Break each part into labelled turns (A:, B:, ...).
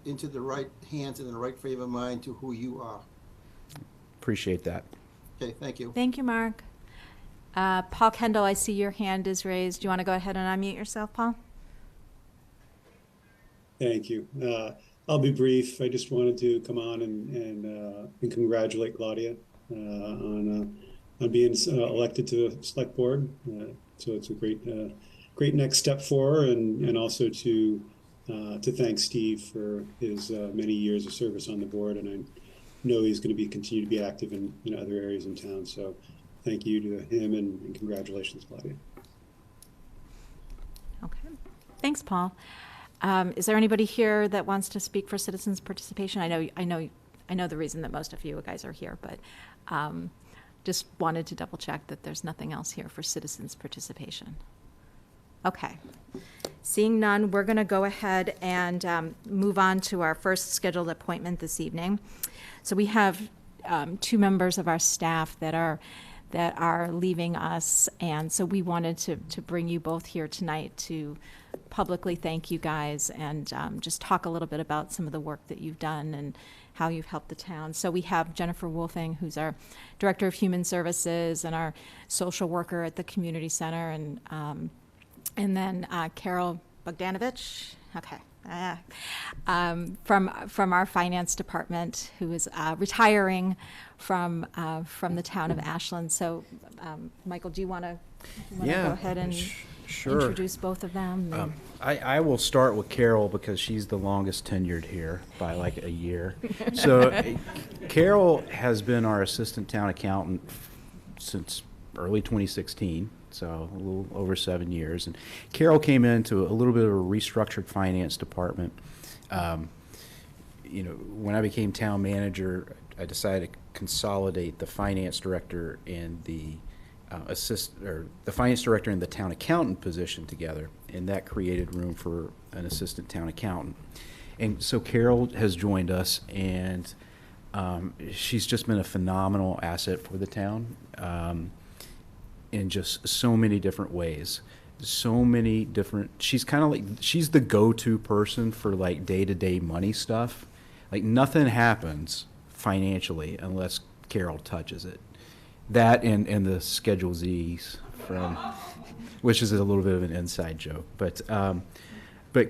A: into the right hands and in the right frame of mind to who you are.
B: Appreciate that.
A: Okay, thank you.
C: Thank you, Mark. Paul Kendall, I see your hand is raised. Do you want to go ahead and unmute yourself, Paul?
D: Thank you. I'll be brief. I just wanted to come on and congratulate Claudia on being elected to the select board. So it's a great next step for her, and also to thank Steve for his many years of service on the board. And I know he's going to continue to be active in other areas in town. So thank you to him, and congratulations, Claudia.
C: Okay. Thanks, Paul. Is there anybody here that wants to speak for citizens' participation? I know the reason that most of you guys are here, but just wanted to double check that there's nothing else here for citizens' participation. Okay. Seeing none, we're going to go ahead and move on to our first scheduled appointment this evening. So we have two members of our staff that are leaving us, and so we wanted to bring you both here tonight to publicly thank you guys and just talk a little bit about some of the work that you've done and how you've helped the town. So we have Jennifer Wolfing, who's our Director of Human Services and our social worker at the community center, and then Carol Bogdanovich, okay, from our finance department, who is retiring from the town of Ashland. So, Michael, do you want to go ahead and
B: Sure.
C: introduce both of them?
B: I will start with Carol because she's the longest tenured here by like a year. So Carol has been our assistant town accountant since early 2016, so a little over 7 years. And Carol came into a little bit of a restructured finance department. When I became town manager, I decided to consolidate the finance director and the the finance director and the town accountant position together, and that created room for an assistant town accountant. And so Carol has joined us, and she's just been a phenomenal asset for the town in just so many different ways. She's kind of like, she's the go-to person for like day-to-day money stuff. Like nothing happens financially unless Carol touches it. That and the Schedule Z's which is a little bit of an inside joke. But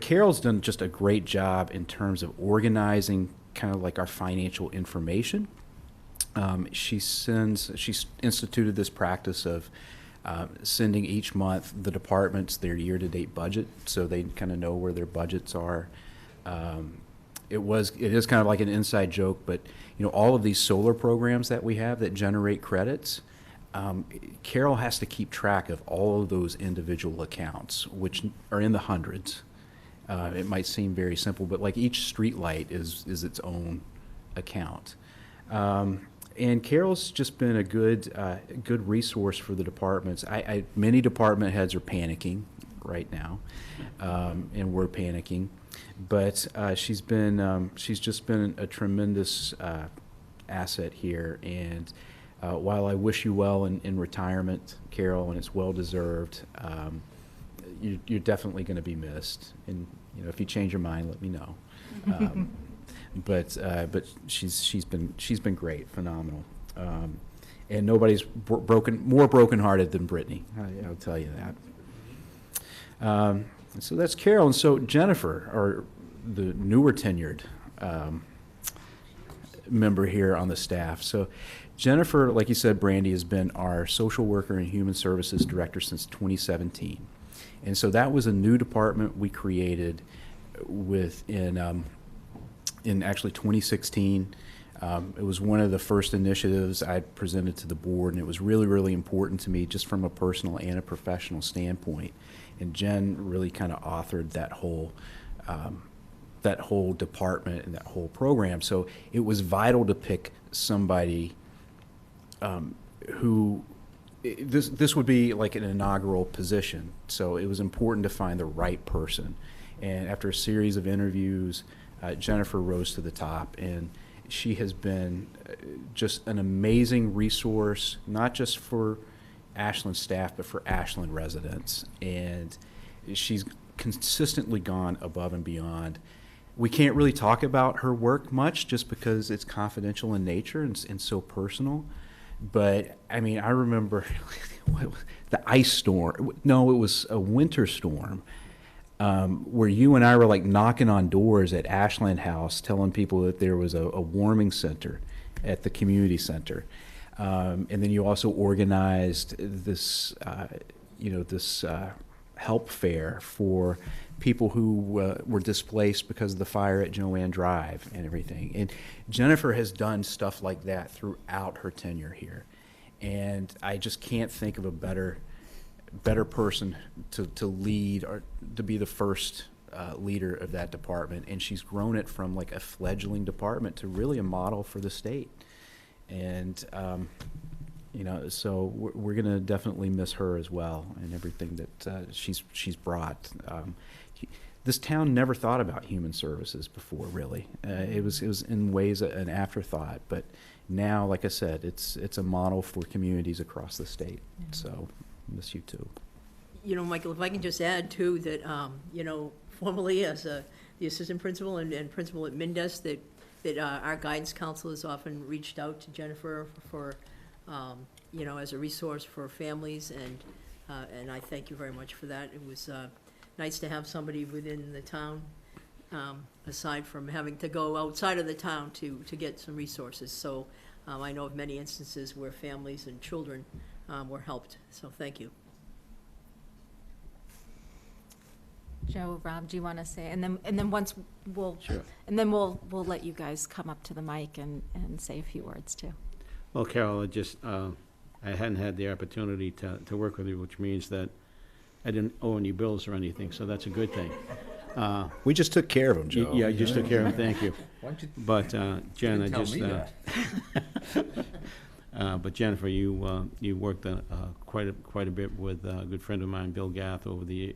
B: Carol's done just a great job in terms of organizing kind of like our financial information. She's instituted this practice of sending each month the departments their year-to-date budget, so they kind of know where their budgets are. It is kind of like an inside joke, but all of these solar programs that we have that generate credits, Carol has to keep track of all of those individual accounts, which are in the hundreds. It might seem very simple, but like each street light is its own account. And Carol's just been a good resource for the departments. Many department heads are panicking right now, and we're panicking. But she's just been a tremendous asset here. And while I wish you well in retirement, Carol, and it's well deserved, you're definitely going to be missed. And if you change your mind, let me know. But she's been great, phenomenal, and nobody's more brokenhearted than Brittany. I'll tell you that. So that's Carol, and so Jennifer, the newer tenured member here on the staff. So Jennifer, like you said, Brandy, has been our social worker and human services director since 2017, and so that was a new department we created in actually 2016. It was one of the first initiatives I presented to the board, and it was really, really important to me just from a personal and a professional standpoint. And Jen really kind of authored that whole department and that whole program. So it was vital to pick somebody who this would be like an inaugural position. So it was important to find the right person. And after a series of interviews, Jennifer rose to the top, and she has been just an amazing resource, not just for Ashland staff, but for Ashland residents. And she's consistently gone above and beyond. we can't really talk about her work much just because it's confidential in nature and so personal. But I mean, I remember the ice storm. No, it was a winter storm where you and I were like knocking on doors at Ashland House, telling people that there was a warming center at the community center. And then you also organized this, this help fair for people who were displaced because of the fire at Joanne Drive and everything. And Jennifer has done stuff like that throughout her tenure here. And I just can't think of a better person to lead or to be the first leader of that department. And she's grown it from like a fledgling department to really a model for the state. And, so we're going to definitely miss her as well and everything that she's brought. This town never thought about human services before, really. It was in ways an afterthought, but now, like I said, it's a model for communities across the state. So miss you too.
E: Michael, if I can just add too that formerly as the assistant principal and principal at Mindes, that our guidance counselor has often reached out to Jennifer for as a resource for families, and I thank you very much for that. It was nice to have somebody within the town, aside from having to go outside of the town to get some resources. So I know of many instances where families and children were helped, so thank you.
C: Joe, Rob, do you want to say, and then once we'll,
B: Sure.
C: and then we'll let you guys come up to the mic and say a few words too.
F: Well, Carol, I hadn't had the opportunity to work with you, which means that I didn't owe any bills or anything, so that's a good thing.
B: We just took care of him, Joe.
F: Yeah, you just took care of him, thank you.
G: Why don't you
F: But, Jen, I
G: tell
F: just,
G: me that?
F: but Jennifer, you worked quite a bit with a good friend of mine, Bill Gath, over the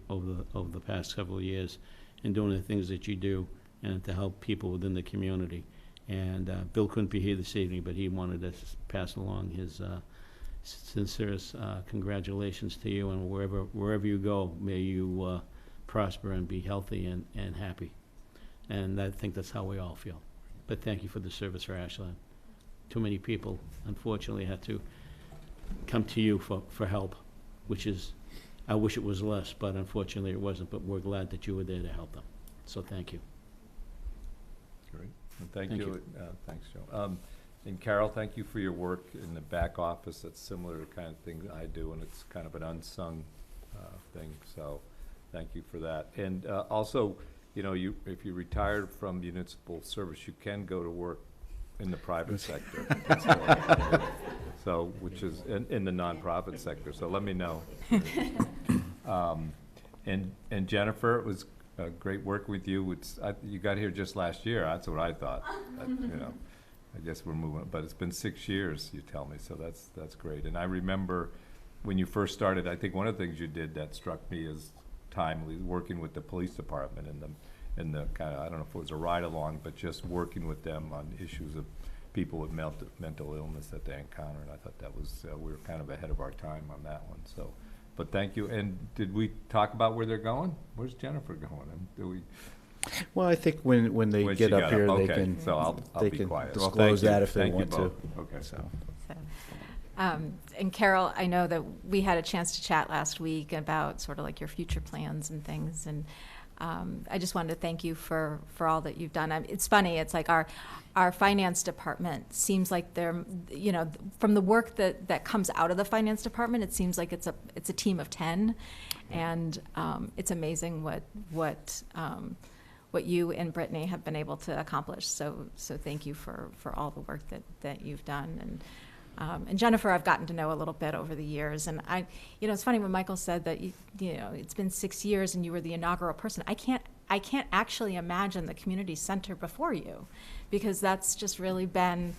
F: past several years, in doing the things that you do and to help people within the community. And Bill couldn't be here this evening, but he wanted to pass along his sincerest congratulations to you, and wherever you go, may you prosper and be healthy and happy. And I think that's how we all feel. But thank you for the service for Ashland. Too many people, unfortunately, had to come to you for help, which is, I wish it was less, but unfortunately it wasn't. But we're glad that you were there to help them. So thank you.
G: Great. And thank
F: Thank
G: you. Thanks, Joe. And Carol, thank you for your work in the back office. That's similar to the kind of thing that I do, and it's kind of an unsung thing. So thank you for that. And also, if you retired from municipal service, you can go to work in the private sector. So, which is in the nonprofit sector. So let me know. And Jennifer, it was great working with you. You got here just last year. That's what I thought. I guess we're moving, but it's been 6 years, you tell me, so that's great. And I remember when you first started, I think one of the things you did that struck me as timely, working with the police department and the kind of, I don't know if it was a ride along, but just working with them on issues of people with mental illness that they encounter. And I thought that was, we were kind of ahead of our time on that one. So, but thank you. And did we talk about where they're going? Where's Jennifer going? And do we?
B: Well, I think when they
G: When
B: get
G: she
B: up
G: got
B: here,
G: up,
B: they
G: okay.
B: can,
G: So I'll
B: they
G: be
B: can
G: quiet. Well,
B: disclose
G: thank you.
B: that if they
G: Thank you
B: want to.
G: both. Okay.
B: So.
C: And Carol, I know that we had a chance to chat last week about sort of like your future plans and things, and I just wanted to thank you for all that you've done. It's funny, it's like our finance department seems like they're, from the work that comes out of the finance department, it seems like it's a team of 10, and it's amazing what you and Brittany have been able to accomplish. So thank you for all the work that you've done. And Jennifer, I've gotten to know a little bit over the years, and it's funny when Michael said that it's been 6 years and you were the inaugural person. I can't actually imagine the community center before you, because that's just really been,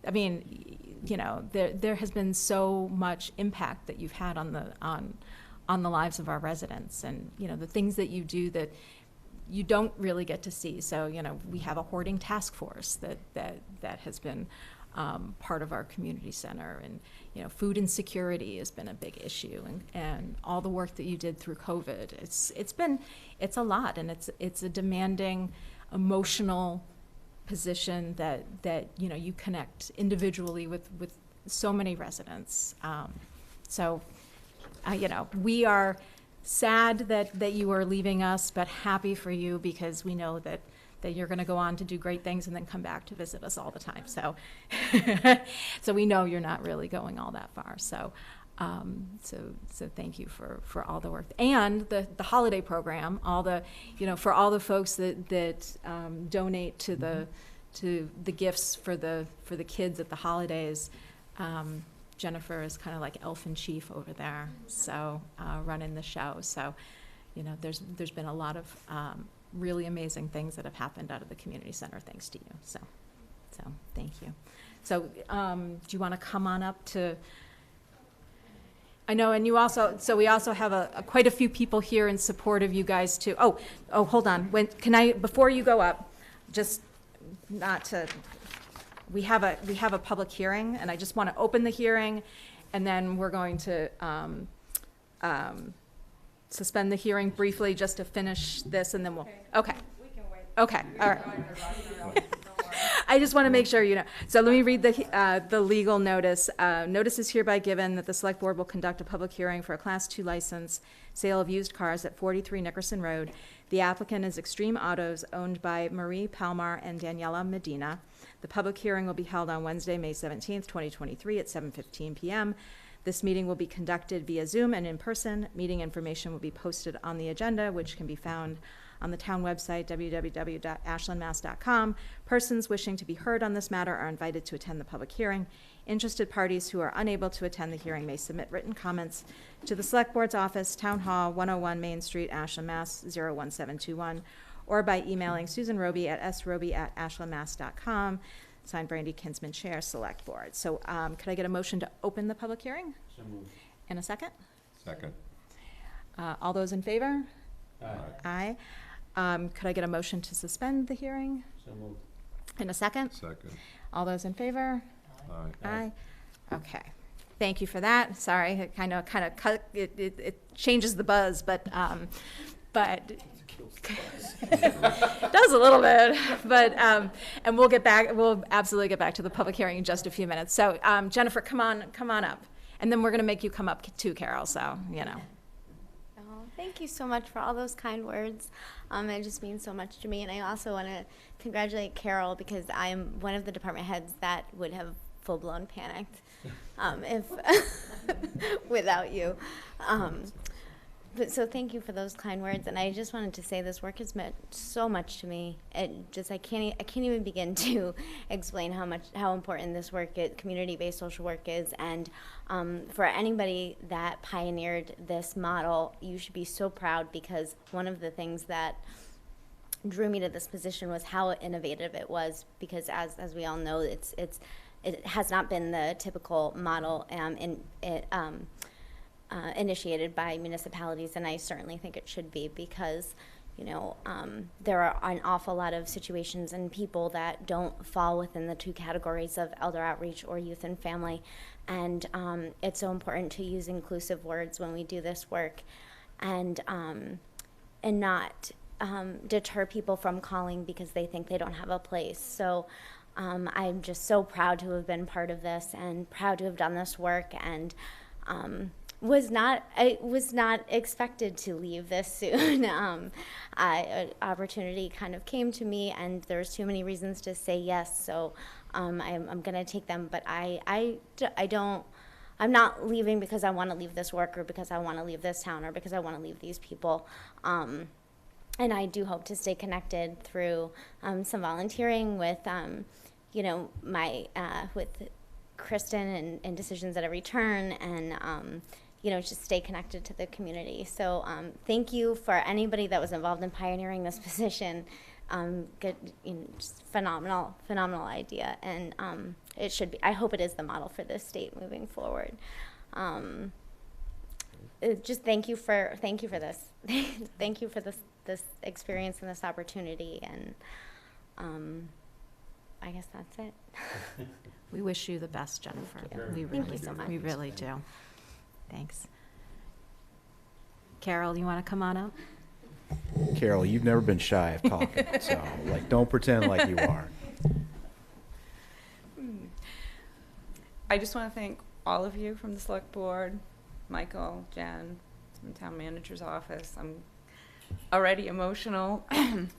C: there has been so much impact that you've had on the lives of our residents, and the things that you do that you don't really get to see. So we have a hoarding task force that has been part of our community center, and food insecurity has been a big issue, and all the work that you did through COVID. It's a lot, and it's a demanding emotional position that you connect individually with so many residents. So, we are sad that you are leaving us, but happy for you because we know that you're going to go on to do great things and then come back to visit us all the time. So, so we know you're not really going all that far. So, so thank you for all the work and the holiday program. All the, for all the folks that donate to the gifts for the kids at the holidays. Jennifer is kind of like elf in chief over there, so running the show. So, there's been a lot of really amazing things that have happened out of the community center thanks to you. So thank you. So, do you want to come on up to? I know, and we also have quite a few people here in support of you guys too. Oh, hold on. Before you go up, just not to. We have a public hearing, and I just want to open the hearing, and then we're going to suspend the hearing briefly just to finish this, and then we'll. Okay.
H: We can wait.
C: Okay. All right. I just want to make sure So let me read the legal notice. Notice is hereby given that the Select Board will conduct a public hearing for a Class 2 license, sale of used cars at 43 Nickerson Road. The applicant is Extreme Autos, owned by Marie Palmar and Daniela Medina. The public hearing will be held on Wednesday, May 17th, 2023 at 7:15 p.m. This meeting will be conducted via Zoom and in person. Meeting information will be posted on the agenda, which can be found on the town website, www.ashlandmass.com. Persons wishing to be heard on this matter are invited to attend the public hearing. Interested parties who are unable to attend the hearing may submit written comments to the Select Board's office, Town Hall, 101 Main Street, Ashland, Mass. 01721, or by emailing Susan Roby at sroby@ashlandmass.com. Signed, Brandy Kinsman, Chair, Select Board. So could I get a motion to open the public hearing?
F: So moved.
C: In a second?
G: Second.
C: All those in favor?
F: Aye.
C: Aye. Could I get a motion to suspend the hearing?
F: So moved.
C: In a second?
G: Second.
C: All those in favor?
G: Aye.
C: Aye. Okay. Thank you for that. Sorry, it kind of cut, it changes the buzz, but it does a little bit, but, and we'll absolutely get back to the public hearing in just a few minutes. So, Jennifer, come on up. And then we're going to make you come up too, Carol, so,
H: Oh, thank you so much for all those kind words. It just means so much to me. And I also want to congratulate Carol because I am one of the department heads that would have full-blown panicked if without you. But so thank you for those kind words, and I just wanted to say this work has meant so much to me. I can't even begin to explain how important this work, community-based social work is, and for anybody that pioneered this model, you should be so proud because one of the things that drew me to this position was how innovative it was. Because as we all know, it has not been the typical model initiated by municipalities, and I certainly think it should be because, there are an awful lot of situations and people that don't fall within the two categories of elder outreach or youth and family, and it's so important to use inclusive words when we do this work, and not deter people from calling because they think they don't have a place. So I'm just so proud to have been part of this and proud to have done this work, and I was not expected to leave this soon. An opportunity kind of came to me, and there's too many reasons to say yes. So I'm going to take them, but I'm not leaving because I want to leave this work or because I want to leave this town or because I want to leave these people. And I do hope to stay connected through some volunteering with, with Kristen and Decisions at Every Turn, and just stay connected to the community. So thank you for anybody that was involved in pioneering this position. Just phenomenal idea, and it should be. I hope it is the model for this state moving forward. Just thank you for this. Thank you for this experience and this opportunity, and I guess that's it.
C: We wish you the best, Jennifer.
H: Thank you so much.
C: We really do. Thanks. Carol, you want to come on up?
B: Carol, you've never been shy of talking, so, like, don't pretend like you are.
I: I just want to thank all of you from the select board, Michael, Jen, from the town manager's office. I'm already emotional.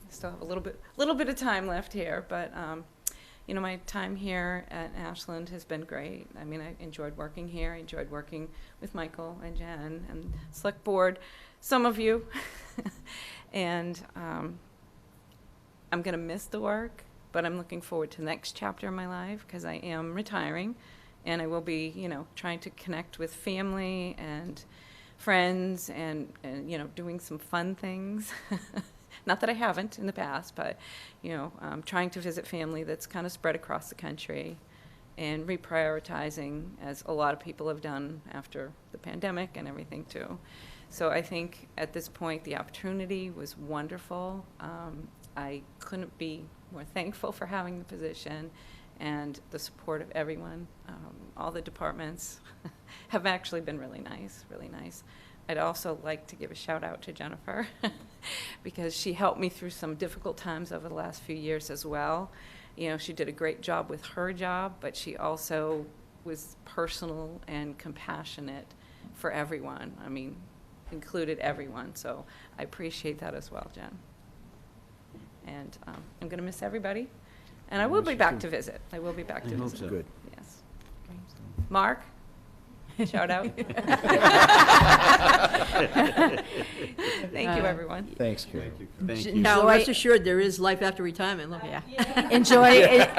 I: Still have a little bit of time left here, but you know, my time here at Ashland has been great. I mean, I enjoyed working here. I enjoyed working with Michael and Jen and select board, some of you, and I'm gonna miss the work, but I'm looking forward to the next chapter of my life because I am retiring. And I will be, you know, trying to connect with family and friends and you know, doing some fun things. Not that I haven't in the past, but, you know, trying to visit family that's kind of spread across the country and reprioritizing, as a lot of people have done after the pandemic and everything too. So I think at this point, the opportunity was wonderful. I couldn't be more thankful for having the position and the support of everyone. All the departments have actually been really nice, really nice. I'd also like to give a shout out to Jennifer because she helped me through some difficult times over the last few years as well. You know, she did a great job with her job, but she also was personal and compassionate for everyone. I mean, included everyone, so I appreciate that as well, Jen. And I'm gonna miss everybody. And I will be back to visit. I will be back to
F: I hope
I: visit.
F: so.
B: Good.
I: Yes. Mark, shout out. Thank you, everyone.
B: Thanks, Carol.
F: Thank you.
E: Now,
C: Enjoy-
E: rest assured, there is life after retirement. Look,
C: Yeah. Enjoy it.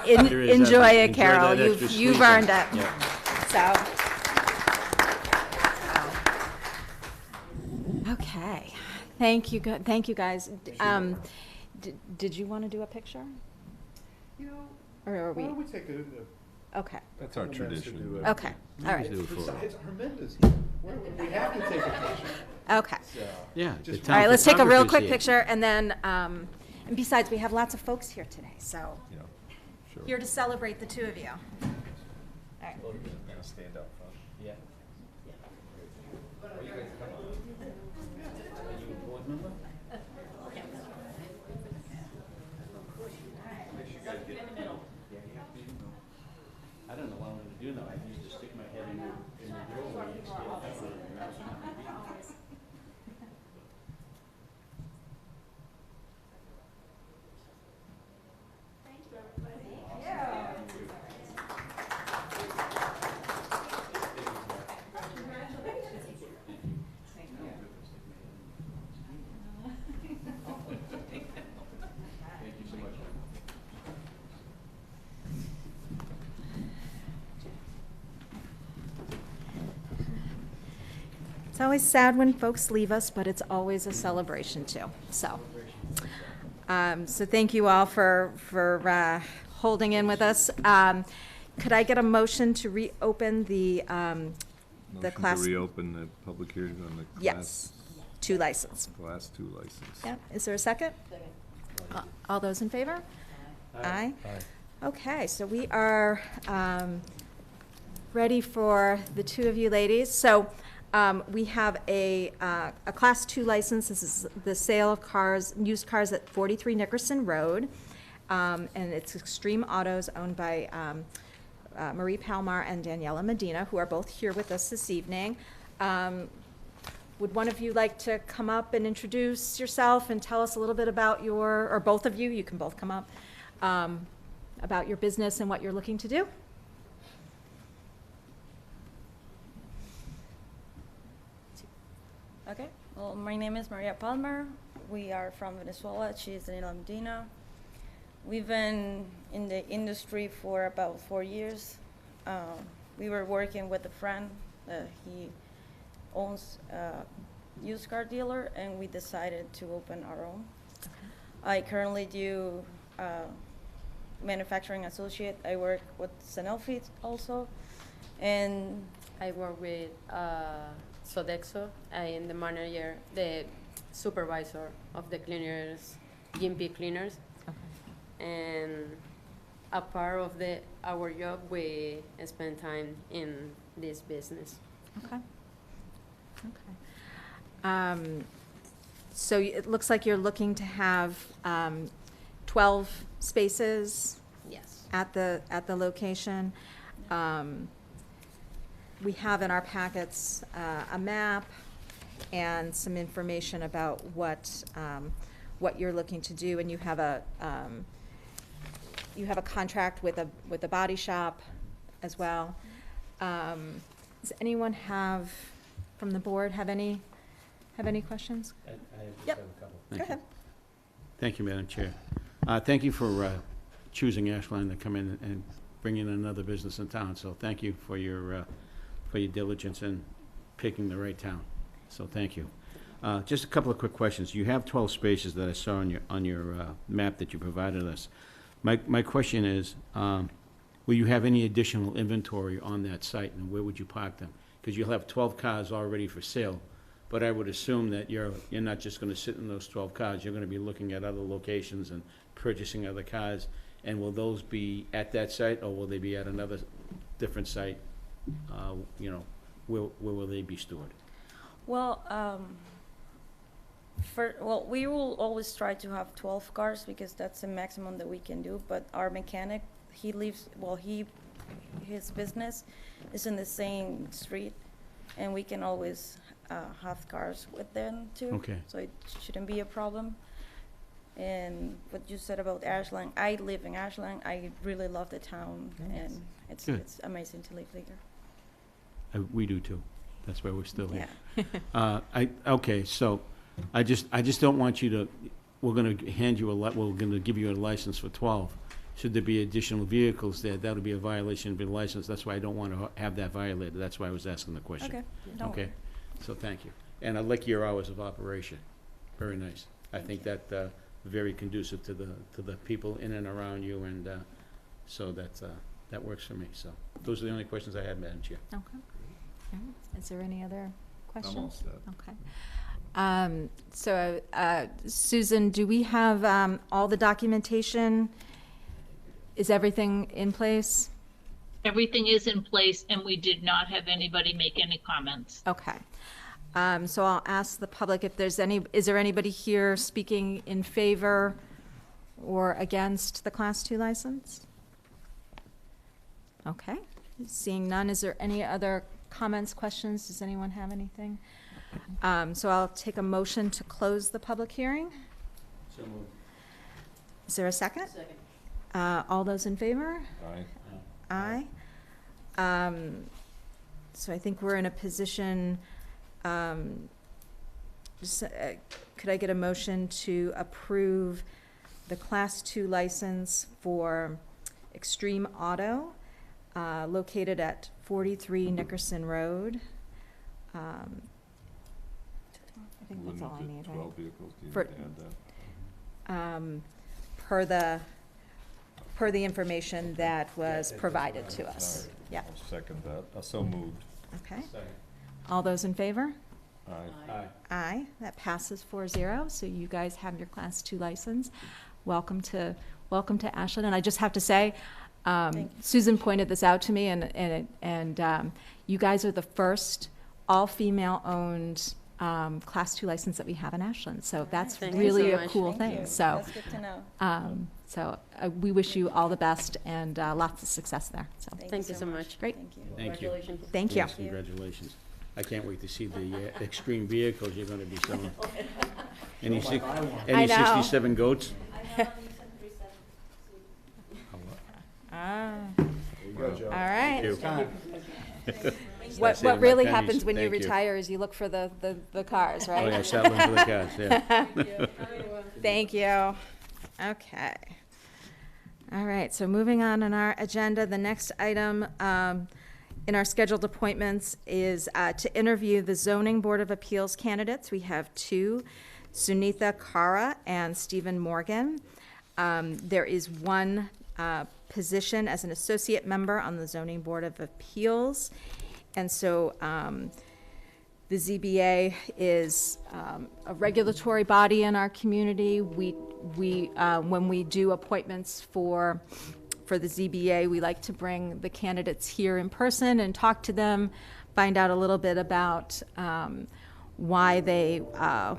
F: There is,
C: Enjoy
F: Evan.
C: it,
F: Enjoy
C: Carol.
F: that extra
C: You've
F: sleep.
C: earned it.
F: Yeah.
C: So. Okay. Thank you. Thank you, guys. Did you want to do a picture?
J: You know,
C: Or are we?
J: why don't we take a
C: Okay.
G: That's our
J: couple minutes to
G: tradition.
J: do it?
C: Okay. All right.
F: Do it for-
J: It's Herminda's here. We have to take a picture.
C: Okay.
J: So,
F: Yeah. the
J: Just-
F: town
C: All right. Let's take a real
F: photographer's
C: quick
F: here.
C: picture, and then, and besides, we have lots of folks here today, so
G: You know, sure.
C: here to celebrate the two of you. All right.
G: Stand up front.
F: Yeah. I don't know what I'm gonna do now. I used to stick my head in the doorway and stand up for it and grab some people.
C: It's always sad when folks leave us, but it's always a celebration too. So, so thank you all for holding in with us. Could I get a motion to reopen the
G: Motion
C: class?
G: to reopen the public hearing on the
C: Yes, two license.
G: Class 2 license.
C: Yeah, is there a second? All those in favor? Aye. Okay, so we are ready for the two of you ladies. So we have a Class 2 license. This is the sale of cars, used cars at 43 Nickerson Road. And it's Extreme Autos, owned by Marie Palmar and Daniela Medina, who are both here with us this evening. Would one of you like to come up and introduce yourself and tell us a little bit about your, or both of you, you can both come up, about your business and what you're looking to do?
K: Okay, well, my name is Maria Palmer. We are from Venezuela. She is Daniela Medina. We've been in the industry for about 4 years. We were working with a friend. He owns a used car dealer, and we decided to open our own. I currently do manufacturing associate. I work with Sanofi also, and
L: I work with Sodexo. I am the manager, the supervisor of the cleaners, GMP cleaners. And a part of our job, we spend time in this business.
C: Okay. Okay. So it looks like you're looking to have 12 spaces
L: Yes.
C: at the location. We have in our packets a map and some information about what you're looking to do, and you have a contract with a body shop as well. Does anyone from the board have any questions? Yep.
F: Thank
C: Go
F: you.
C: ahead.
F: Thank you, Madam Chair. Thank you for choosing Ashland to come in and bring in another business in town. So thank you for your diligence in picking the right town. So thank you. Just a couple of quick questions. You have 12 spaces that I saw on your map that you provided us. My question is, will you have any additional inventory on that site, and where would you park them? Because you'll have 12 cars already for sale, but I would assume that you're not just going to sit in those 12 cars. You're going to be looking at other locations and purchasing other cars. And will those be at that site, or will they be at another different site? Where will they be stored?
K: Well, we will always try to have 12 cars because that's the maximum that we can do. But our mechanic, his business is in the same street, and we can always have cars with them too.
F: Okay.
K: So it shouldn't be a problem. And what you said about Ashland, I live in Ashland. I really love the town, and
F: Good.
K: it's amazing to live here.
F: We do too. That's why we're still here.
K: Yeah.
F: Okay, so I just don't want you to, we're going to we're going to give you a license for 12. Should there be additional vehicles there, that'll be a violation of your license. That's why I don't want to have that violated. That's why I was asking the question.
K: Okay. Don't
F: Okay,
K: worry.
F: so thank you. And I like your hours of operation. Very nice. I think that very conducive to the people in and around you, and so that works for me. So those are the only questions I had, Madam Chair.
C: Okay. All right. Is there any other questions?
G: I'm all set.
C: Okay. So, Susan, do we have all the documentation? Is everything in place?
M: Everything is in place, and we did not have anybody make any comments.
C: Okay. So I'll ask the public if is there anybody here speaking in favor or against the Class 2 license? Okay. Seeing none, is there any other comments, questions? Does anyone have anything? So I'll take a motion to close the public hearing.
F: So moved.
C: Is there a second?
L: Second.
C: All those in favor?
G: Aye.
C: Aye. So I think we're in a position, could I get a motion to approve the Class 2 license for Extreme Auto, located at 43 Nickerson Road? I think that's all I need, right?
G: 12 vehicles, do you
C: For-
G: need to add that?
C: Per the information that was provided to us.
G: Sorry.
C: Yeah,
G: I'll second that. So moved.
C: okay. All those in favor?
G: Aye.
F: Aye.
C: Aye, that passes 4-0, so you guys have your Class 2 license. Welcome to Ashland, and I just have to say, Susan pointed this out to me, and you guys are the first all-female-owned Class 2 license that we have in Ashland, so that's
L: Thank you
C: really
L: so
C: a
L: much.
C: cool
K: Thank
C: thing,
K: you.
C: so.
K: That's good to know.
C: We wish you all the best and lots of success there, so.
L: Thank you so much.
C: Great.
K: Thank you.
F: Thank you.
L: Congratulations.
C: Thank you.
F: Yes, congratulations. I can't wait to see the extreme vehicles you're going to be selling. Any
C: I know.
F: 67 goats?
C: Ah,
J: There you go, Joe.
C: all right.
F: Thank you.
C: What
F: saving my
C: really
F: pennies.
C: happens when you
F: Thank you.
C: retire is you look for the cars,
F: Oh,
C: right?
F: yeah, sell them for the cars, yeah.
C: Thank you. Okay. All right, so moving on our agenda, the next item in our scheduled appointments is to interview the Zoning Board of Appeals candidates. We have two, Sunitha Kara and Stephen Morgan. There is one position as an associate member on the Zoning Board of Appeals. And so the ZBA is a regulatory body in our community. We when we do appointments for the ZBA, we like to bring the candidates here in person and talk to them, find out a little bit about why they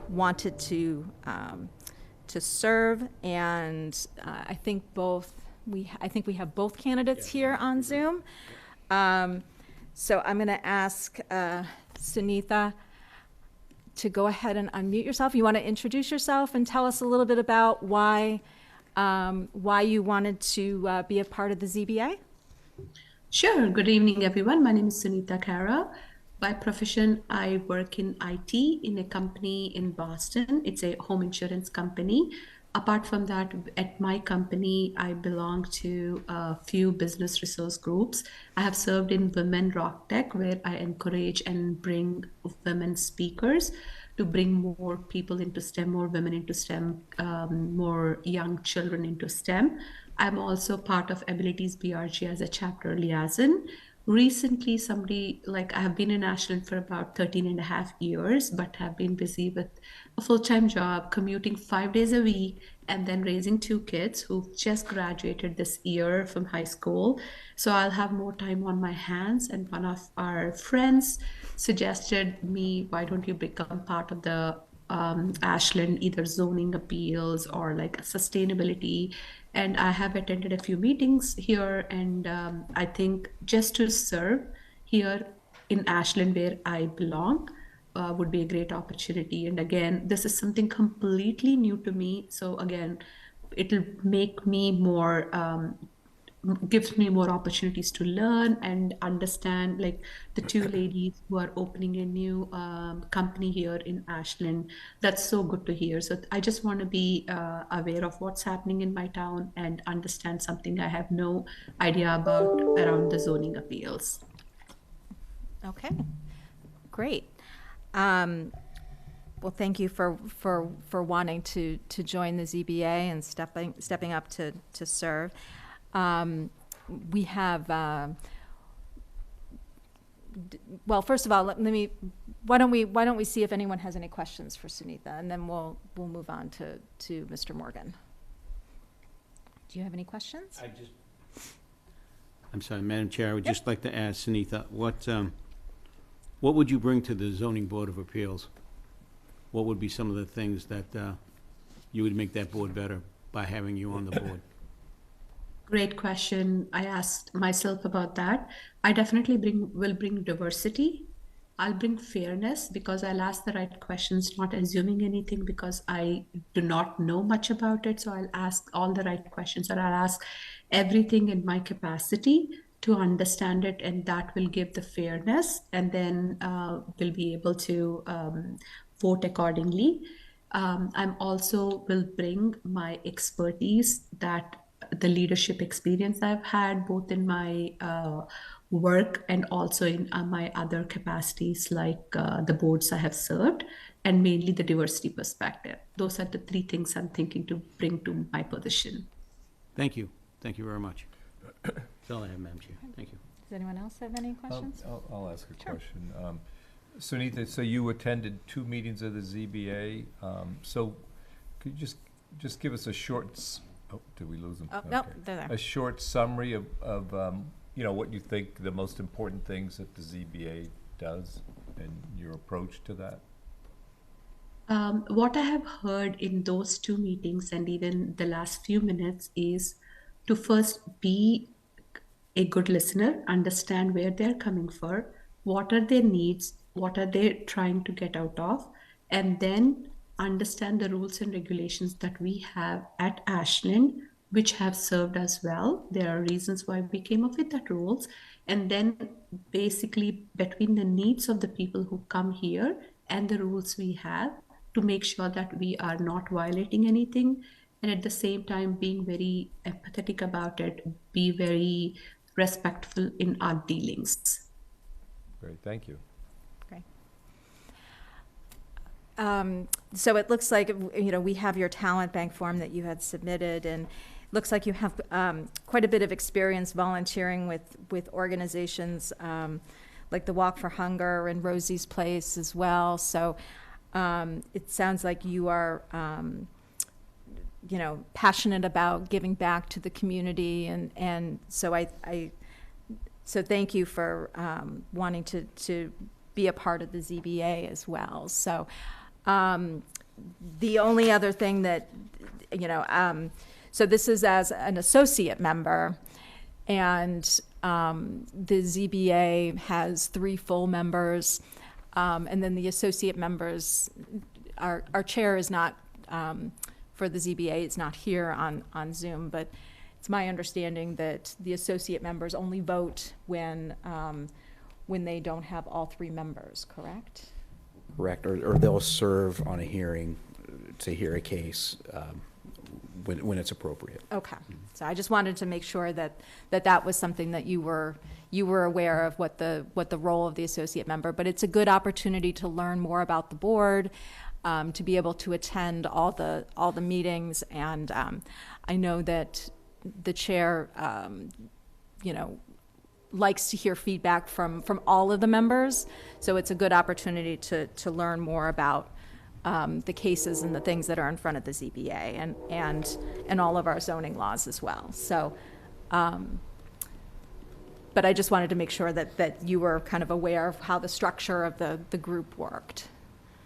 C: wanted to serve, and I think we have both candidates here on Zoom. So I'm going to ask Sunitha to go ahead and unmute yourself. You want to introduce yourself and tell us a little bit about why you wanted to be a part of the ZBA?
N: Sure. Good evening, everyone. My name is Sunitha Kara. By profession, I work in IT in a company in Boston. It's a home insurance company. Apart from that, at my company, I belong to a few business resource groups. I have served in Women Rock Tech, where I encourage and bring women speakers to bring more people into STEM, more women into STEM, more young children into STEM. I'm also part of Abilities BRG as a chapter liaison. Recently, I have been in Ashland for about 13 and a half years, but have been busy with a full-time job, commuting 5 days a week, and then raising 2 kids who've just graduated this year from high school. So I'll have more time on my hands. And one of our friends suggested me, why don't you become part of the Ashland, either zoning appeals or like sustainability. And I have attended a few meetings here, and I think just to serve here in Ashland, where I belong, would be a great opportunity. And again, this is something completely new to me. So again, it'll make me more, gives me more opportunities to learn and understand, like the 2 ladies who are opening a new company here in Ashland. That's so good to hear. So I just want to be aware of what's happening in my town and understand something I have no idea about around the zoning appeals.
C: Okay, great. Well, thank you for wanting to join the ZBA and stepping up to serve. We have, well, first of all, why don't we see if anyone has any questions for Sunitha, and then we'll move on to Mr. Morgan. Do you have any questions?
F: I'm sorry, Madam Chair, I would just like to ask Sunitha, what would you bring to the Zoning Board of Appeals? What would be some of the things that you would make that board better by having you on the board?
N: Great question. I asked myself about that. I definitely will bring diversity. I'll bring fairness, because I'll ask the right questions, not assuming anything because I do not know much about it. So I'll ask all the right questions, or I'll ask everything in my capacity to understand it, and that will give the fairness, and then we'll be able to vote accordingly. I'm also will bring my expertise, that the leadership experience I've had both in my work and also in my other capacities, like the boards I have served, and mainly the diversity perspective. Those are the 3 things I'm thinking to bring to my position.
F: Thank you. Thank you very much. That's all I have, Madam Chair. Thank you.
C: Does anyone else have any questions?
G: I'll ask a
C: Sure.
G: question. Sunitha, so you attended 2 meetings of the ZBA. So could you just give us a short, did we lose them?
C: Oh, no, they're there.
G: A short summary of what you think the most important things that the ZBA does and your approach to that?
N: What I have heard in those 2 meetings and even the last few minutes is to first be a good listener, understand where they're coming from, what are their needs, what are they trying to get out of, and then understand the rules and regulations that we have at Ashland, which have served us well. There are reasons why we came up with that rules. And then basically between the needs of the people who come here and the rules we have, to make sure that we are not violating anything, and at the same time being very empathetic about it, be very respectful in our dealings.
G: Great, thank you.
C: Great. So it looks like, we have your talent bank form that you had submitted, and looks like you have quite a bit of experience volunteering with organizations like the Walk for Hunger and Rosie's Place as well. So it sounds like you are, passionate about giving back to the community, and so so thank you for wanting to be a part of the ZBA as well. So the only other thing that, so this is as an associate member, and the ZBA has 3 full members, and then the associate members, our chair is not, for the ZBA, it's not here on Zoom, but it's my understanding that the associate members only vote when they don't have all 3 members, correct?
B: Correct, or they'll serve on a hearing to hear a case when it's appropriate.
C: Okay, so I just wanted to make sure that was something that you were aware of, what the role of the associate member, but it's a good opportunity to learn more about the board, to be able to attend all the meetings, and I know that the chair, likes to hear feedback from all of the members, so it's a good opportunity to learn more about the cases and the things that are in front of the ZBA and all of our zoning laws as well. So, but I just wanted to make sure that you were kind of aware of how the structure of the group worked.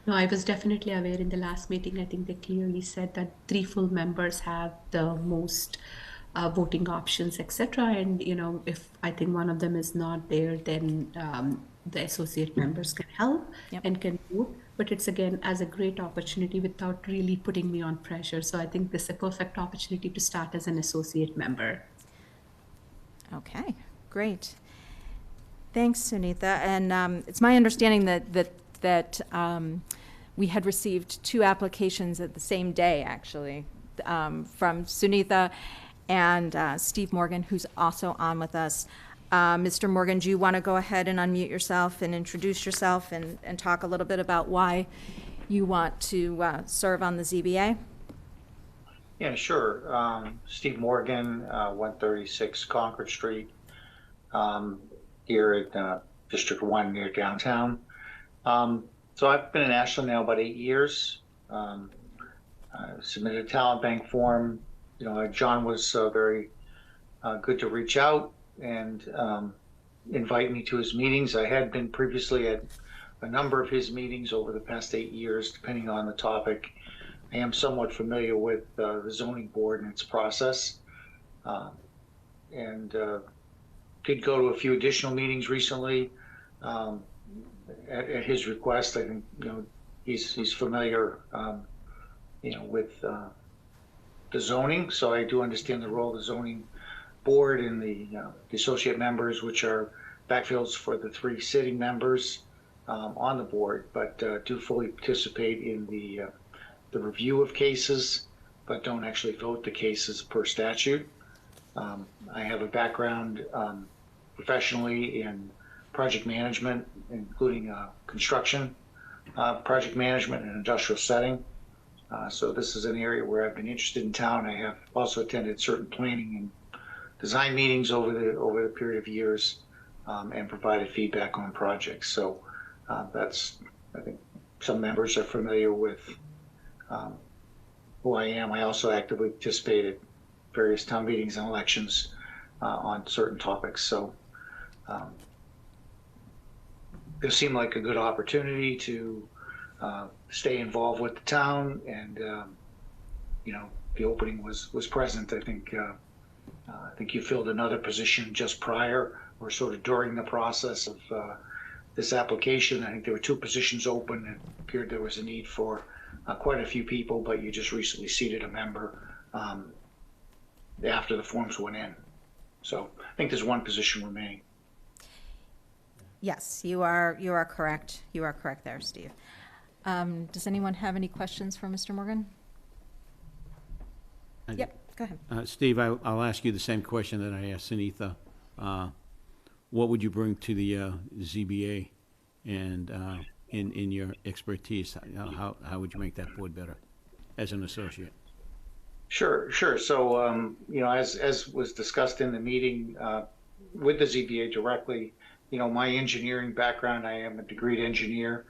N: No, I was definitely aware. In the last meeting, I think they clearly said that 3 full members have the most voting options, etc. And, if I think one of them is not there, then the associate members can help and can vote. But it's, again, as a great opportunity without really putting me on pressure. So I think this is a perfect opportunity to start as an associate member.
C: Okay, great. Thanks, Sunitha. And it's my understanding that we had received 2 applications at the same day, actually, from Sunitha and Steve Morgan, who's also on with us. Mr. Morgan, do you want to go ahead and unmute yourself and introduce yourself and talk a little bit about why you want to serve on the ZBA?
O: Yeah, sure. Steve Morgan, 136 Concord Street, here at District 1 near downtown. So I've been in Ashland now about 8 years. I submitted a talent bank form. John was very good to reach out and invite me to his meetings. I had been previously at a number of his meetings over the past 8 years, depending on the topic. I am somewhat familiar with the zoning board and its process, and did go to a few additional meetings recently at his request. I think he's familiar with the zoning, so I do understand the role of the zoning board and the associate members, which are backfills for the 3 sitting members on the board, but do fully participate in the review of cases, but don't actually vote the cases per statute. I have a background professionally in project management, including construction project management in an industrial setting. So this is an area where I've been interested in town. I have also attended certain planning and design meetings over the period of years, and provided feedback on projects. So that's, I think some members are familiar with who I am. I also actively participate at various town meetings and elections on certain topics. So it seemed like a good opportunity to stay involved with the town, and the opening was present. I think you filled another position just prior or sort of during the process of this application. I think there were 2 positions open, and it appeared there was a need for quite a few people, but you just recently seated a member after the forms went in. So I think there's 1 position remaining.
C: Yes, you are correct. You are correct there, Steve. Does anyone have any questions for Mr. Morgan? Yep, go ahead.
F: Steve, I'll ask you the same question that I asked Sunitha. What would you bring to the ZBA, and in your expertise, how would you make that board better as an associate?
O: Sure. So, as was discussed in the meeting with the ZBA directly, my engineering background, I am a degreed engineer,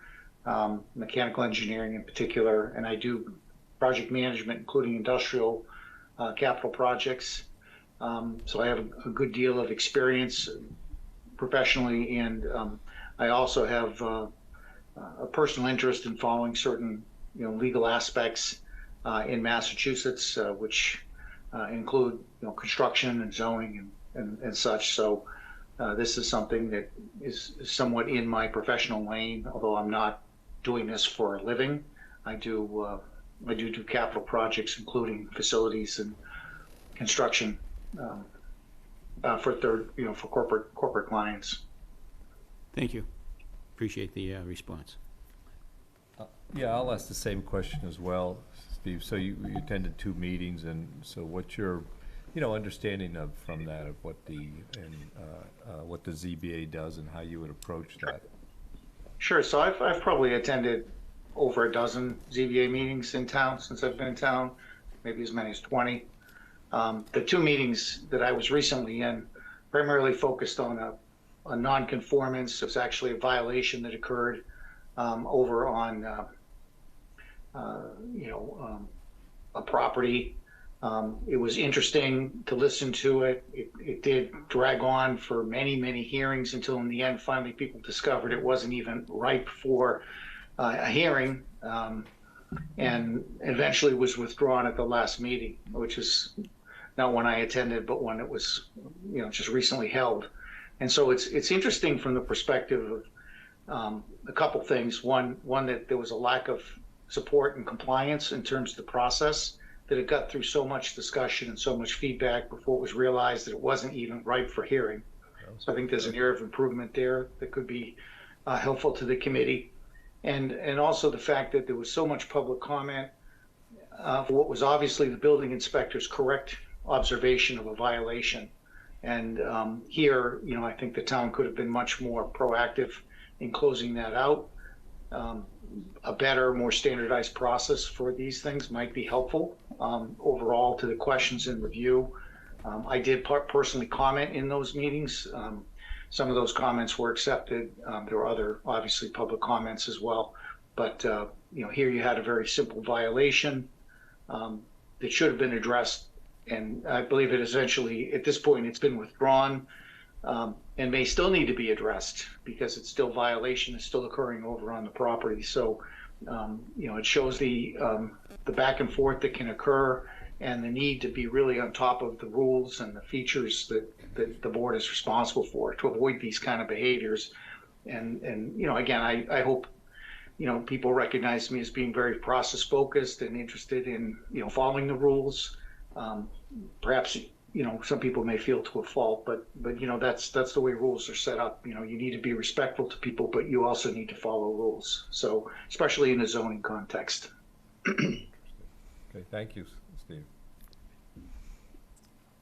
O: mechanical engineering in particular, and I do project management, including industrial capital projects. So I have a good deal of experience professionally and I also have a personal interest in following certain, legal aspects in Massachusetts, which include, construction and zoning and such. So this is something that is somewhat in my professional lane, although I'm not doing this for a living. I do capital projects, including facilities and construction for corporate clients.
F: Thank you. Appreciate the response.
G: Yeah, I'll ask the same question as well, Steve. So you attended 2 meetings, and so what's your, understanding from that of what the ZBA does and how you would approach that?
O: Sure. So I've probably attended over a dozen ZBA meetings in town since I've been in town, maybe as many as 20. The 2 meetings that I was recently in primarily focused on a non-conformance. It was actually a violation that occurred over on a property. It was interesting to listen to it. It did drag on for many, many hearings until in the end, finally people discovered it wasn't even ripe for a hearing, and eventually was withdrawn at the last meeting, which is not one I attended, but one that was, just recently held. And so it's interesting from the perspective of a couple things. One, that there was a lack of support and compliance in terms of the process, that it got through so much discussion and so much feedback before it was realized that it wasn't even ripe for hearing. So I think there's an area of improvement there that could be helpful to the committee. And also the fact that there was so much public comment for what was obviously the building inspector's correct observation of a violation. And here, I think the town could have been much more proactive in closing that out. A better, more standardized process for these things might be helpful overall to the questions in review. I did personally comment in those meetings. Some of those comments were accepted. There were other, obviously, public comments as well. But here you had a very simple violation that should have been addressed. And I believe it essentially, at this point, it's been withdrawn and may still need to be addressed because it's still violation is still occurring over on the property. So, it shows the back and forth that can occur and the need to be really on top of the rules and the features that the board is responsible for to avoid these kind of behaviors. And again, I hope, people recognize me as being very process focused and interested in, following the rules. Perhaps, some people may feel to a fault, but that's the way rules are set up. You need to be respectful to people, but you also need to follow rules. So, especially in a zoning context.
G: Okay, thank you, Steve.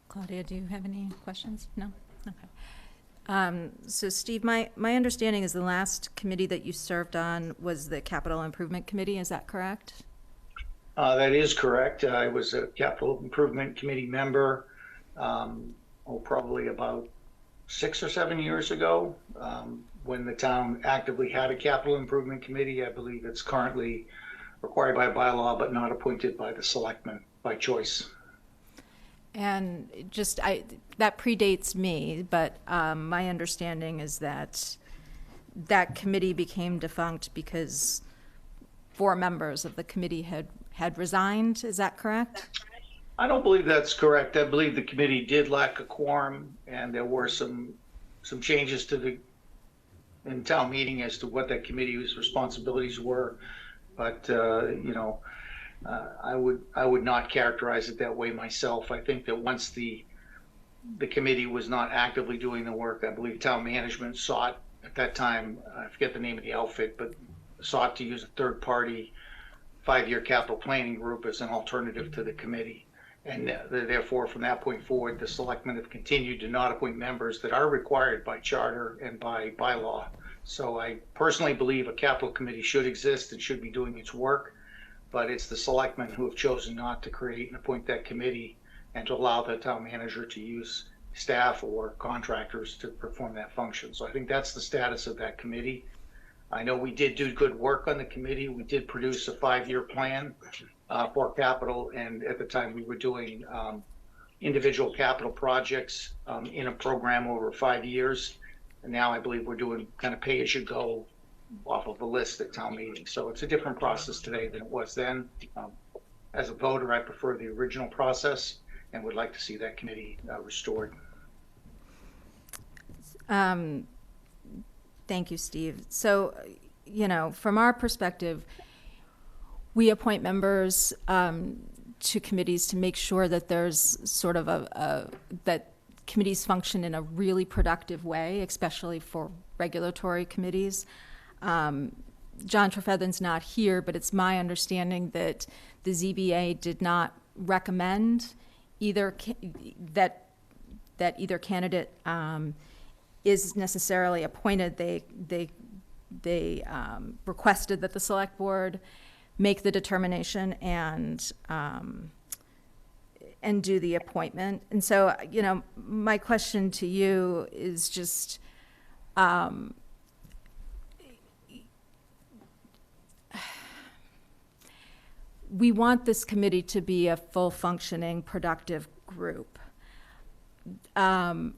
C: Claudia, do you have any questions? No? Okay. So Steve, my understanding is the last committee that you served on was the Capital Improvement Committee, is that correct?
O: That is correct. I was a Capital Improvement Committee member, probably about 6 or 7 years ago, when the town actively had a Capital Improvement Committee. I believe it's currently required by bylaw, but not appointed by the selectmen by choice.
C: And that predates me, but my understanding is that that committee became defunct because 4 members of the committee had resigned. Is that correct?
O: I don't believe that's correct. I believe the committee did lack a quorum, and there were some changes in town meeting as to what that committee's responsibilities were. But I would not characterize it that way myself. I think that once the committee was not actively doing the work, I believe town management sought at that time, I forget the name of the outfit, but sought to use a third-party 5-year capital planning group as an alternative to the committee. And therefore, from that point forward, the selectmen have continued to not appoint members that are required by charter and by bylaw. So I personally believe a capital committee should exist and should be doing its work, but it's the selectmen who have chosen not to create and appoint that committee and to allow the town manager to use staff or contractors to perform that function. So I think that's the status of that committee. I know we did do good work on the committee. We did produce a 5-year plan for capital, and at the time we were doing individual capital projects in a program over 5 years. now I believe we're doing kind of pay as you go off of a list at town meetings. So it's a different process today than it was then. As a voter, I prefer the original process and would like to see that committee restored.
C: Thank you, Steve. So, you know, from our perspective, we appoint members to committees to make sure that there's sort of that committees function in a really productive way, especially for regulatory committees. John Trefethen's not here, but it's my understanding that the ZBA did not recommend that either candidate is necessarily appointed. They requested that the select board make the determination and do the appointment. And so, you know, my question to you is just, we want this committee to be a full functioning, productive group. I'm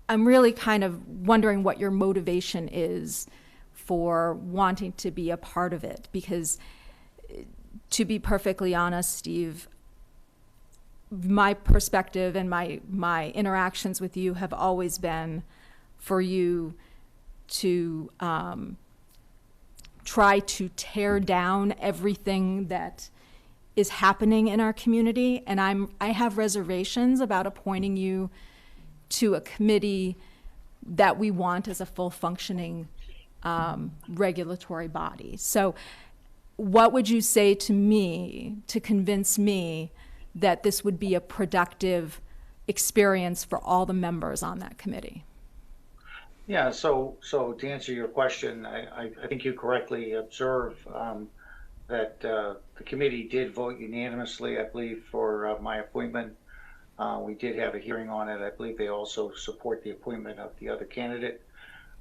C: really kind of wondering what your motivation is for wanting to be a part of it, because to be perfectly honest, Steve, my perspective and my interactions with you have always been for you to try to tear down everything that is happening in our community. And I have reservations about appointing you to a committee that we want as a full functioning regulatory body. So what would you say to me to convince me that this would be a productive experience for all the members on that committee?
O: Yeah, so to answer your question, I think you correctly observe that the committee did vote unanimously, I believe, for my appointment. We did have a hearing on it. I believe they also support the appointment of the other candidate,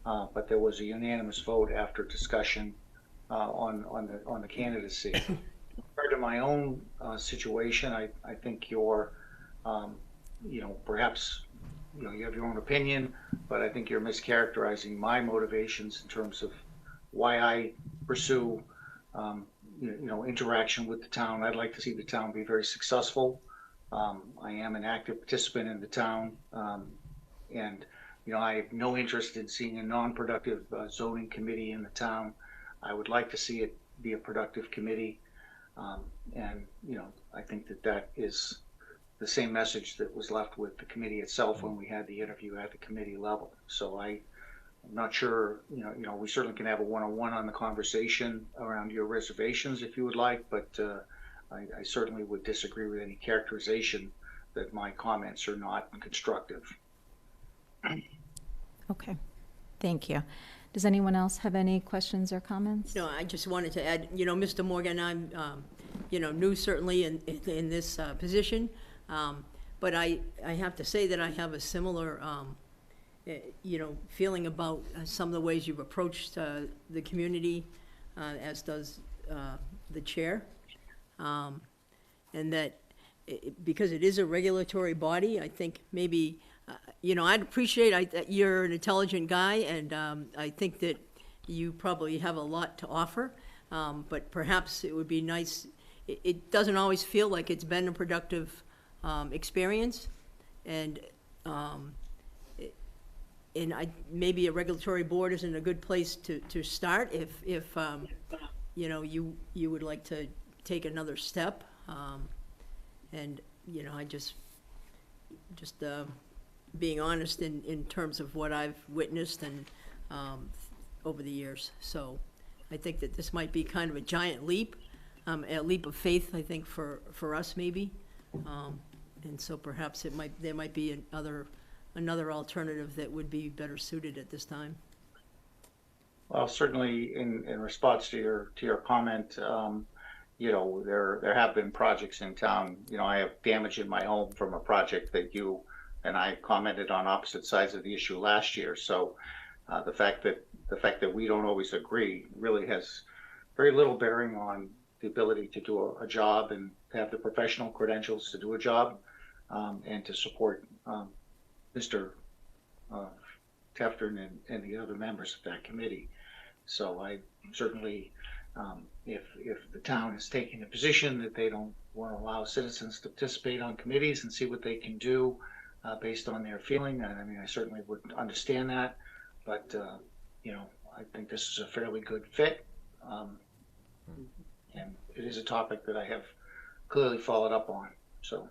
O: but there was a unanimous vote after discussion on the candidacy. Compared to my own situation, I think you're, perhaps, you have your own opinion, but I think you're mischaracterizing my motivations in terms of why I pursue, interaction with the town. I'd like to see the town be very successful. I am an active participant in the town, and I have no interest in seeing a non-productive zoning committee in the town. I would like to see it be a productive committee, and I think that is the same message that was left with the committee itself when we had the interview at the committee level. So I'm not sure, we certainly can have a one-on-one on the conversation around your reservations if you would like, but I certainly would disagree with any characterization that my comments are not constructive.
C: Okay, thank you. Does anyone else have any questions or comments?
E: No, I just wanted to add, Mr. Morgan, I'm, new certainly in this position, but I have to say that I have a similar, feeling about some of the ways you've approached the community, as does the chair. And that because it is a regulatory body, I think maybe, I'd appreciate that you're an intelligent guy, and I think that you probably have a lot to offer, but perhaps it would be nice. It doesn't always feel like it's been a productive experience, and maybe a regulatory board isn't a good place to start if you would like to take another step, and I just being honest in terms of what I've witnessed and over the years. So I think that this might be kind of a giant leap, a leap of faith, I think, for us maybe, and so perhaps there might be another alternative that would be better suited at this time.
O: Well, certainly in response to your comment, there have been projects in town. I have damage in my home from a project that you and I commented on opposite sides of the issue last year. So the fact that we don't always agree really has very little bearing on the ability to do a job and have the professional credentials to do a job, and to support Mr. Tefton and the other members of that committee. So I certainly, if the town is taking a position that they don't want to allow citizens to participate on committees and see what they can do based on their feeling, I mean, I certainly would understand that. But, I think this is a fairly good fit. And it is a topic that I have clearly followed up on. So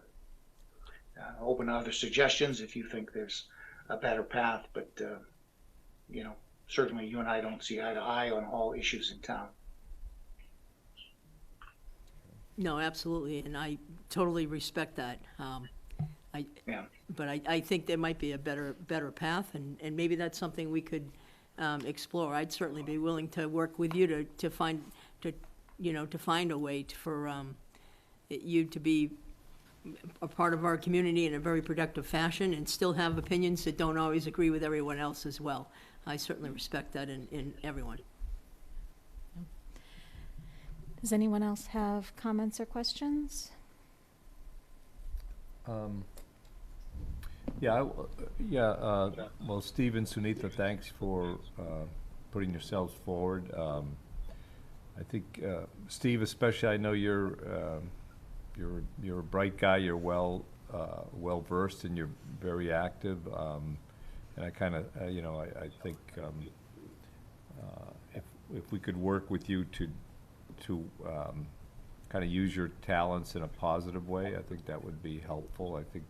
O: open to other suggestions if you think there's a better path. But, certainly you and I don't see eye to eye on all issues in town.
E: No, absolutely, and I totally respect that. But I think there might be a better path, and maybe that's something we could explore. I'd certainly be willing to work with you to find a way for you to be a part of our community in a very productive fashion and still have opinions that don't always agree with everyone else as well. I certainly respect that in everyone.
C: Does anyone else have comments or questions?
G: Well, Steve and Sunitha, thanks for putting yourselves forward. I think, Steve, especially, I know you're a bright guy. You're well versed and you're very active. And I kind of, I think if we could work with you to kind of use your talents in a positive way, I think that would be helpful. I think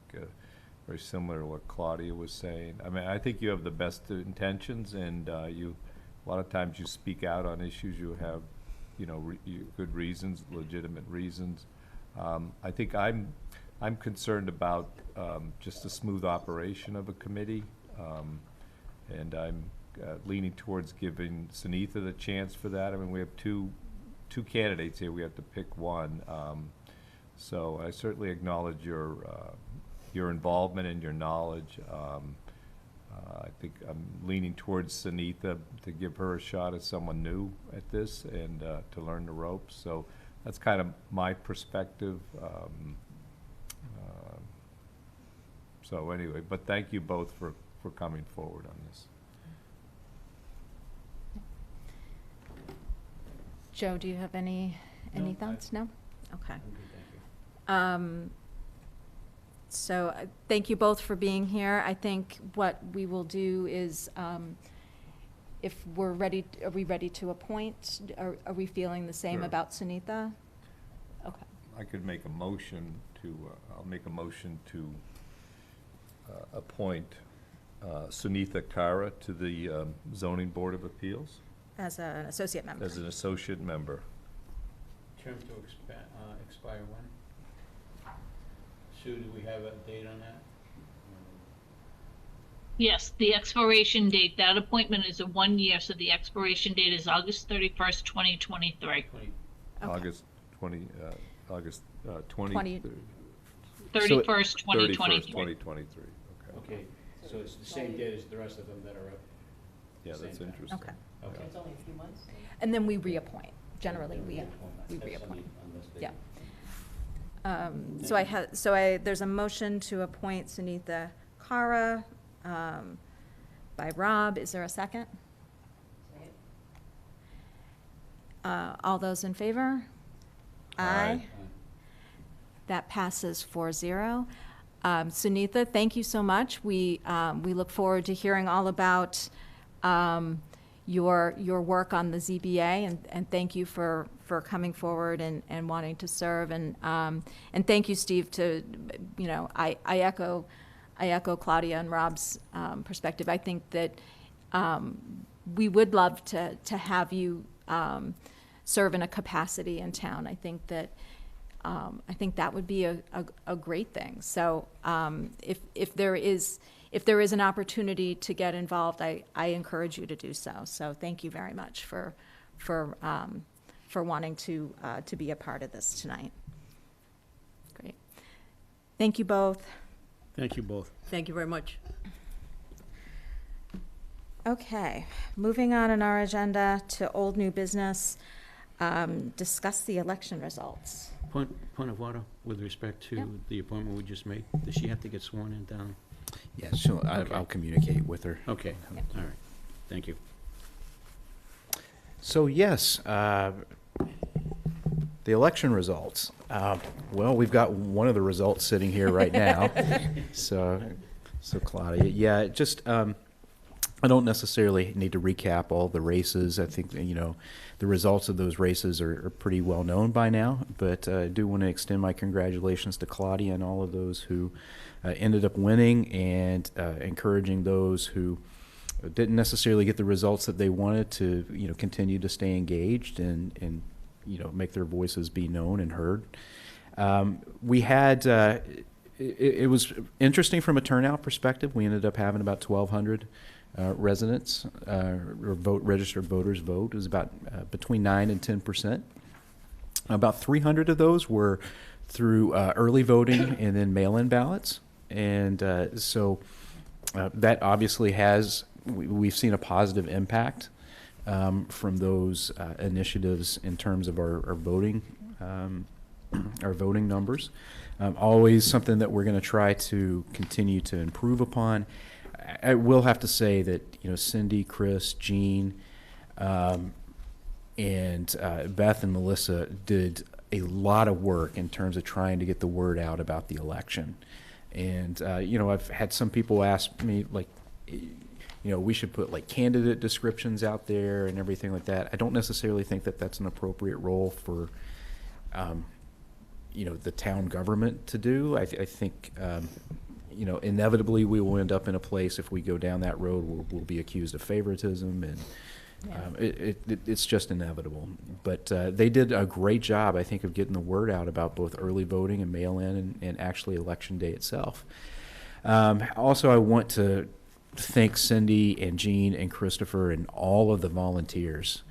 G: very similar to what Claudia was saying. I mean, I think you have the best intentions, and a lot of times you speak out on issues. You have, good reasons, legitimate reasons. I think I'm concerned about just the smooth operation of a committee, and I'm leaning towards giving Sunitha the chance for that. I mean, we have two candidates here. We have to pick one. So I certainly acknowledge your involvement and your knowledge. I think I'm leaning towards Sunitha to give her a shot as someone new at this and to learn the ropes. So that's kind of my perspective. So anyway, but thank you both for coming forward on this.
C: Joe, do you have any thoughts? No? Okay. So thank you both for being here. I think what we will do is, if we're ready, are we ready to appoint? Are we feeling the same
G: Sure.
C: about Sunitha? Okay.
G: I could make a motion to, I'll make a motion to appoint Sunitha Kara to the Zoning Board of Appeals
C: As an associate member.
G: as an associate member.
F: Term to expire when? Sue, do we have a date on that?
M: Yes, the expiration date, that appointment is a 1 year, so the expiration date is August 31st, 2023.
G: August 20,
C: 20.
M: 31st, 2023.
G: 2023, okay.
F: Okay, so it's the same date as the rest of them that are up?
G: Yeah, that's
F: Same time.
G: interesting.
C: Okay.
F: Okay.
E: It's only a few months.
C: And then we reappoint. Generally, we
F: That's
C: reappoint.
F: on this date.
C: Yeah. There's a motion to appoint Sunitha Kara by Rob. Is there a second? All those in favor?
G: Aye.
C: That passes 4-0. Sunitha, thank you so much. We look forward to hearing all about your work on the ZBA, and thank you for coming forward and wanting to serve, and thank you, Steve. I echo Claudia and Rob's perspective. I think that we would love to have you serve in a capacity in town. I think that would be a great thing. So if there is an opportunity to get involved, I encourage you to do so. So thank you very much for wanting to be a part of this tonight. Great. Thank you both.
F: Thank you both.
E: Thank you very much.
C: Okay, moving on in our agenda to old new business, discuss the election results.
F: Point of order with respect to
C: Yep.
F: the appointment we just made. Does she have to get sworn in down
B: Yeah, I'll communicate with her.
F: Okay, all right, thank you.
B: So yes, the election results. Well, we've got one of the results sitting here right now. So Claudia, yeah, just I don't necessarily need to recap all the races. I think that, the results of those races are pretty well known by now. But I do want to extend my congratulations to Claudia and all of those who ended up winning, and encouraging those who didn't necessarily get the results that they wanted to, continue to stay engaged and make their voices be known and heard. We had, it was interesting from a turnout perspective. We ended up having about 1,200 residents or registered voters vote. It was about between 9 and 10%. About 300 of those were through early voting and then mail-in ballots. And so that obviously we've seen a positive impact from those initiatives in terms of our voting numbers. Always something that we're going to try to continue to improve upon. I will have to say that Cindy, Chris, Jean, and Beth and Melissa did a lot of work in terms of trying to get the word out about the election. And I've had some people ask me, like, we should put like candidate descriptions out there and everything like that. I don't necessarily think that that's an appropriate role for the town government to do. I think inevitably we will end up in a place, if we go down that road, we'll be accused of favoritism, and it's just inevitable. But they did a great job, I think, of getting the word out about both early voting and mail-in and actually election day itself. Also, I want to thank Cindy and Jean and Christopher and all of the volunteers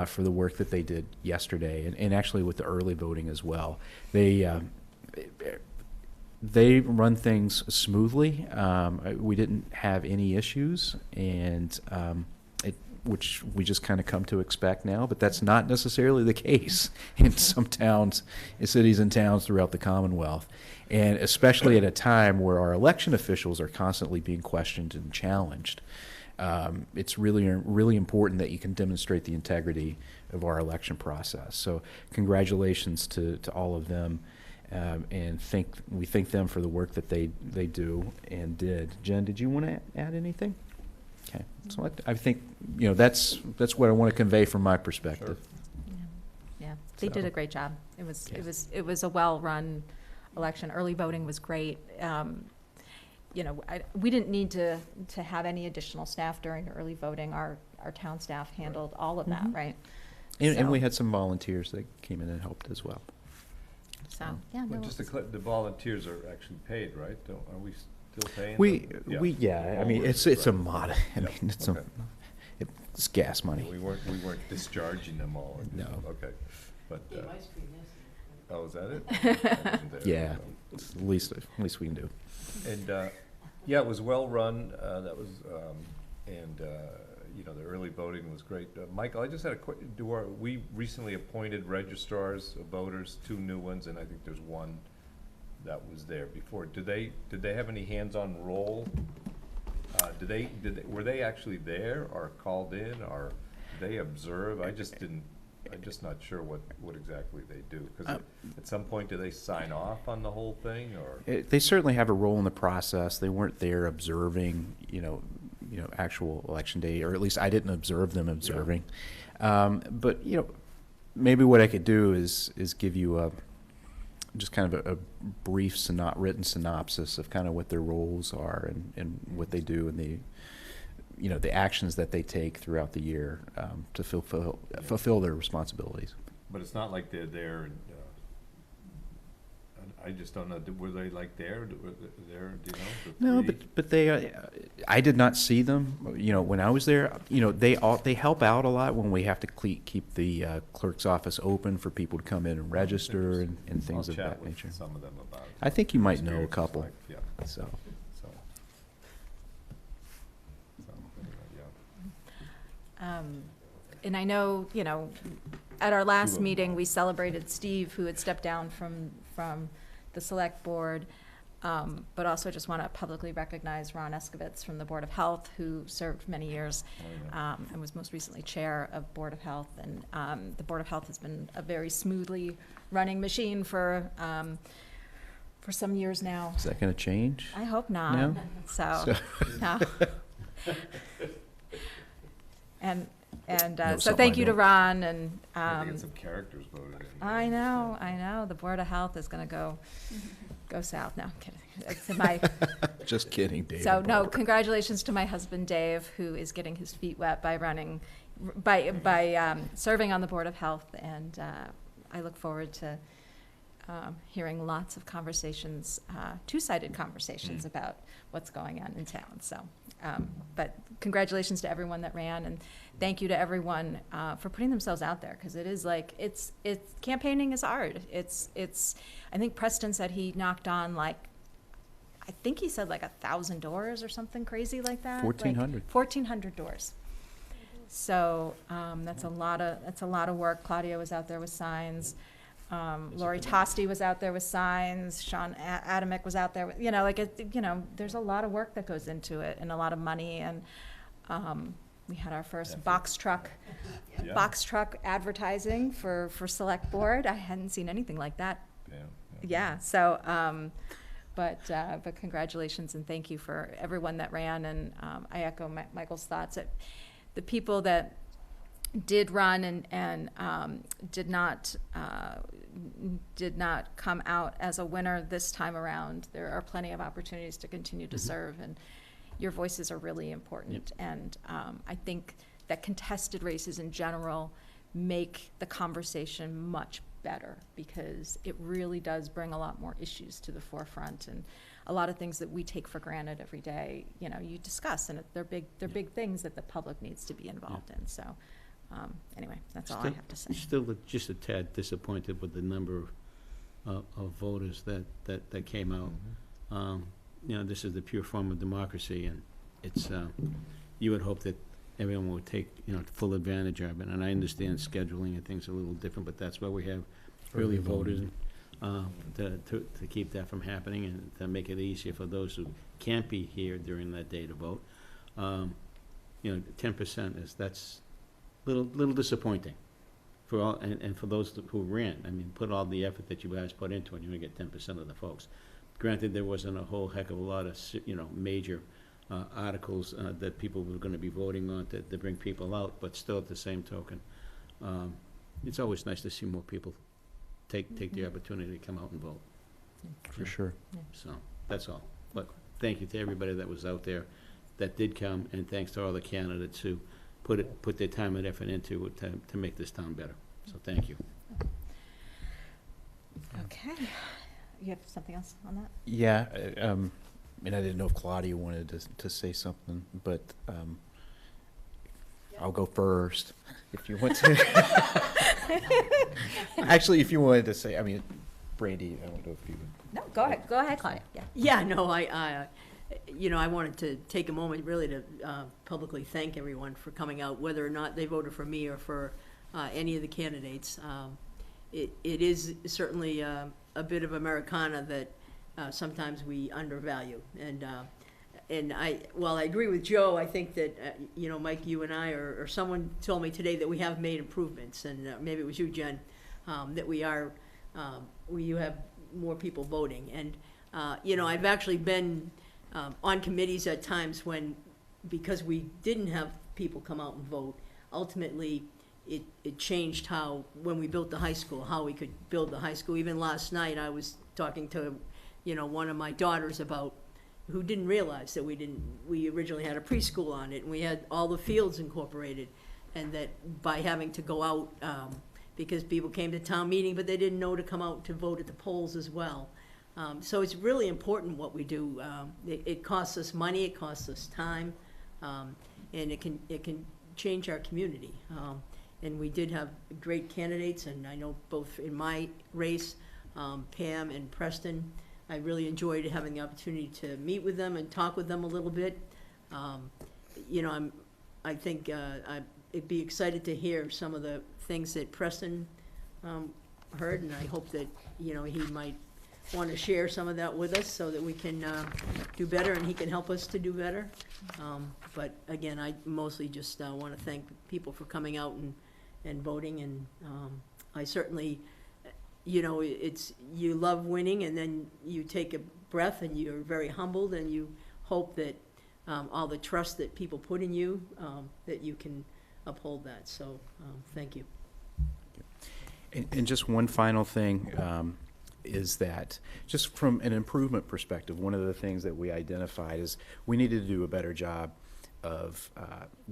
B: for the work that they did yesterday, and actually with the early voting as well. They run things smoothly. We didn't have any issues, and which we just kind of come to expect now, but that's not necessarily the case in some towns, in cities and towns throughout the Commonwealth. And especially at a time where our election officials are constantly being questioned and challenged. It's really, really important that you can demonstrate the integrity of our election process. So congratulations to all of them, and we thank them for the work that they do and did. Jen, did you want to add anything? Okay, so I think that's what I want to convey from my perspective.
G: Sure.
C: Yeah, they did a great job. It was a well-run election. Early voting was great. We didn't need to have any additional staff during early voting. Our town staff handled all of that, right?
B: And we had some volunteers that came in and helped as well.
C: So yeah,
G: Well, just the volunteers are actually paid, right? Are we still paying them?
B: I mean, it's a mod. I mean, it's gas money.
G: We weren't discharging them all.
B: No.
G: Okay, but. Oh, is that it?
B: Yeah, it's the least we can do.
G: And it was well run. That was, the early voting was great. Michael, I just had a question. We recently appointed registrars of voters, 2 new ones, and I think there's one that was there before. Did they have any hands-on role? Were they actually there or called in, or did they observe? I'm just not sure what exactly they do, because at some point, do they sign off on the whole thing, or?
B: They certainly have a role in the process. They weren't there observing, actual election day, or at least I didn't observe them observing. Yeah. But maybe what I could do is give you just kind of a brief written synopsis of kind of what their roles are and what they do, and the actions that they take throughout the year to fulfill their responsibilities.
G: But it's not like they're there. I just don't know. Were they like there? Do you know?
B: No, but they. I did not see them. When I was there, they help out a lot when we have to keep the clerk's office open for people to come in and register and things of that nature.
G: Some of them about it.
B: I think you might know a couple.
G: Like, yeah.
B: So.
C: And I know, at our last meeting, we celebrated Steve, who had stepped down from the select board. But also just want to publicly recognize Ron Eskovitz from the Board of Health, who served many years and was most recently chair of Board of Health. And the Board of Health has been a very smoothly running machine for some years now.
B: Is that going to change?
C: I hope not.
B: No?
C: So no. And
B: No,
C: so thank you to
B: don't.
C: Ron and.
G: I get some characters voted in.
C: I know. The Board of Health is going to go south. No, I'm kidding. It's my.
B: Just kidding, Dave.
C: So no, congratulations to my husband Dave, who is getting his feet wet by serving on the Board of Health, and I look forward to hearing lots of conversations, two-sided conversations about what's going on in town. So, but congratulations to everyone that ran, and thank you to everyone for putting themselves out there, because it is like it's campaigning is hard. It's I think Preston said he knocked on I think he said 1,000 doors or something crazy like that.
B: 1,400.
C: 1,400 doors. So that's a lot of work. Claudia was out there with signs. Lori Tosti was out there with signs. Sean Adamick was out there with, there's a lot of work that goes into it and a lot of money. And we had our first box truck advertising for Select Board. I hadn't seen anything like that. Yeah. So, but congratulations and thank you for everyone that ran. And I echo Michael's thoughts. The people that did run and did not come out as a winner this time around. There are plenty of opportunities to continue to serve, and your voices are really important.
F: Yep.
C: And I think that contested races in general make the conversation much better, because it really does bring a lot more issues to the forefront, and a lot of things that we take for granted every day, you discuss, and they're big things that the public needs to be involved in. So anyway, that's all I have to say.
F: Still just a tad disappointed with the number of voters that came out. This is the pure form of democracy, and it's, you would hope that everyone would take, full advantage of it. And I understand scheduling and things are a little different, but that's why we have early voters, to keep that from happening and to make it easier for those who can't be here during that day to vote. 10% that's little disappointing for all, and for those who ran. I mean, put all the effort that you guys put into it, you're gonna get 10% of the folks. Granted, there wasn't a whole heck of a lot of, major articles that people were gonna be voting on to bring people out, but still at the same token, it's always nice to see more people take the opportunity to come out and vote.
B: For sure.
F: So, that's all. But thank you to everybody that was out there that did come, and thanks to all the candidates who put their time and effort into it to make this town better. So thank you.
C: Okay. You have something else on that?
B: Yeah, I didn't know if Claudia wanted to say something, but I'll go first if you want to. Actually, if you wanted to say, Brandy, I don't know if you would.
C: No, go ahead, Claudia. Yeah.
E: Yeah, no, I wanted to take a moment really to publicly thank everyone for coming out, whether or not they voted for me or for any of the candidates. It is certainly a bit of Americana that sometimes we undervalue. And while I agree with Joe, I think that, Mike, you and I, or someone told me today that we have made improvements, and maybe it was you, Jen, that we have more people voting. And, I've actually been on committees at times when, because we didn't have people come out and vote, ultimately it changed when we built the high school, how we could build the high school. Even last night, I was talking to, one of my daughters about who didn't realize that we originally had a preschool on it, and we had all the fields incorporated, and that by having to go out, because people came to town meeting, but they didn't know to come out to vote at the polls as well. So it's really important what we do. It costs us money, it costs us time, and it can change our community. And we did have great candidates, and I know both in my race, Pam and Preston, I really enjoyed having the opportunity to meet with them and talk with them a little bit. I think I'd be excited to hear some of the things that Preston heard, and I hope that he might want to share some of that with us so that we can do better and he can help us to do better. But again, I mostly just want to thank people for coming out and voting, and I certainly, you know, you love winning, and then you take a breath and you're very humbled, and you hope that all the trust that people put in you, that you can uphold that. So thank you.
B: And just one final thing is that, just from an improvement perspective, one of the things that we identified is we needed to do a better job of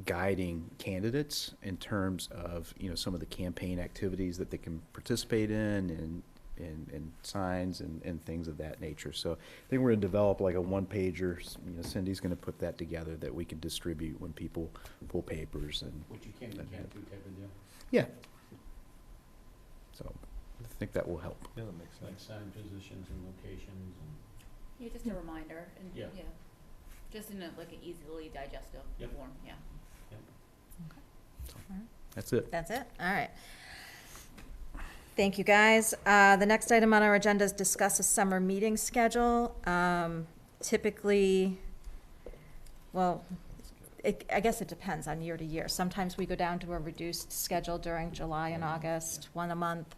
B: guiding candidates in terms of, you know, some of the campaign activities that they can participate in, and signs and things of that nature. So I think we're going to develop like a one-pager. You know, Cindy's going to put that together that we can distribute when people pull papers and.
F: Which you can't do type of deal.
B: Yeah. So I think that will help.
G: Yeah, that makes
F: Like
G: sense.
F: sign positions and locations and.
P: Yeah, just a reminder, and,
F: Yeah.
P: yeah, just in a, like, an easily digestible
F: Yep.
P: form, yeah.
B: That's it.
C: That's it? All right. Thank you, guys. The next item on our agenda is discuss a summer meeting schedule. Typically, well, I guess it depends on year to year. Sometimes we go down to a reduced schedule during July and August, one a month.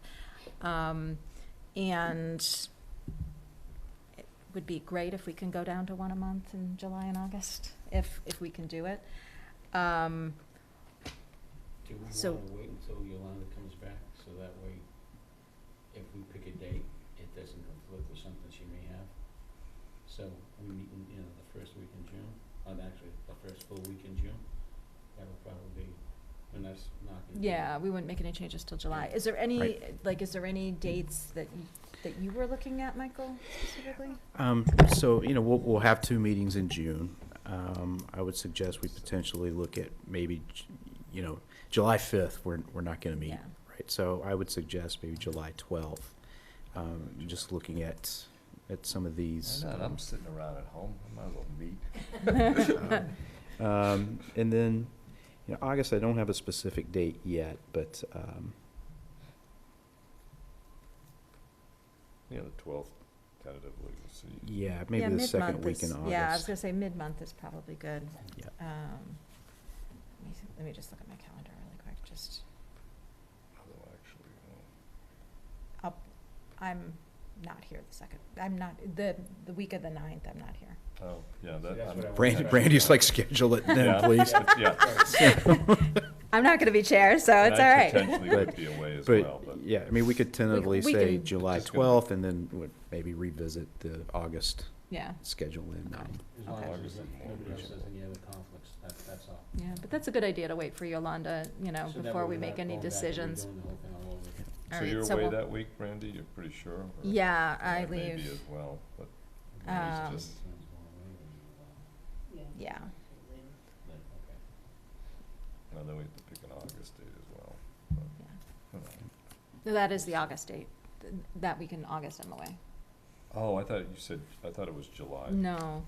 C: And it would be great if we can go down to one a month in July and August, if we can do it.
F: Do we
C: So-
F: want to wait until Yolanda comes back, so that way, if we pick a date, it doesn't conflict with something she may have? So we meet in, you know, the first week in June, actually, the first full week in June. That would probably be, when that's knocking.
C: Yeah, we wouldn't make any changes till July. Is there any, is there any dates that you were looking at, Michael, specifically?
B: So, you know, we'll have 2 meetings in June. I would suggest we potentially look at maybe, you know, July 5th, we're not going to meet,
C: Yeah.
B: right? So I would suggest maybe July 12th, just looking at some of these.
G: Why not? I'm sitting around at home. I might as well meet.
B: And then, you know, August, I don't have a specific date yet, but
G: Yeah, the 12th, tentatively, we'll see.
B: yeah, maybe
C: Yeah,
B: the second
C: mid-month
B: week in
C: is-
B: August.
C: Yeah, I was gonna say mid-month is probably good.
B: Yeah.
C: Let me just look at my calendar really quick, just,
G: Although actually,
C: I'm not here the second, I'm not, the week of the 9th, I'm not here.
G: oh, yeah,
F: See,
G: that.
F: that's what I
B: Brandy, Brandy's like, schedule it then,
G: Yeah,
B: please.
G: Yeah.
C: I'm not gonna be chair, so it's all
G: I
C: right.
G: potentially would be away as well, but.
B: Yeah, I mean, we could tentatively
C: we
B: say
C: can-
B: July
G: Just gonna-
B: 12th, and then would maybe revisit the August
C: Yeah,
B: schedule in.
C: Okay.
F: As long
C: Okay.
F: as there's nobody else has any other conflicts, that's all.
C: yeah, but that's a good idea to wait for Yolanda, you know,
F: So that
C: before
F: way
C: we
F: we're
C: make
F: not
C: any
F: going back and
C: decisions.
F: redoing the whole thing all over again.
C: All
G: So
C: right,
G: you're
C: so
G: away
C: we'll-
G: that week, Brandy, you're pretty sure? or-
C: Yeah, I
G: may be
C: leave,
G: as well, but.
C: Um,
G: it's just-
C: yeah.
G: Well, then we have to pick an August date as well. but, you know.
C: No, that is the August date. That week in August, I'm away.
G: Oh, I thought it was July.
C: No,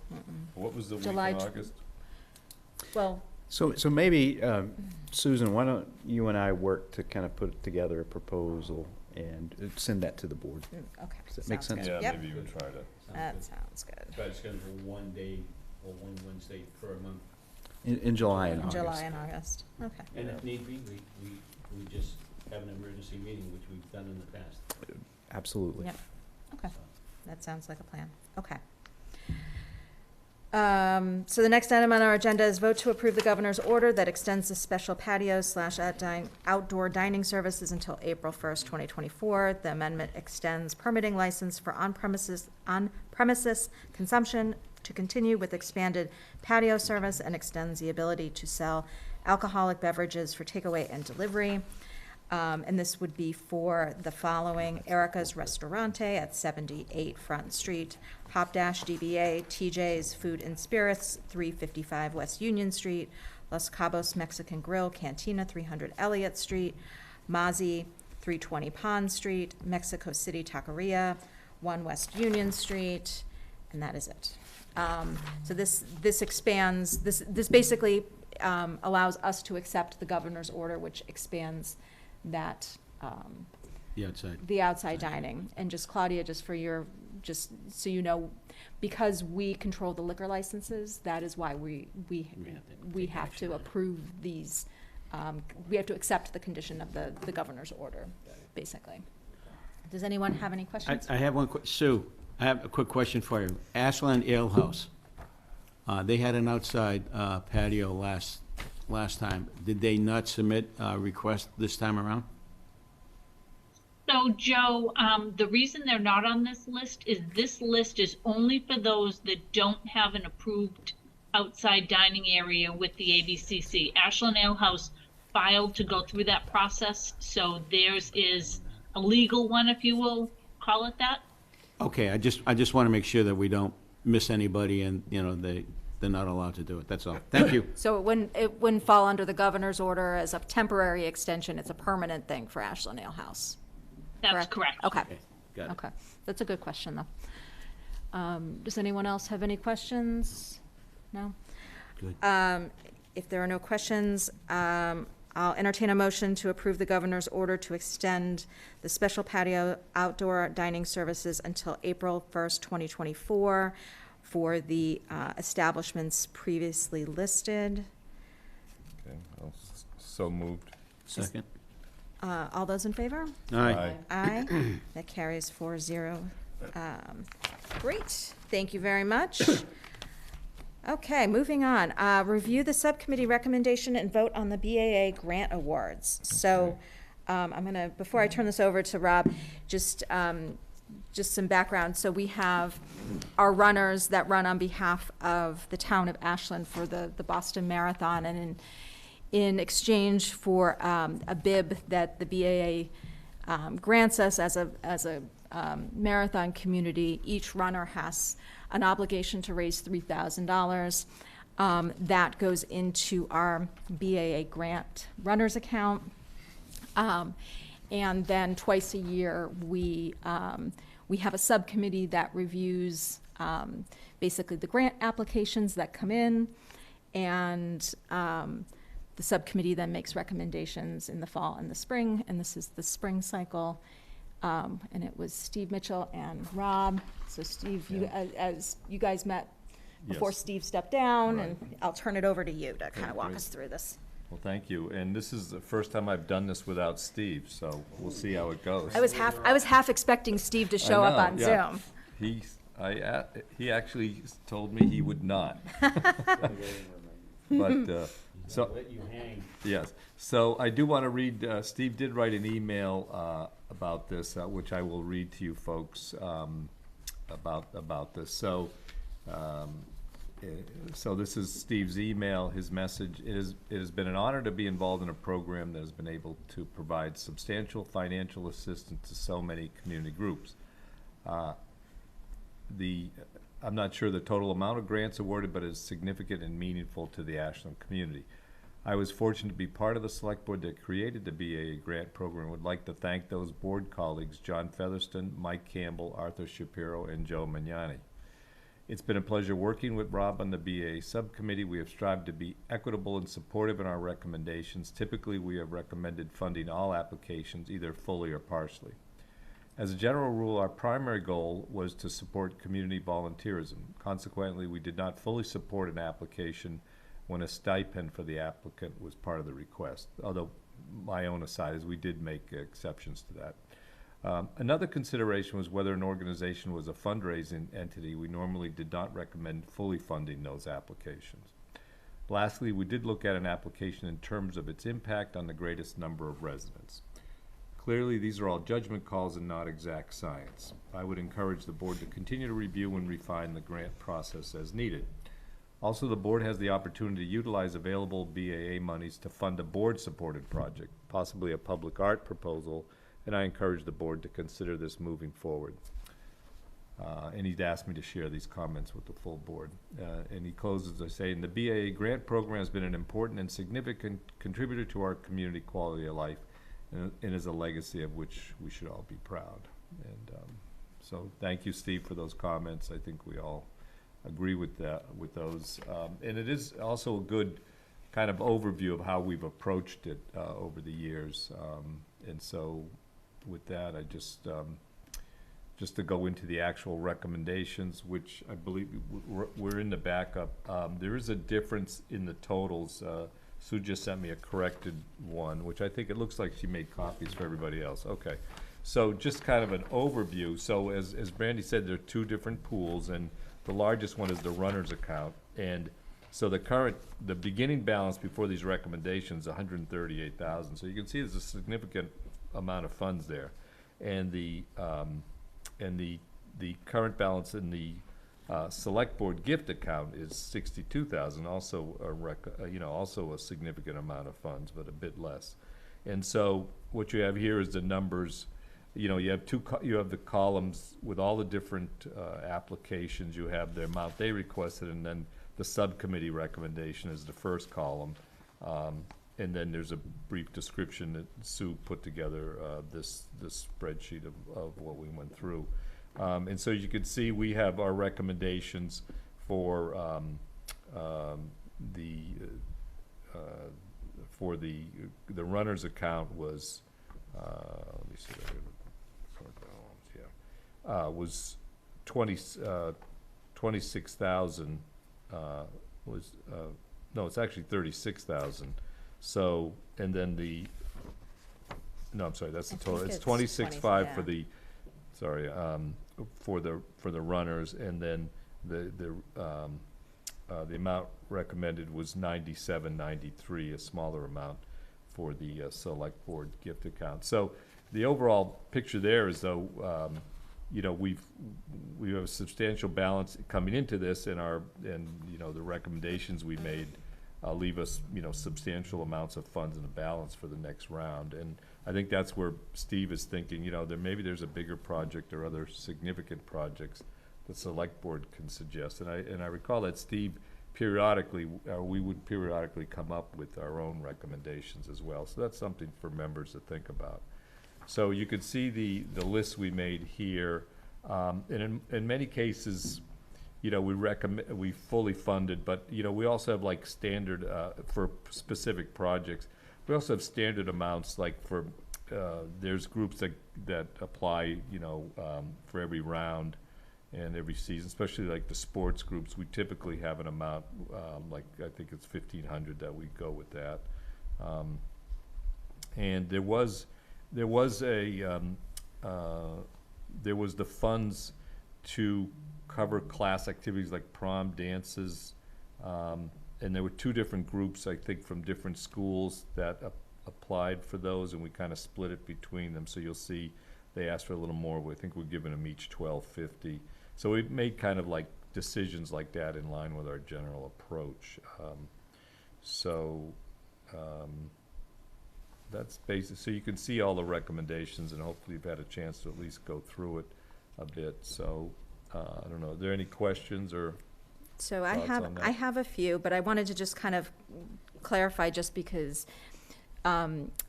G: What was the week
C: July
G: in
C: tw-
G: August?
C: well,
B: So maybe, Susan, why don't you and I work to kind of put together a proposal and send that to the board?
C: okay.
B: Does that make
C: sounds
B: sense?
C: good.
G: Yeah,
C: Yep,
G: maybe you would try to.
C: that sounds good.
F: Try to schedule one day or one Wednesday per month.
B: In July and
C: In
B: August.
C: July and August, okay.
F: And if need be, we just have an emergency meeting, which we've done in the past.
B: Absolutely.
C: Yep, okay.
F: So.
C: That sounds like a plan. Okay. So the next item on our agenda is vote to approve the governor's order that extends the special patio/outdoor dining services until April 1st, 2024. The amendment extends permitting license for on-premises consumption to continue with expanded patio service and extends the ability to sell alcoholic beverages for takeaway and delivery. And this would be for the following: Erica's Restaurante at 78 Front Street, Hop Dash DBA, TJ's Food and Spirits, 355 West Union Street, Los Cabos Mexican Grill, Cantina, 300 Elliott Street, Mazi, 320 Pond Street, Mexico City Taqueria, 1 West Union Street, and that is it. So this expands, this basically allows us to accept the governor's order, which expands that
F: The outside.
C: the outside dining. And just Claudia, just for your, just so you know, because we control the liquor licenses, that is why we have to approve these. We have to accept the condition of the governor's order, basically. Does anyone have any questions?
F: I have one, Sue, I have a quick question for you. Ashland Ale House, they had an outside patio last time. Did they not submit a request this time around?
M: So Joe, the reason they're not on this list is only for those that don't have an approved outside dining area with the ABCC. Ashland Ale House filed to go through that process, so theirs is a legal one, if you will call it that.
F: Okay, I just want to make sure that we don't miss anybody and, you know, they're not allowed to do it. That's all. Thank you.
C: So it wouldn't fall under the governor's order as a temporary extension. It's a permanent thing for Ashland Ale House.
M: That's correct.
C: Okay.
F: Got it.
C: Okay. That's a good question, though. Does anyone else have any questions? No?
F: Good.
C: If there are no questions, I'll entertain a motion to approve the governor's order to extend the special patio outdoor dining services until April 1st, 2024 for the establishments previously listed.
G: Okay, so moved.
F: Second.
C: All those in favor?
F: Aye.
C: Aye. That carries 4-0. Great. Thank you very much. Okay, moving on. Review the subcommittee recommendation and vote on the BAA grant awards. So I'm going to, before I turn this over to Rob, just some background. So we have our runners that run on behalf of the town of Ashland for the Boston Marathon, and in exchange for a bib that the BAA grants us as a marathon community, each runner has an obligation to raise $3,000. That goes into our BAA grant runners account. And then twice a year, we have a subcommittee that reviews basically the grant applications that come in, and the subcommittee then makes recommendations in the fall and the spring, and this is the spring cycle. And it was Steve Mitchell and Rob. So Steve, as you guys met before
G: Yes.
C: Steve stepped down,
G: Right.
C: and I'll turn it over to you to kind of walk
G: great.
C: us through this.
G: Well, thank you. And this is the first time I've done this without Steve, so we'll see how it goes.
C: I was half expecting Steve to show up on Zoom.
G: He actually told me he would not. But, so.
F: Let you hang.
G: Yes. So I do want to read, Steve did write an email about this, which I will read to you folks about this. So, so this is Steve's email, his message. It has been an honor to be involved in a program that has been able to provide substantial financial assistance to so many community groups. I'm not sure the total amount of grants awarded, but it is significant and meaningful to the Ashland community. I was fortunate to be part of the select board that created the BAA grant program and would like to thank those board colleagues, John Featherston, Mike Campbell, Arthur Shapiro, and Joe Magnani. It's been a pleasure working with Rob on the BAA subcommittee. We have strived to be equitable and supportive in our recommendations. Typically, we have recommended funding all applications, either fully or partially. As a general rule, our primary goal was to support community volunteerism. Consequently, we did not fully support an application when a stipend for the applicant was part of the request, although my own aside is we did make exceptions to that. Another consideration was whether an organization was a fundraising entity. We normally did not recommend fully funding those applications. Lastly, we did look at an application in terms of its impact on the greatest number of residents. Clearly, these are all judgment calls and not exact science. I would encourage the board to continue to review and refine the grant process as needed. Also, the board has the opportunity to utilize available BAA monies to fund a board-supported project, possibly a public art proposal, and I encourage the board to consider this moving forward. And he'd asked me to share these comments with the full board. And he closes by saying, the BAA grant program has been an important and significant contributor to our community quality of life, and is a legacy of which we should all be proud. And so thank you, Steve, for those comments. I think we all agree with those. And it is also a good kind of overview of how we've approached it over the years. And so with that, I just to go into the actual recommendations, which I believe we're in the backup. There is a difference in the totals. Sue just sent me a corrected one, which I think it looks like she made copies for everybody else. Okay. So just kind of an overview. So as Brandy said, there are two different pools, and the largest one is the runner's account. And so the beginning balance before these recommendations, 138,000. So you can see there's a significant amount of funds there. And the current balance in the select board gift account is 62,000, also also a significant amount of funds, but a bit less. And so what you have here is the numbers. You know, you have the columns with all the different applications. You have the amount they requested, and then the subcommittee recommendation is the first column. And then there's a brief description that Sue put together, this spreadsheet of what we went through. And so you can see we have our recommendations for the runner's account was, let me see, was 26,000, no, it's actually 36,000. So, and then no, I'm sorry, that's the total. It's 26,500 for the, sorry, for the runners, and then the amount recommended was 97.93, a smaller amount for the select board gift account. So the overall picture there is, though, you know, we have a substantial balance coming into this, and you know, the recommendations we made leave us, you know, substantial amounts of funds in the balance for the next round. And I think that's where Steve is thinking, you know, maybe there's a bigger project or other significant projects the select board can suggest. And I recall that Steve periodically, we would periodically come up with our own recommendations as well. So that's something for members to think about. So you could see the list we made here. And in many cases, you know, we fully funded, but, you know, we also have like standard, for specific projects, we also have standard amounts, like for, there's groups that apply, you know, for every round and every season, especially like the sports groups. We typically have an amount, like I think it's 1,500 that we go with that. And there was the funds to cover class activities like prom, dances, and there were two different groups, I think, from different schools that applied for those, and we kind of split it between them. So you'll see they asked for a little more. I think we're giving them each $1,250. So we made kind of like decisions like that in line with our general approach. That's basic. So you can see all the recommendations, and hopefully you've had a chance to at least go through it a bit. So I don't know, are there any questions or
C: So
G: thoughts on that?
C: I have a few, but I wanted to just kind of clarify, just because,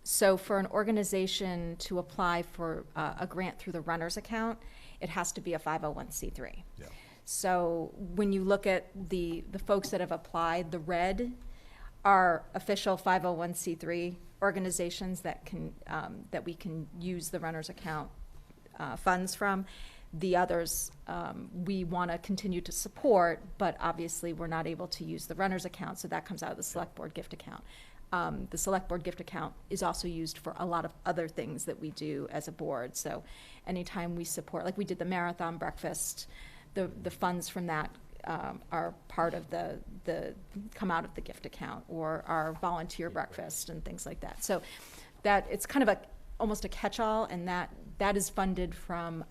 C: so for an organization to apply for a grant through the runner's account, it has to be a 501c3.
G: Yeah.
C: So when you look at the folks that have applied, the red are official 501c3 organizations that can, that we can use the runner's account funds from. The others, we want to continue to support, but obviously we're not able to use the runner's account, so that comes out of the select board gift account. The select board gift account is also used for a lot of other things that we do as a board. So anytime we support, like we did the marathon breakfast, the funds from that are part of come out of the gift account, or our volunteer breakfast and things like that. So that it's kind of almost a catch-all, and that is funded from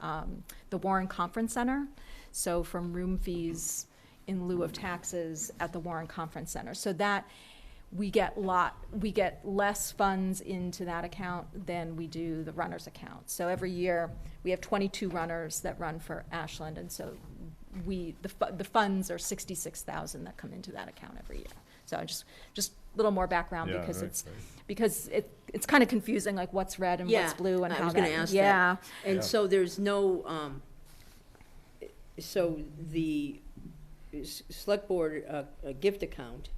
C: the Warren Conference Center, so from room fees in lieu of taxes at the Warren Conference Center. So that we get less funds into that account than we do the runner's account. So every year we have 22 runners that run for Ashland, and so the funds are 66,000 that come into that account every year. So just a little more background,
G: Yeah,
C: because
G: right,
C: because it's kind of confusing, like what's red and what's blue and
E: I
C: how
E: was
C: that.
E: gonna ask
C: yeah.
E: that. And
G: Yeah.
E: so there's no, so the select board gift account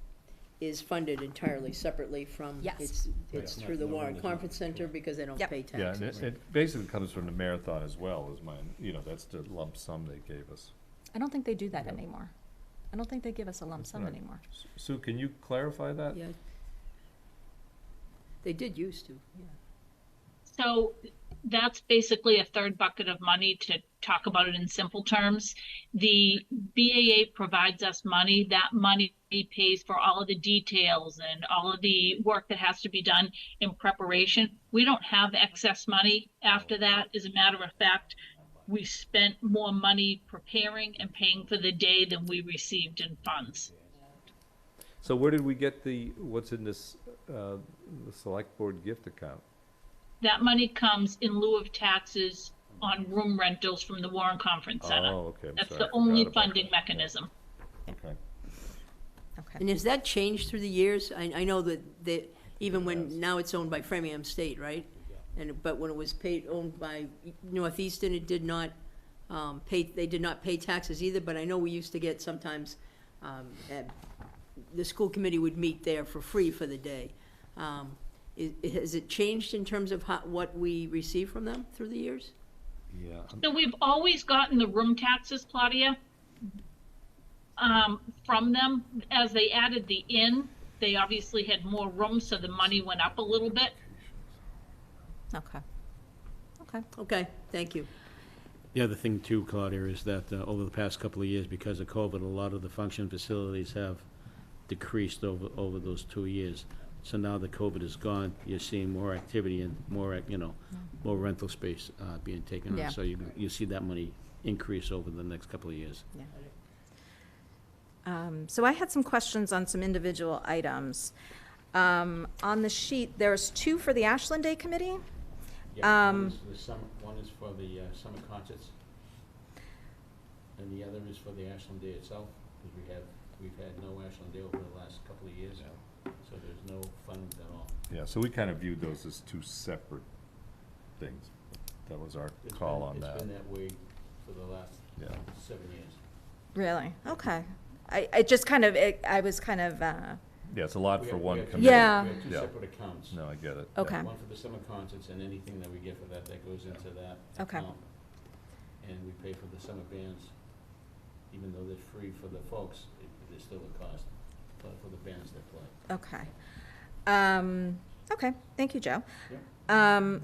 E: is funded entirely separately from.
C: Yes.
E: It's through the Warren Conference Center because they don't
C: Yep.
E: pay
G: Yeah, and
E: taxes.
G: it basically comes from the marathon as well, is mine, that's the lump sum they gave us.
C: I don't think they do that anymore. I don't think they give us a lump sum
G: Right.
C: anymore.
G: Sue, can you clarify that?
E: Yeah. They did used to, yeah.
M: So that's basically a third bucket of money. To talk about it in simple terms, the BAA provides us money. That money pays for all of the details and all of the work that has to be done in preparation. We don't have excess money after that. As a matter of fact, we spent more money preparing and paying for the day than we received in funds.
G: So where did we get what's in this, the select board gift account?
M: That money comes in lieu of taxes on room rentals from the Warren Conference Center.
G: Oh, okay, I'm
M: That's
G: sorry, I
M: the only
G: forgot about
M: funding
G: that.
M: mechanism.
G: Okay.
C: Okay.
E: And has that changed through the years? I know that even when, now it's owned by Framingham State, right? But when it was owned by Northeastern, it did not they did not pay taxes either, but I know we used to get sometimes, the school committee would meet there for free for the day. Has it changed in terms of what we receive from them through the years?
G: Yeah.
M: So we've always gotten the room taxes, Claudia, from them. As they added the inn, they obviously had more rooms, so the money went up a little bit.
C: Okay. Okay.
E: Okay, thank you.
F: The other thing too, Claudia, is that over the past couple of years, because of COVID, a lot of the function facilities have decreased over those 2 years. So now that COVID is gone, you're seeing more activity and more, more rental space being taken
C: Yeah.
F: on. So you see that money increase over the next couple of years.
C: Yeah. So I had some questions on some individual items. On the sheet, there's 2 for the Ashland Day Committee.
F: One is for the summer concerts, and the other is for the Ashland Day itself, because we've had no Ashland Day over the last couple of years, so there's no funds at all.
G: Yeah, so we kind of viewed those as 2 separate things. That was our call on that.
F: It's been that way for the last 7 years.
C: Really? Okay. I just kind of, I was kind of,
G: Yeah, it's a lot for one committee.
C: Yeah.
F: We have 2 separate accounts.
G: No, I get it.
C: Okay.
F: One for the summer concerts, and anything that we get for that goes into that
C: Okay.
F: account. And we pay for the summer bands, even though they're free for the folks, there's still a cost for the bands that play.
C: okay. Okay, thank you, Joe.
F: Yep.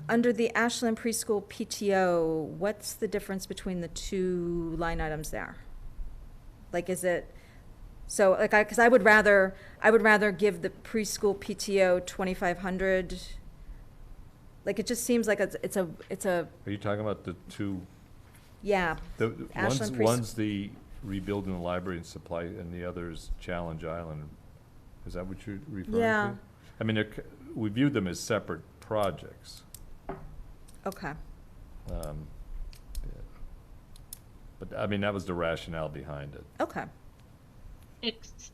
C: Under the Ashland Preschool PTO, what's the difference between the 2 line items there? Like, is it, so, like, because I would rather give the preschool PTO 2,500. Like, it just seems like it's a.
G: Are you talking about the 2?
C: Yeah. Ashland
G: One's the rebuilding the library and supply, and the other is Challenge Island. Is that what you're referring to?
C: Yeah.
G: I mean, we viewed them as separate projects.
C: Okay.
G: But, I mean, that was the rationale behind it.
C: Okay.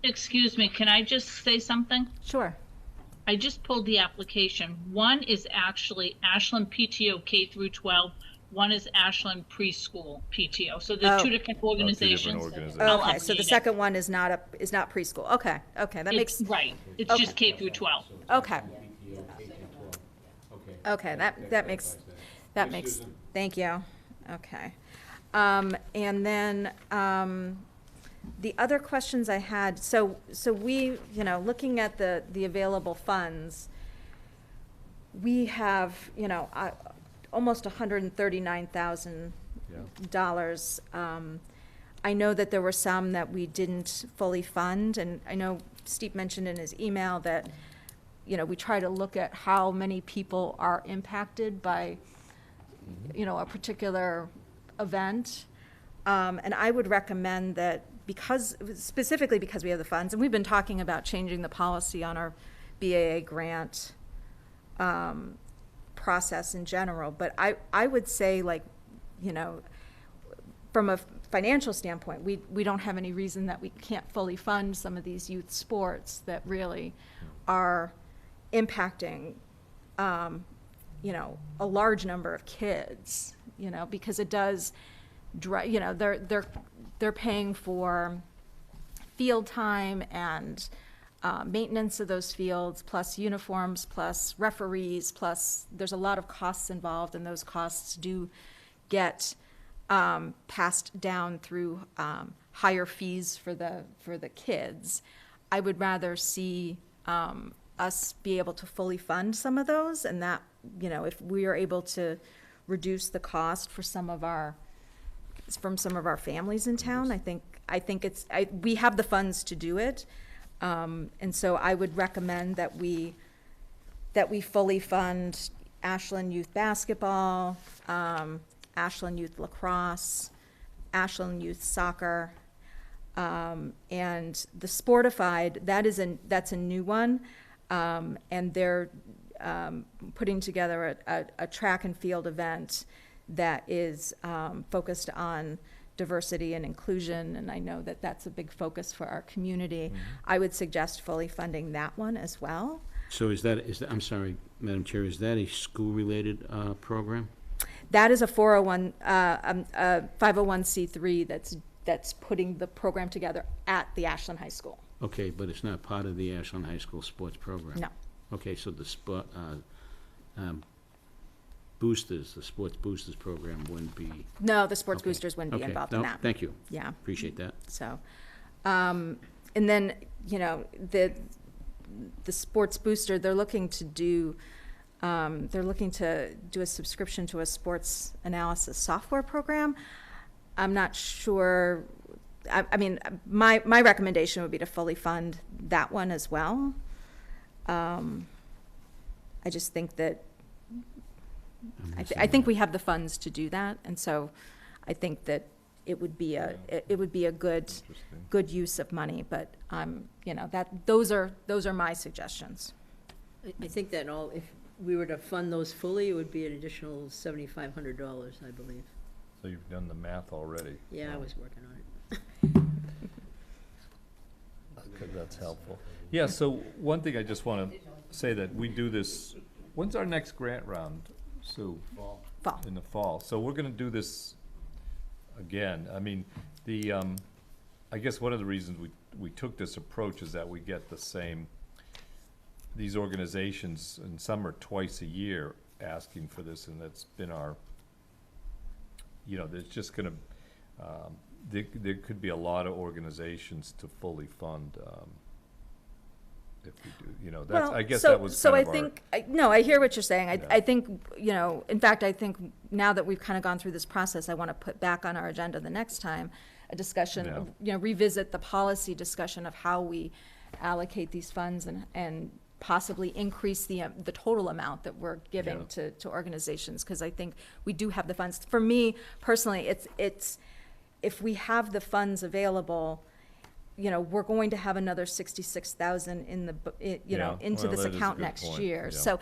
M: Excuse me, can I just say something?
C: Sure.
M: I just pulled the application. One is actually Ashland PTO K through 12. One is Ashland Preschool PTO. So they're 2 different organizations.
C: Okay, so the second one is not preschool. Okay, that makes.
M: Right, it's just K through 12.
C: Okay.
F: Okay.
C: Okay, that makes, thank you. Okay. And then, the other questions I had, so we, looking at the available funds, we have, almost $139,000. I know that there were some that we didn't fully fund, and I know Steve mentioned in his email that, we try to look at how many people are impacted by, a particular event. And I would recommend that specifically because we have the funds, and we've been talking about changing the policy on our BAA grant process in general, but I would say, like, from a financial standpoint, we don't have any reason that we can't fully fund some of these youth sports that really are impacting, a large number of kids, because it does, they're paying for field time and maintenance of those fields, plus uniforms, plus referees, plus there's a lot of costs involved, and those costs do get passed down through higher fees for the kids. I would rather see us be able to fully fund some of those, and that, you know, if we are able to reduce the cost for some of our families in town, I think we have the funds to do it. And so I would recommend that we fully fund Ashland Youth Basketball, Ashland Youth Lacrosse, Ashland Youth Soccer, and the Sportified, that's a new one. And they're putting together a track and field event that is focused on diversity and inclusion, and I know that that's a big focus for our community.
F: Mm-hmm.
C: I would suggest fully funding that one as well.
F: So is that, I'm sorry, Madam Chair, is that a school-related program?
C: That is a 501c3 that's putting the program together at the Ashland High School.
F: Okay, but it's not part of the Ashland High School sports program?
C: No.
F: Okay, so the boosters, the sports boosters program wouldn't be...
C: No, the sports
F: Okay.
C: boosters wouldn't be
F: Okay.
C: involved
F: No,
C: in that.
F: Thank you.
C: Yeah.
F: Appreciate that.
C: So, and then, you know, the sports booster, they're looking to do a subscription to a sports analysis software program. I'm not sure, I mean, my recommendation would be to fully fund that one as well. I just think that, I think we have the funds to do that, and so I think that it would be a good use of money, but you know, those are my suggestions.
E: I think that if we were to fund those fully, it would be an additional $7,500, I believe.
G: So you've done the math already.
E: Yeah, I was working on it.
G: Okay, that's helpful. Yeah, so one thing I just want to say that we do this, when's our next grant round, Sue?
C: Fall.
G: In the fall. So we're going to do this again. I mean, I guess one of the reasons we took this approach is that we get the same, these organizations, and some are twice a year asking for this, and that's been our, you know, there's just going to, there could be a lot of organizations to fully fund if we do, you know, that's, I guess that was
C: so
G: kind
C: I
G: of
C: think, no, I hear what you're saying.
G: Yeah.
C: I think, you know, in fact, I think now that we've kind of gone through this process, I want to put back on our agenda the next time a discussion,
G: Yeah.
C: you know, revisit the policy discussion of how we allocate these funds and possibly increase the total amount that we're giving
G: Yeah.
C: to organizations, because I think we do have the funds. For me personally, it's if we have the funds available, you know, we're going to have another 66,000 in the, you know,
G: Yeah,
C: into
G: well,
C: this
G: that is a
C: account
G: good
C: next
G: point,
C: year.
G: yeah.
C: So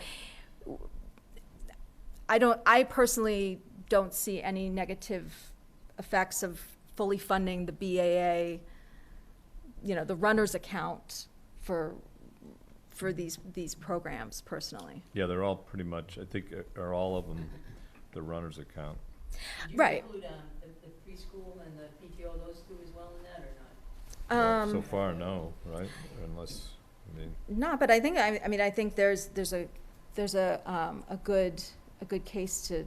C: I personally don't see any negative effects of fully funding the BAA, you know, the runner's account for these programs personally.
G: Yeah, they're all pretty much, I think, are all of them the runner's account.
C: Right.
E: Do you include the preschool and the PTO, those two as well in that, or not?
G: So far, no, right? Unless, I mean,
C: No, but I think, I mean, I think there's a good case to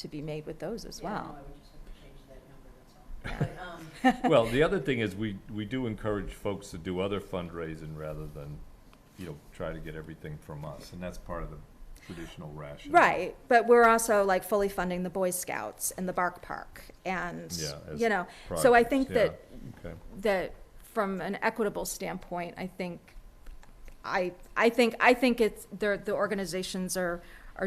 C: be made with those as
E: Yeah, no,
C: well.
E: I would just have to change that number, that's all. But,
G: well, the other thing is we do encourage folks to do other fundraising rather than, you know, try to get everything from us, and that's part of the traditional rationale.
C: Right, but we're also like fully funding the Boy Scouts and the Bark Park, and,
G: Yeah, as
C: you know, so I think
G: projects, yeah. Okay.
C: that from an equitable standpoint, I think it's, the organizations are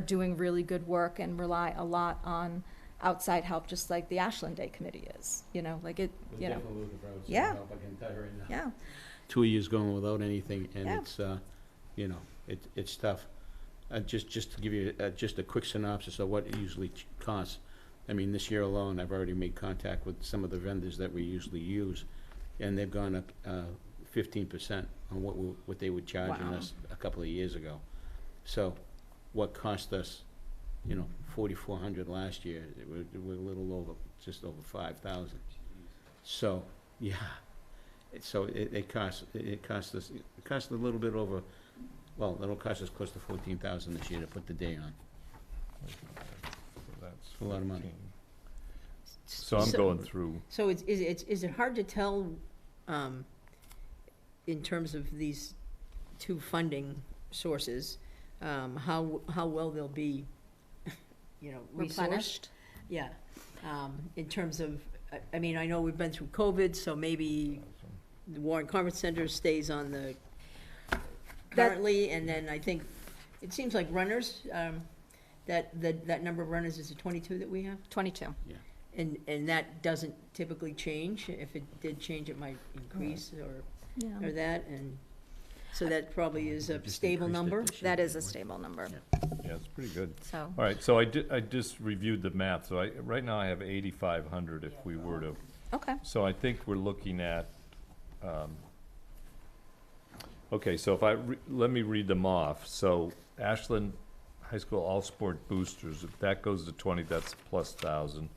C: doing really good work and rely a lot on outside help, just like the Ashland Day Committee is, you know, like it, you know. Yeah. Yeah.
F: 2 years going without anything, and
C: Yeah.
F: it's, you know, it's tough. Just to give you just a quick synopsis of what it usually costs. I mean, this year alone, I've already made contact with some of the vendors that we usually use, and they've gone up 15% on what they were charging
C: Wow.
F: us a couple of years ago. So, what cost us, you know, $4,400 last year, we're a little over, just over 5,000. So, yeah, So it costs a little bit over, well, it'll cost us close to 14,000 this year to put the day on.
G: That's
F: A lot of money.
G: 14. So I'm going through.
E: So is it hard to tell, in terms of these two funding sources, how well they'll be, resourced?
C: Replenished?
E: Yeah, in terms of, I mean, I know we've been through COVID, so maybe the Warren Conference Center stays on the currently, and then I think, it seems like runners, that number of runners, is it 22 that we have?
C: 22.
F: Yeah.
E: And that doesn't typically change. If it did change, it might increase or that, and so that probably is a
F: Just
E: stable
F: increased it
E: number.
F: this year.
C: That is a stable number.
G: Yeah, it's pretty good.
C: So,
G: All right, so I just reviewed the math, so right now I have 8,500 if we were to,
C: okay.
G: so I think we're looking at, okay, so if let me read them off. So Ashland High School All-Sport Boosters, if that goes to 20, that's plus 1,000.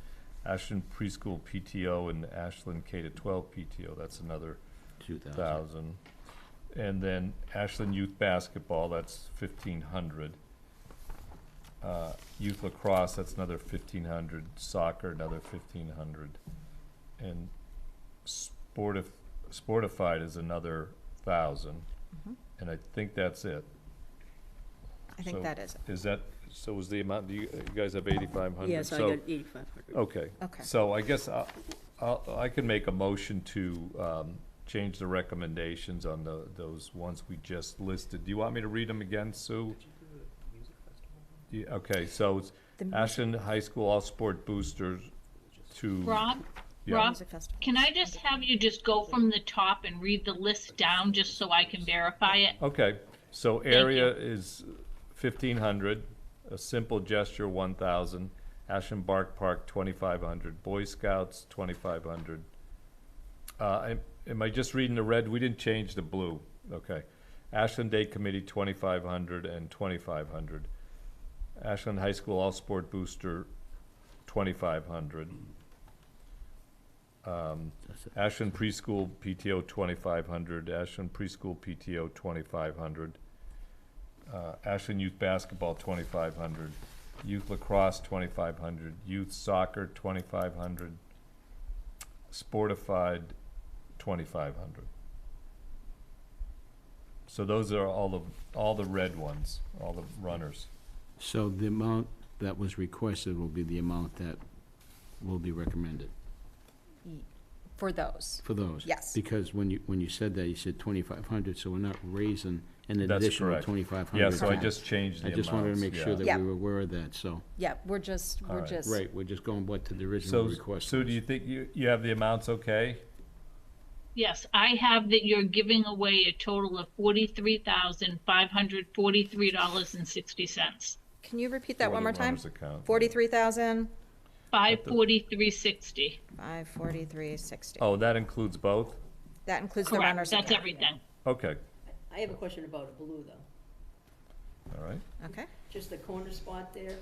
G: Ashland Preschool PTO and Ashland K-12 PTO, that's another 2,000. And then Ashland Youth Basketball, that's 1,500. Youth Lacrosse, that's another 1,500. Soccer, another 1,500. And Sportified is another 1,000. And I think that's it.
C: I think
G: So
C: that is it.
G: Is that, so was the amount, do you guys have 8,500?
E: Yes, I
G: So-
E: got 8,500.
G: Okay.
C: Okay.
G: So I guess I can make a motion to change the recommendations on those ones we just listed. Do you want me to read them again, Sue? Okay, so it's Ashland High School All-Sport Boosters to.
M: Rob,
G: Yeah.
M: Rob, can I just have you just go from the top and read the list down, just so I can verify it?
G: Okay, so area is 1,500, a simple gesture 1,000, Ashland Bark Park 2,500, Boy Scouts 2,500. Am I just reading the red? We didn't change the blue. Okay. Ashland Day Committee 2,500 and 2,500. Ashland High School All Sport Booster 2,500. Ashland Preschool PTO 2,500. Ashland Preschool PTO 2,500. Ashland Youth Basketball 2,500. Youth Lacrosse 2,500. Youth Soccer 2,500. Sportified 2,500. So those are all the red ones, all the runners.
F: So the amount that was requested will be the amount that will be recommended
C: For those.
F: for those?
C: Yes.
F: Because when you said that, you said 2,500, so we're not raising an
G: That's
F: additional
G: correct.
F: 2,500.
G: Yeah, so I
C: Correct.
G: just changed the
F: I
G: amounts.
F: just wanted to make sure that
C: Yeah.
F: we were aware of that, so.
C: Yeah, we're just,
G: All right.
F: Right, we're just going what to the original
G: So,
F: request.
G: Sue, do you think you have the amounts okay?
M: Yes, I have that you're giving away a total of $43,543.60.
C: Can you repeat that one more time?
G: For the runners account.
C: 43,000,
M: $543.60.
C: 543.60.
G: Oh, that includes both?
C: That includes the
M: Correct,
C: runners
M: that's
C: account.
M: everything.
G: Okay,
E: I have a question about a blue, though.
G: all right.
C: Okay.
E: Just the corner spot there.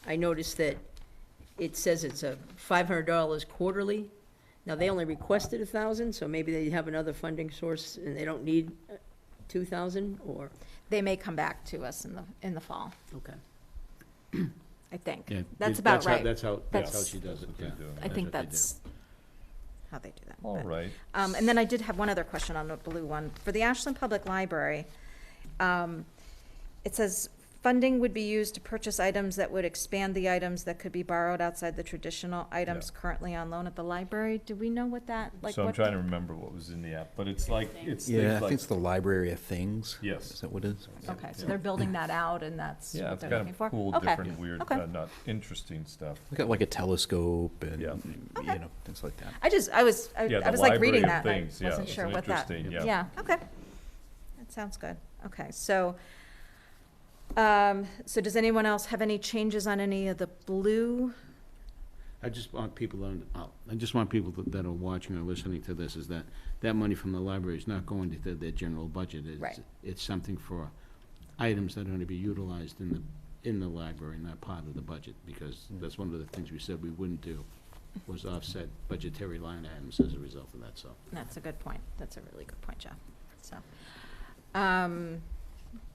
E: I noticed that it says it's a $500 quarterly. Now, they only requested 1,000, so maybe they have another funding source and they don't need 2,000, or?
C: They may come back to us in the fall,
E: Okay.
C: I think.
F: Yeah,
C: That's about
F: how-
C: right.
F: That's how
C: That's-
F: she does it,
G: That's what
F: yeah.
G: they do.
C: I think
F: what they do.
C: that's how they do that.
G: All
C: but-
G: right.
C: And then I did have one other question on the blue one. For the Ashland Public Library, it says funding would be used to purchase items that would expand the items that could be borrowed outside the traditional items currently on loan at the library. Do we know what that, like,
G: So I'm
C: what?
G: trying to remember what was in the app, but it's like, it's
B: Yeah, I
G: things
B: think
G: like,
B: it's the Library of Things.
G: Yes.
B: Is that what it is?
C: Okay, so they're building that out and that's
G: yeah,
C: what
G: it's
C: they're
G: kind
C: looking
G: of
C: for?
G: cool,
C: Okay.
G: different, weird,
C: Okay.
G: not interesting stuff.
B: We got like a telescope and,
G: Yeah.
B: you know, things like that.
C: I was
G: Yeah, the
C: I was like reading
G: Library of
C: that, and
G: Things,
C: I
G: yeah,
C: wasn't
G: it's
C: sure what that.
G: interesting, yeah.
C: Yeah, okay. That sounds good. Okay, so, so does anyone else have any changes on any of the blue?
F: I just want people that are watching or listening to this, is that money from the library is not going to their general budget.
C: Right.
F: It's something for items that are going to be utilized in the library, not part of the budget, because that's one of the things we said we wouldn't do. was offset budgetary line items as a result of that, so.
C: That's a good point. That's a really good point, Jeff. So,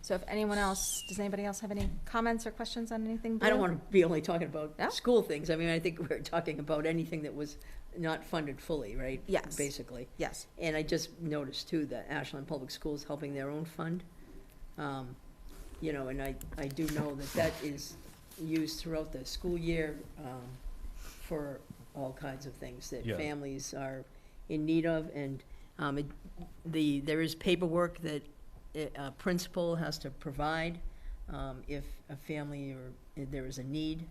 C: so if anyone else, does anybody else have any comments or questions on anything?
E: I don't
C: Blue?
E: want to be only talking about
C: Yeah.
E: school things. I mean, I think we're talking about anything that was not funded fully, right?
C: Yes.
E: Basically.
C: Yes.
E: And I just noticed too that Ashland Public Schools helping their own fund. You know, and I do know that that is used throughout the school year for all kinds of things that
G: Yeah.
E: families are in need of. And there is paperwork that a principal has to provide if a family or if there is a need.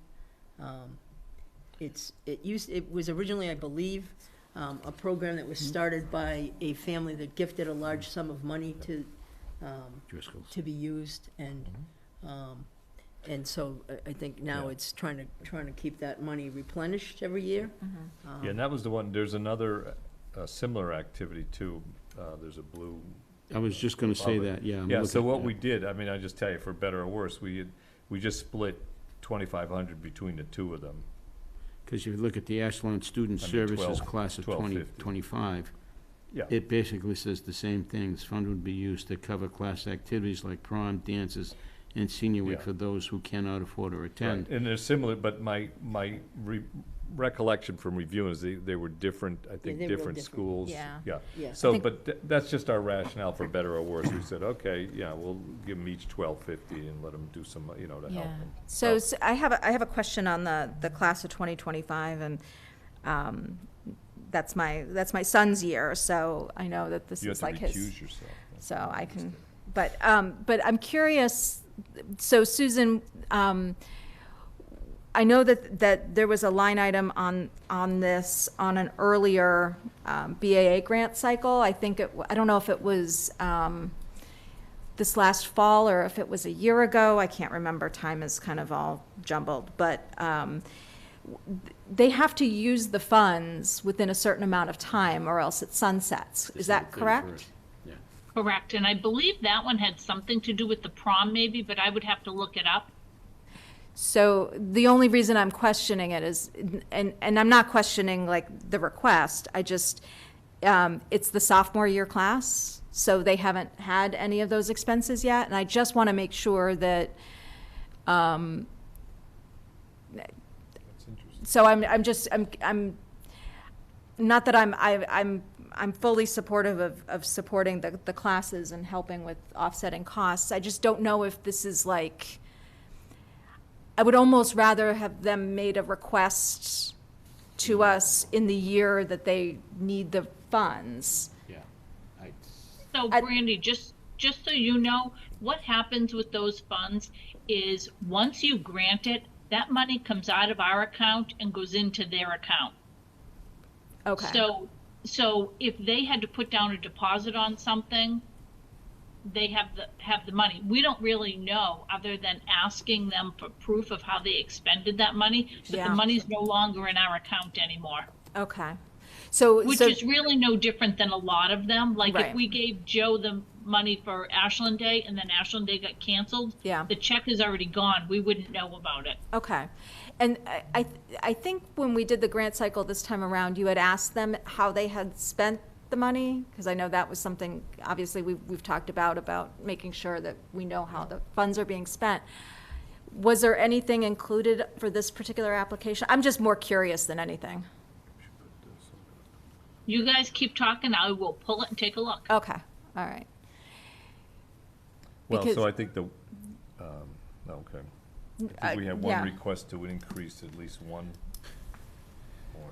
E: It was originally, I believe, a program that was started by a family that gifted a large sum of money to
F: Driscoll's.
E: to be used, and so I think now
G: Yeah.
E: it's trying to keep that money replenished every year.
G: Yeah, and that was the one, there's another similar activity too. There's a blue.
F: I was just gonna say
G: above it.
F: that, yeah. I'm
G: Yeah, so
F: looking-
G: what
F: yeah.
G: we did, I mean, I just tell you, for better or worse, we just split 2,500 between the two of them.
F: Because if you look at the Ashland Student
G: I mean,
F: Services
G: 12
F: class of
G: 1250.
F: 2025,
G: Yeah.
F: it basically says the same things. Fund would be used to cover class activities like prom, dances, and senior week
G: Yeah.
F: for those who cannot afford or attend.
G: Right, and they're similar, but my recollection from reviewing is they were different, I think,
E: they were
G: different
E: different.
G: schools.
C: Yeah.
G: Yeah.
E: Yeah.
G: So,
C: I think-
G: but that's just our rationale, for better or worse. We said, okay, yeah, we'll give them each 1,250 and let them do some, to help
C: Yeah.
G: them.
C: So I have a question on the class of 2025, and that's my son's year, so I know that this
G: You
C: is
G: have to
C: like his.
G: recuse yourself.
C: So I can, but I'm curious, so Susan, I know that there was a line item on this, on an earlier BAA grant cycle. I think I don't know if it was this last fall or if it was a year ago. I can't remember. Time is kind of all jumbled, but they have to use the funds within a certain amount of time or else it sunsets. Is that
F: December
C: correct?
F: 31st. Yeah.
M: Correct, and I believe that one had something to do with the prom maybe, but I would have to look it up.
C: So the only reason I'm questioning it is, and I'm not questioning like the request, I just, it's the sophomore year class, so they haven't had any of those expenses yet, and I just want to make sure that,
G: That's interesting.
C: so I'm not that I'm fully supportive of supporting the classes and helping with offsetting costs. I just don't know if this is like, I would almost rather have them made a request to us in the year that they need the funds.
F: Yeah.
M: So Brandy, just so you know, what happens with those funds is once you grant it, that money comes out of our account and goes into their account.
C: Okay.
M: So if they had to put down a deposit on something, they have the money. We don't really know, other than asking them for proof of how they expended that money, but
C: Yeah.
M: the money's no longer in our account anymore.
C: Okay. So,
M: Which is really no different than a lot of them. Like
C: Right.
M: if we gave Joe the money for Ashland Day and then Ashland Day got canceled,
C: Yeah.
M: the check is already gone. We wouldn't know about it.
C: Okay. And I think when we did the grant cycle this time around, you had asked them how they had spent the money, because I know that was something, obviously, we've talked about making sure that we know how the funds are being spent. Was there anything included for this particular application? I'm just more curious than anything.
M: You guys keep talking, I will pull it and take a look.
C: Okay, all right.
G: Well,
C: Because-
G: so I think okay. I think we have
C: yeah.
G: one request to increase at least one more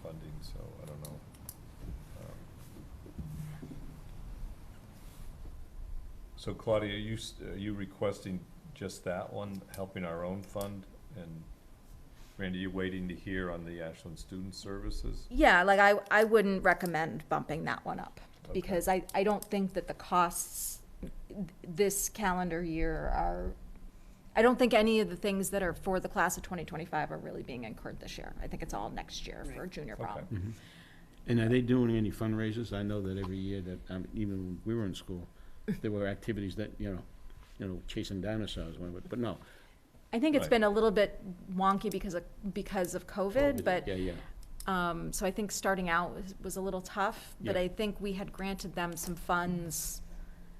G: funding, so I don't know. So Claudia, are you requesting just that one, helping our own fund? And Randy, you waiting to hear on the Ashland Student Services?
C: Yeah, like I wouldn't recommend bumping that one up, because I don't think that the costs this calendar year are, I don't think any of the things that are for the class of 2025 are really being incurred this year. I think it's all next year for junior prom.
G: Okay.
F: And are they doing any fundraisers? I know that every year that, even when we were in school, there were activities that, chasing dinosaurs, but no.
C: I think it's
G: Right.
C: been a little bit wonky because of COVID, but,
F: Yeah, yeah.
C: so I think starting out was a little tough, but
F: Yeah.
C: I think we had granted them some funds,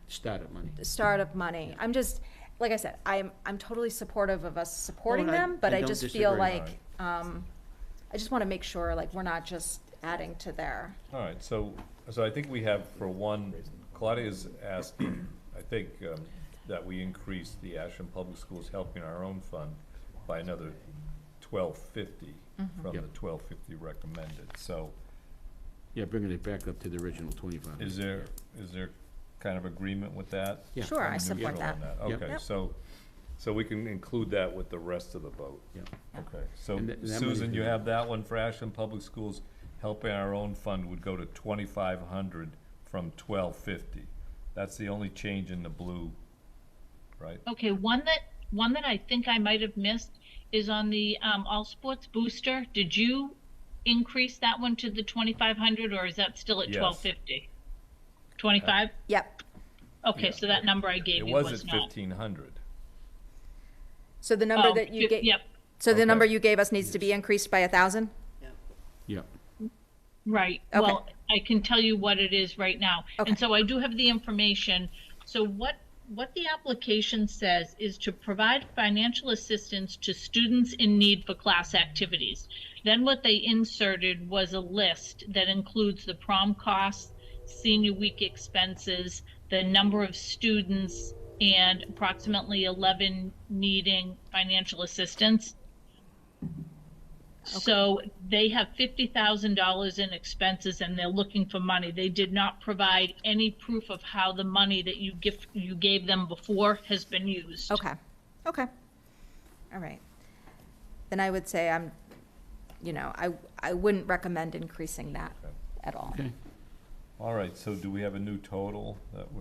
F: Startup money.
C: startup money. I'm just, like I said, I'm totally supportive of us supporting
F: I-
C: them, but
F: I
C: I
F: don't
C: just feel
F: disagree.
C: like, I just want to make sure, like, we're not just adding to their,
G: All right, so I think we have, for one, Claudia's asking, I think, that we increase the Ashland Public Schools Helping Our Own Fund by another $12.50 from the
F: Yep.
G: $12.50 recommended. So
F: Yeah, bringing it back up to the original 25.
G: is there kind of agreement with that?
F: Yeah.
C: Sure, I
G: I'm
C: support
G: neutral on
C: that.
F: Yep.
G: Okay,
C: Yep.
G: so we can include that with the rest of the vote.
F: Yeah.
G: Okay, so
F: And that money
G: Susan, you
F: can-
G: have that one for Ashland Public Schools Helping Our Own Fund would go to 2,500 from 1250. That's the only change in the blue, right?
M: Okay, one that I think I might have missed is on the all sports booster. Did you increase that one to the 2,500, or is that still at
G: Yes.
M: 1250? 25?
C: yep.
M: Okay,
G: Yeah.
M: so that number I gave
G: It
M: you
G: was
M: was
G: at
M: not.
G: 1,500.
C: So the number
M: Oh,
C: that you gave,
M: Yep,
C: so the
G: Okay.
C: number you gave us needs to be increased by 1,000?
F: Yeah.
M: right.
C: Okay.
M: Well, I can tell you what it is right now.
C: Okay.
M: And so I do have the information. So what the application says is to provide financial assistance to students in need for class activities. Then what they inserted was a list that includes the prom costs, senior week expenses, the number of students, and approximately 11 needing financial assistance. So they have $50,000 in expenses and they're looking for money. They did not provide any proof of how the money that you gave them before has been used.
C: Okay, okay. All right. Then I would say I wouldn't recommend increasing that
G: Okay.
C: at all.
F: Okay.
G: All right, so do we have a new total that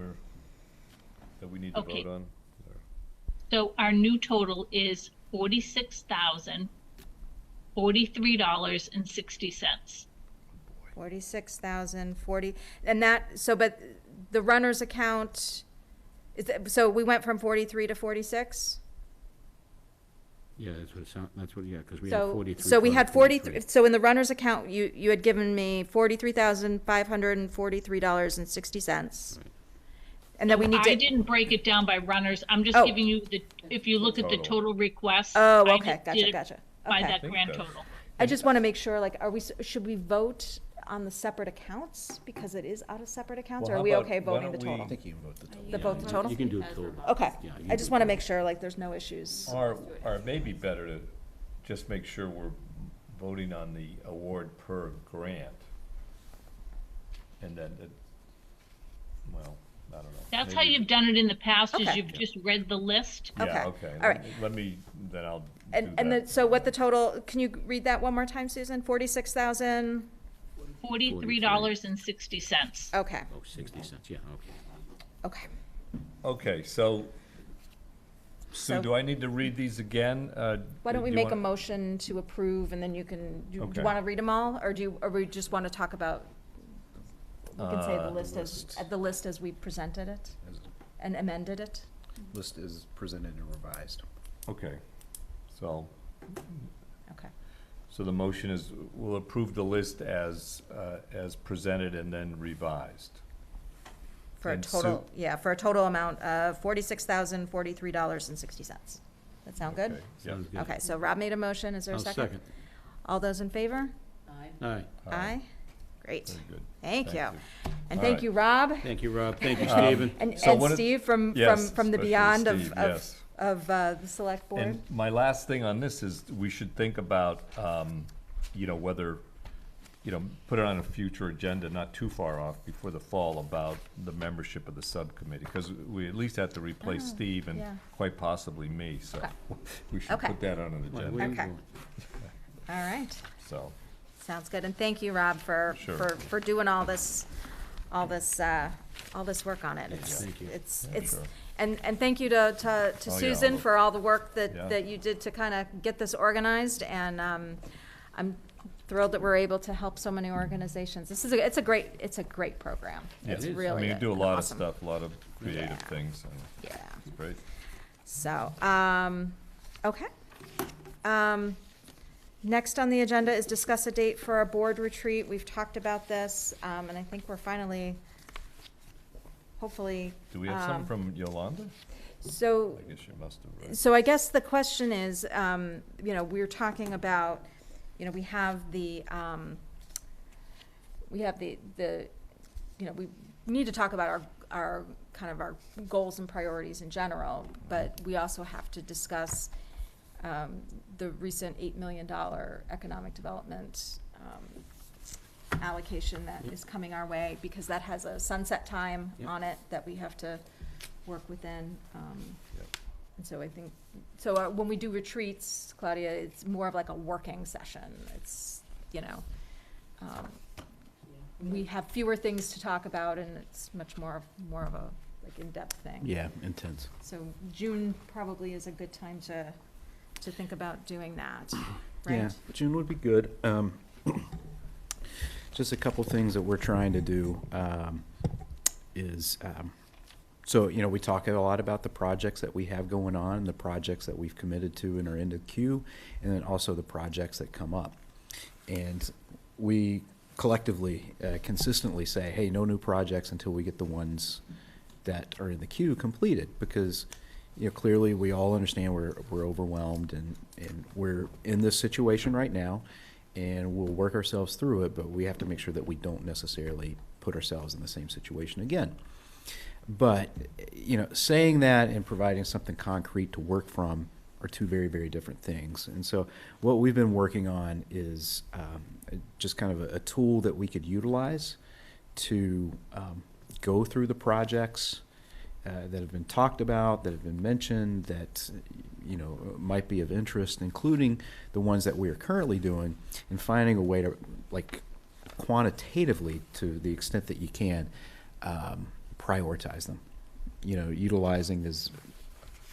G: we need to
M: Okay.
G: vote on?
M: So our new total is $46,043.60.
C: 46,040, and that, so, but the runner's account, so we went from 43 to 46?
F: Yeah, that's what it sound, that's what, yeah, because we had
C: So,
F: 43.
C: so we had 43,
F: 43.
C: so in the runner's account, you had given me $43,543.60.
F: Right.
C: And then we need
M: I
C: to,
M: didn't break it down by runners. I'm just
C: Oh.
M: giving you if you look at the
G: Total.
M: total request.
C: oh,
M: I
C: okay,
M: just did
C: gotcha.
M: it By
C: Okay.
M: that
G: think
M: grand
G: that's-
M: total.
C: I just want to make sure, like, should we vote on the separate accounts? Because it is out of separate accounts, or
G: Well,
C: are we
G: how about-
C: okay
G: why
C: voting the
G: don't we-
C: total?
B: I think you can vote the total.
C: The vote the total?
F: You can do total.
C: Okay,
F: Yeah, you
C: I
F: can
C: just
F: do
C: want to
F: total.
C: make sure, like, there's no issues.
G: Or it may be better to just make sure we're voting on the award per grant. And then, well, I don't know.
M: That's how
G: Maybe-
M: you've done it in the past, is
C: Okay.
M: you've just read the list.
C: Okay,
G: Yeah, okay.
C: all right.
G: Let me, then I'll do
C: And
G: that.
C: so what the total, can you read that one more time, Susan? 46,000?
M: $43.60.
C: Okay,
F: Oh, 60 cents, yeah, okay.
C: okay.
G: Okay, so, Sue,
C: So-
G: do I need to read these again?
C: Why don't we
G: do you
C: make a
G: want-
C: motion to approve, and then you can, do
G: Okay.
C: you want to read them all, or or we just want to talk about, we can say
G: The
C: the list as we presented it and amended it?
B: List is presented and revised.
G: Okay, so,
C: Okay.
G: so the motion is, we'll approve the list as presented and then revised.
C: For a
G: And
C: total, yeah, for a total amount of $46,043.60. That sound good?
G: Okay, yeah.
F: Sounds good.
C: Okay, so Rob made a motion, is there a
F: I'll
C: second?
F: second.
C: All those in favor?
P: Aye.
F: All right,
C: Aye. Great.
G: Very good.
C: Thank you.
G: Thank
C: And
G: All
C: thank
G: right.
C: you, Rob.
F: thank you, Rob, thank you, Stephen.
C: And
G: So what is-
C: Steve from
G: Yes,
C: the
G: especially
C: beyond
G: Steve, yes.
C: of the select board.
G: And my last thing on this is, we should think about, whether, put it on a future agenda, not too far off, before the fall, about the membership of the subcommittee, because we at least have to replace
C: Oh,
G: Steve and
C: yeah.
G: quite possibly me, so
C: Okay.
G: we should
C: Okay.
G: put that on an
F: What are
G: agenda,
F: you
C: Okay.
F: doing?
C: All right,
G: so.
C: sounds good. And thank you, Rob, for
G: Sure.
C: doing all this work on it. It's,
F: Thank you.
C: it's,
G: Yeah,
C: it's,
G: sure.
C: and thank you to
G: yeah,
C: Susan
G: all
C: for all the work
G: Yeah.
C: that you did to kind of get this organized. And I'm thrilled that we're able to help so many organizations. It's a great program.
G: Yeah.
C: It's
F: It is.
C: really
G: I mean, you do a
C: an
G: lot of
C: awesome-
G: stuff, a lot of creative
C: Yeah.
G: things, and
C: Yeah.
G: it's great.
C: So, Okay. Next on the agenda is discuss a date for our board retreat. We've talked about this, and I think we're finally, hopefully.
G: Do we have something from Yolanda?
C: So.
G: I guess you must have, right?
C: So I guess the question is, we're talking about, we have the, we need to talk about our kind of our goals and priorities in general, but we also have to discuss the recent $8 million economic development allocation that is coming our way, because that has a sunset time on it that we have to work within. And so I think, when we do retreats, Claudia, it's more of like a working session. It's, we have fewer things to talk about, and it's much more of a like in-depth thing.
B: Yeah, intense.
C: So June probably is a good time to think about doing that, right?
B: Yeah, June would be good. Just a couple things that we're trying to do is, so, we talk a lot about the projects that we have going on, the projects that we've committed to and are in the queue, and then also the projects that come up. And we collectively, consistently say, hey, no new projects until we get the ones that are in the queue completed, because clearly we all understand we're overwhelmed, and we're in this situation right now, and we'll work ourselves through it, but we have to make sure that we don't necessarily put ourselves in the same situation again. But, saying that and providing something concrete to work from are two very, very different things. And so what we've been working on is just kind of a tool that we could utilize to go through the projects that have been talked about, that have been mentioned, that might be of interest, including the ones that we are currently doing, and finding a way to, like, quantitatively, to the extent that you can, prioritize them. Utilizing as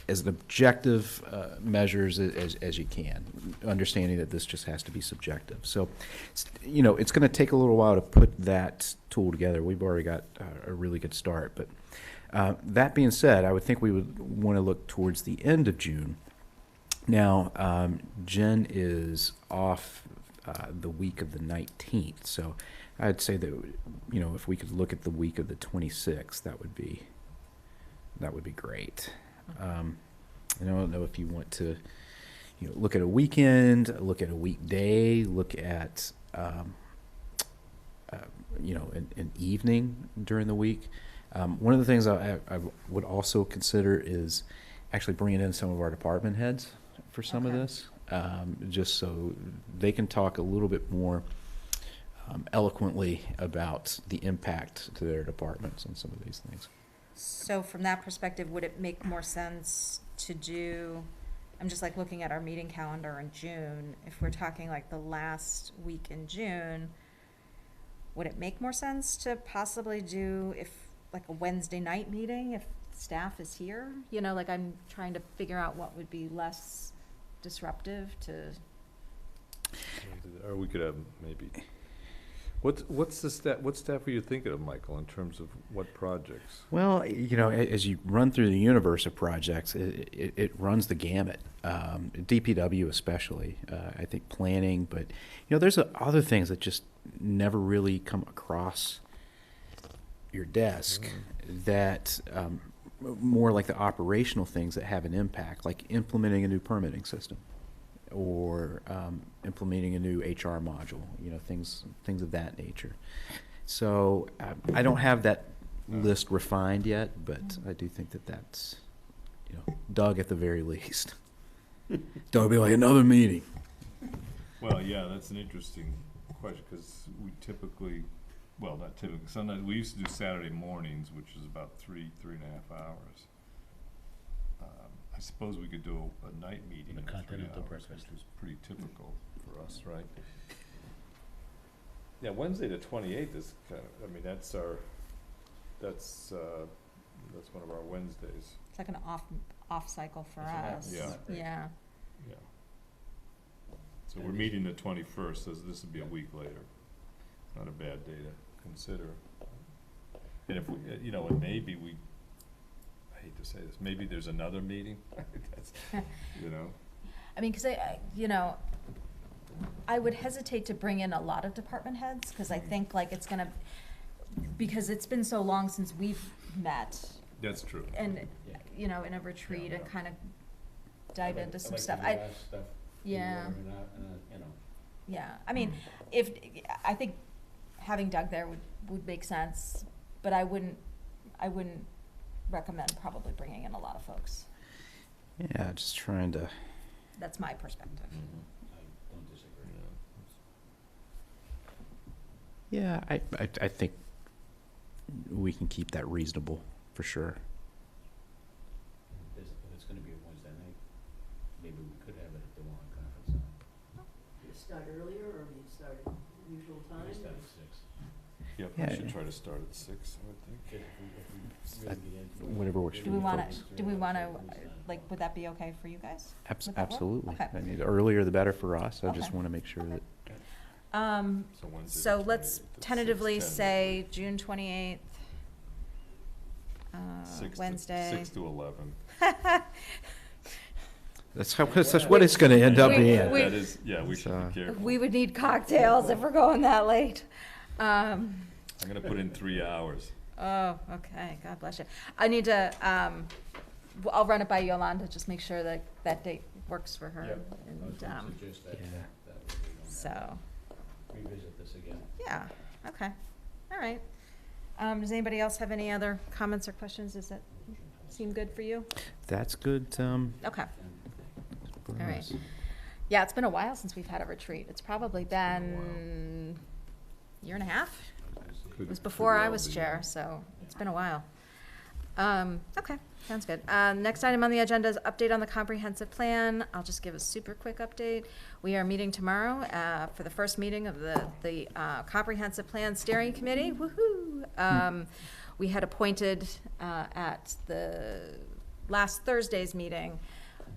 B: an objective measures as you can, understanding that this just has to be subjective. So, it's going to take a little while to put that tool together. We've already got a really good start, but that being said, I would think we would want to look towards the end of June. Now, Jen is off the week of the 19th, so I'd say that, if we could look at the week of the 26th, that would be great. I don't know if you want to, look at a weekend, look at a weekday, look at, an evening during the week. One of the things I would also consider is actually bringing in some of our department heads for some of this, just so they can talk a little bit more eloquently about the impact to their departments on some of these things.
C: So from that perspective, would it make more sense to do, I'm just like looking at our meeting calendar in June, if we're talking like the last week in June, would it make more sense to possibly do like a Wednesday night meeting if staff is here? Like I'm trying to figure out what would be less disruptive to.
G: Or we could have maybe, what's the staff, what staff were you thinking of, Michael, in terms of what projects?
B: Well, as you run through the universe of projects, it runs the gamut. DPW especially, I think planning, but there's other things that just never really come across your desk that more like the operational things that have an impact, like implementing a new permitting system or implementing a new HR module, things of that nature. So I don't have that list refined yet, but I do think that that's, Doug at the very least. Doug will be like, another meeting.
G: Well, yeah, that's an interesting question, because we typically, well, not typically, sometimes we used to do Saturday mornings, which is about 3.5 hours. I suppose we could do a night meeting in 3 hours, which is pretty typical for us, right? Yeah, Wednesday the 28th is kind of, that's one of our Wednesdays.
C: It's like an off cycle for us.
G: Yeah.
C: Yeah.
G: Yeah. So we're meeting the 21st, so this would be a week later. Not a bad day to consider. And if we, and maybe I hate to say this, maybe there's another meeting. That's,
C: I mean, because you know, I would hesitate to bring in a lot of department heads, because I think like it's gonna, because it's been so long since we've met.
G: That's true.
C: And, you know, in a retreat and kind of dive into some stuff. Yeah. Yeah, I mean, I think having Doug there would make sense, but I wouldn't recommend probably bringing in a lot of folks.
B: Yeah, just trying to.
C: That's my perspective.
F: I don't disagree.
B: Yeah, I think we can keep that reasonable for sure.
F: If it's gonna be a Wednesday night, maybe we could have it at the Warren Conference Center.
E: Do you start earlier, or do you start at usual time?
F: We start at 6.
G: Yep,
B: Yeah.
G: we should try to start at 6, I would think.
B: Whatever works for
C: Do we
B: you
C: want
B: folks.
C: to, like, would that be okay for you guys? Would that work?
B: Absolutely.
C: Okay.
B: I mean, the earlier the better for us. I just
C: Okay.
B: want to make sure that.
G: So Wednesday
C: So
G: the
C: let's
G: 28th at
C: tentatively
G: 6:10.
C: say June 28th,
G: 6
C: Wednesday.
G: 6 to 11.
B: That's what it's going to end up
C: We-
B: being.
C: we-
G: That is, yeah, we should be careful.
C: We would need cocktails if we're going that late.
G: I'm gonna put in 3 hours.
C: Oh, okay, God bless you. I need to, I'll run it by Yolanda, just make sure that that date works for her. And,
F: Suggest that,
B: Yeah.
F: that way we don't
C: so,
F: have to revisit this again.
C: yeah, okay, all right. Does anybody else have any other comments or questions? Does that seem good for you?
B: That's good.
C: Okay,
B: For
C: all right.
B: us.
C: Yeah, it's been a while since we've had a retreat. It's probably been a year and a half. It was before I was chair, so it's been a while. Okay, sounds good. Next item on the agenda is update on the comprehensive plan. I'll just give a super quick update. We are meeting tomorrow for the first meeting of the comprehensive plan steering committee. Woohoo! We had appointed at the last Thursday's meeting,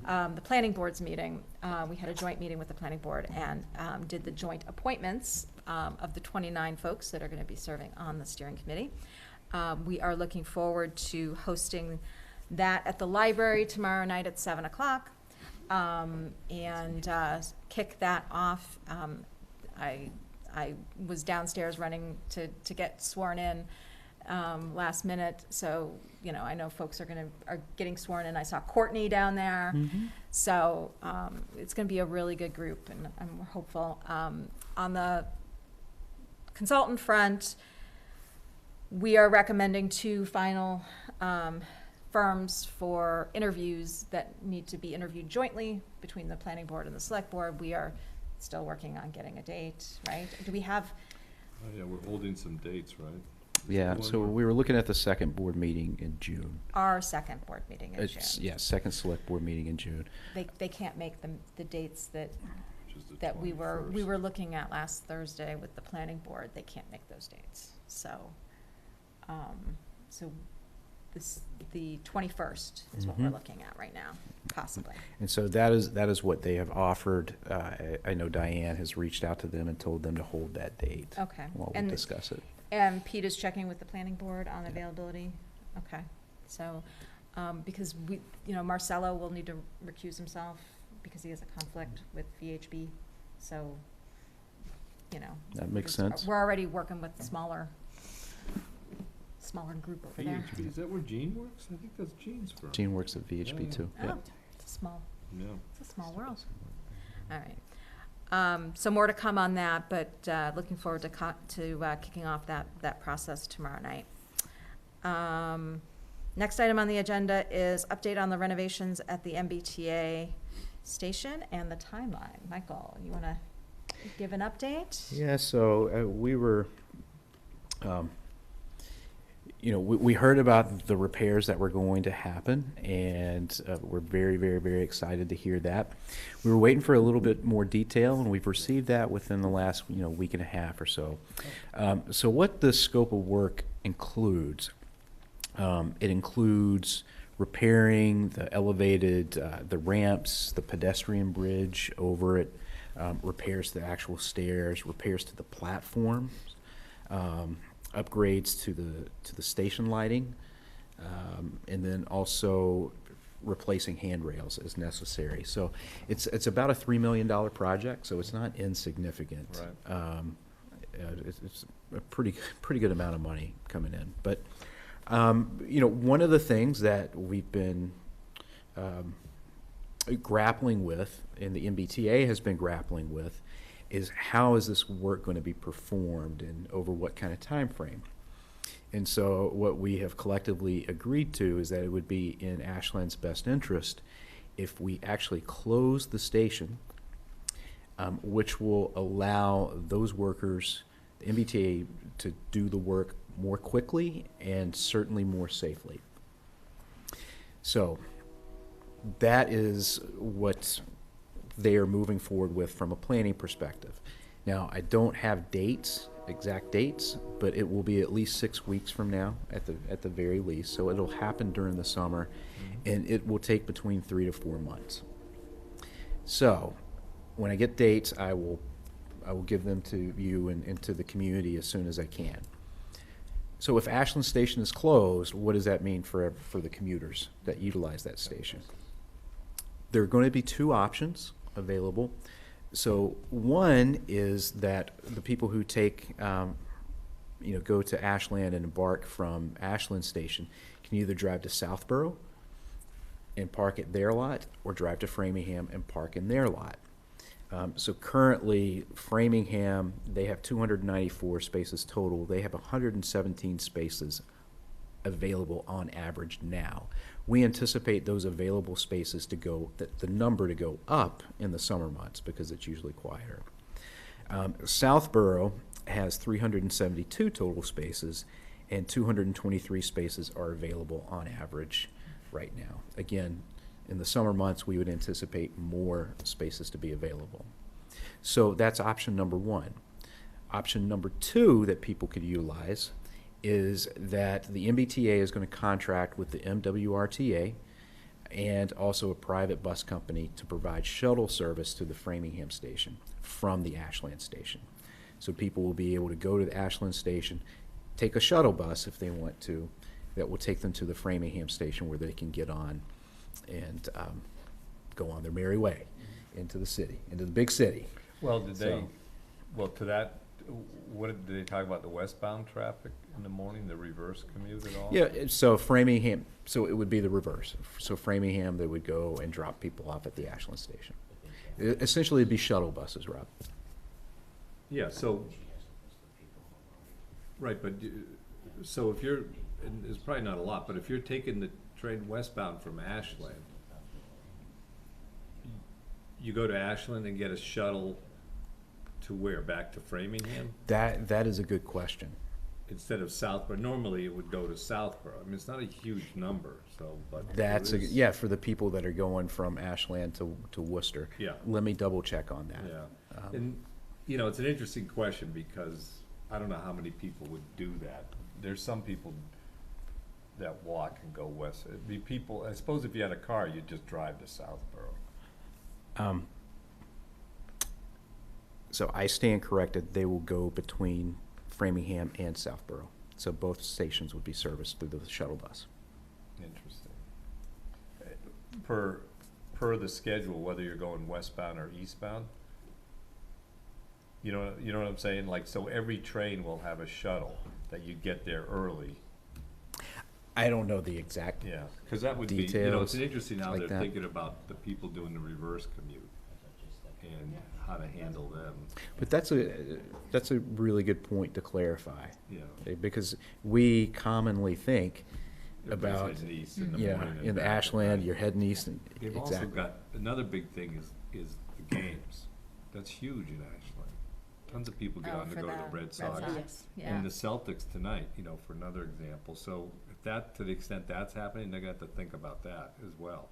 C: the planning board's meeting. We had a joint meeting with the planning board and did the joint appointments of the 29 folks that are going to be serving on the steering committee. We are looking forward to hosting that at the library tomorrow night at 7 o'clock and kick that off. I was downstairs running to get sworn in last minute, so you know, I know folks are getting sworn in. I saw Courtney down there, so it's going to be a really good group, and I'm hopeful. On the consultant front, we are recommending 2 final firms for interviews that need to be interviewed jointly between the planning board and the select board. We are still working on getting a date, right? Do we have?
G: Oh, yeah, we're holding some dates, right?
B: Yeah, so we were looking at the second board meeting in June.
C: Our second board meeting in June.
B: Yeah, second select board meeting in June.
C: They can't make the dates that
G: Which is the
C: that we were
G: 21st.
C: looking at last Thursday with the planning board. They can't make those dates. So, the 21st is what we're looking at right now, possibly.
B: And so that is what they have offered. I know Diane has reached out to them and told them to hold that date.
C: Okay.
B: While we
C: And-
B: discuss it.
C: And Pete is checking with the planning board on availability? Okay, so, because Marcelo will need to recuse himself because he has a conflict with VHB, so,
B: That makes
C: just-
B: sense.
C: We're already working with smaller group over there.
G: VHB, is that where Gene works? I think that's Gene's firm.
B: Gene works at VHB
G: Yeah.
B: too.
C: Oh,
B: Yeah.
C: it's a small
G: Yeah.
C: world. All right. So more to come on that, but looking forward to kicking off that process tomorrow night. Next item on the agenda is update on the renovations at the MBTA station and the timeline. Michael, you want to give an update?
B: Yeah, so we were, we heard about the repairs that were going to happen, and we're very, very, very excited to hear that. We were waiting for a little bit more detail, and we've received that within the last, week and a half or so. So what the scope of work includes, it includes repairing the elevated, the ramps, the pedestrian bridge over it, repairs to the actual stairs, repairs to the platforms, upgrades to the station lighting, and then also replacing handrails as necessary. So it's about a $3 million project, so it's not insignificant.
G: Right.
B: It's a pretty good amount of money coming in. But, one of the things that we've been grappling with, and the MBTA has been grappling with, is how is this work going to be performed and over what kind of time frame? And so what we have collectively agreed to is that it would be in Ashland's best interest if we actually close the station, which will allow those workers, the MBTA, to do the work more quickly and certainly more safely. So that is what they are moving forward with from a planning perspective. Now, I don't have exact dates, but it will be at least 6 weeks from now at the very least. So it'll happen during the summer, and it will take between 3 to 4 months. So when I get dates, I will give them to you and to the community as soon as I can. So if Ashland Station is closed, what does that mean for the commuters that utilize that station? There are going to be 2 options available. So one is that the people who take, go to Ashland and embark from Ashland Station can either drive to Southborough and park at their lot, or drive to Framingham and park in their lot. So currently, Framingham, they have 294 spaces total. They have 117 spaces available on average now. We anticipate those available spaces to go, the number to go up in the summer months because it's usually quieter. Southborough has 372 total spaces, and 223 spaces are available on average right now. Again, in the summer months, we would anticipate more spaces to be available. So that's option number 1. Option number 2 that people could utilize is that the MBTA is going to contract with the MWRTA and also a private bus company to provide shuttle service to the Framingham station from the Ashland station. So people will be able to go to the Ashland station, take a shuttle bus if they want to, that will take them to the Framingham station where they can get on and go on their merry way into the city, into the big city.
G: Well, to that, what did they talk about, the westbound traffic in the morning, the reverse commute at all?
B: Yeah, so Framingham, so it would be the reverse. So Framingham, they would go and drop people off at the Ashland station. Essentially, it'd be shuttle buses, Rob.
G: Yeah, so, right, but, so if you're, and it's probably not a lot, but if you're taking the train westbound from Ashland, you go to Ashland and get a shuttle to where? Back to Framingham?
B: That is a good question.
G: Instead of Southborough, normally it would go to Southborough. I mean, it's not a huge number, so, but.
B: That's for the people that are going from Ashland to Worcester.
G: Yeah.
B: Let me double check on that.
G: Yeah, and, it's an interesting question because I don't know how many people would do that. There's some people that walk and go west. It'd be people, I suppose if you had a car, you'd just drive to Southborough.
B: So I stand corrected. They will go between Framingham and Southborough. So both stations would be serviced through the shuttle bus.
G: Interesting. Per the schedule, whether you're going westbound or eastbound, you know what I'm saying? Like, so every train will have a shuttle that you get there early.
B: I don't know the exact
G: because that would
B: details
G: be, it's interesting how
B: like
G: they're
B: that.
G: thinking about the people doing the reverse commute and how to handle them.
B: But that's a really good point to clarify.
G: Yeah.
B: Because we commonly think
G: Everybody's
B: about
G: heading east in the morning and
B: in
G: back,
B: Ashland,
G: right?
B: you're heading east, and
G: They've also got, another big thing is the games. That's huge in Ashland. Tons of people get on to go to the Red Sox.
C: Yeah.
G: And the Celtics tonight, for another example. So if that, to the extent that's happening, they're gonna have to think about that as well.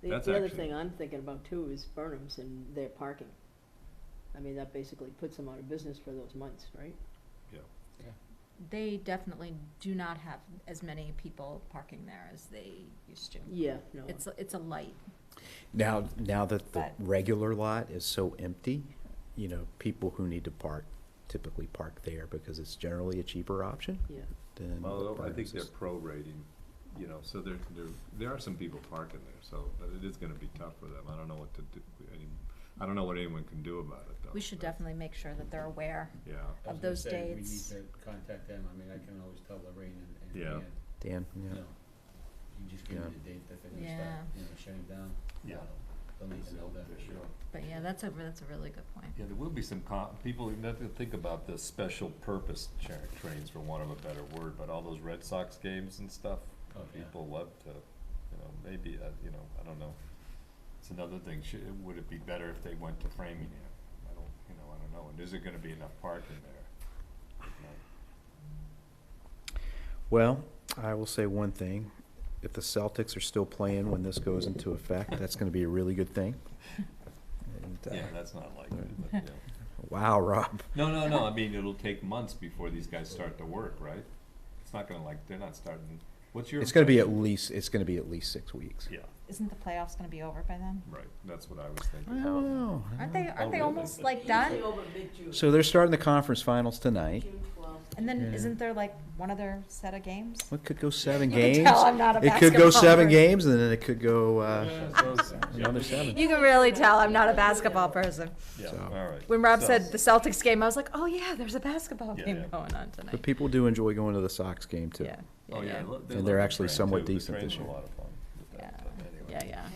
E: The
G: That's
E: other
G: actually-
E: thing I'm thinking about too is Burnham's and their parking. I mean, that basically puts them out of business for those months, right?
G: Yeah.
C: They definitely do not have as many people parking there as they used to.
E: Yeah, no.
C: It's a light.
B: Now that the regular lot is so empty, people who need to park typically park there because it's generally a cheaper option.
E: Yeah.
B: Than
G: Well, I think
B: Burnham's
G: they're
B: is.
G: prorating you know, so there are some people parking there, so, but it is gonna be tough for them. I don't know what to do, I don't know what anyone can do about it, though.
C: We should definitely make sure that they're aware
G: Yeah.
C: of those dates.
F: We need to contact them. I mean, I can always tell Lorraine and
G: Yeah.
F: Dan,
B: Dan,
F: you
B: yeah.
F: know, you just give me the date that they're gonna
C: Yeah.
F: start, you know, shutting down.
G: Yeah.
F: They'll need to know that for sure.
C: But yeah, that's a really good point.
G: Yeah, there will be some people who have to think about the special purpose trains, for want of a better word, but all those Red Sox games and stuff,
F: Oh, yeah.
G: people love to, you know, maybe, you know, I don't know. It's another thing, would it be better if they went to Framingham? I don't know, and is there gonna be enough parking there?
B: Well, I will say one thing. If the Celtics are still playing when this goes into effect, that's going to be a really good thing. And,
G: Yeah, that's not likely, but, yeah.
B: Wow, Rob.
G: No, I mean, it'll take months before these guys start to work, right? It's not gonna they're not starting, what's your?
B: It's going to be at least 6 weeks.
G: Yeah,
C: Isn't the playoffs gonna be over by then?
G: right, that's what I was thinking.
B: I don't know.
C: Aren't they
G: really?
C: almost like done?
B: So they're starting the conference finals tonight.
C: And then
B: Yeah.
C: isn't there like one other set of games?
B: It could go 7
C: You can
B: games.
C: tell I'm not a
B: It could go
C: basketball
B: 7
C: person.
B: games, and then it could go another 7.
C: You can really tell I'm not a basketball person.
G: Yeah,
B: So-
G: all right.
C: When Rob
G: So-
C: said the Celtics game, I was like, oh yeah, there's a basketball
G: Yeah,
C: game
G: yeah.
C: going on tonight.
B: But people do enjoy going to the Sox game, too.
C: Yeah.
G: Oh, yeah.
B: And they're actually somewhat decent this
G: The trains
B: year.
G: are a lot of fun with that, but anyway.
C: Yeah.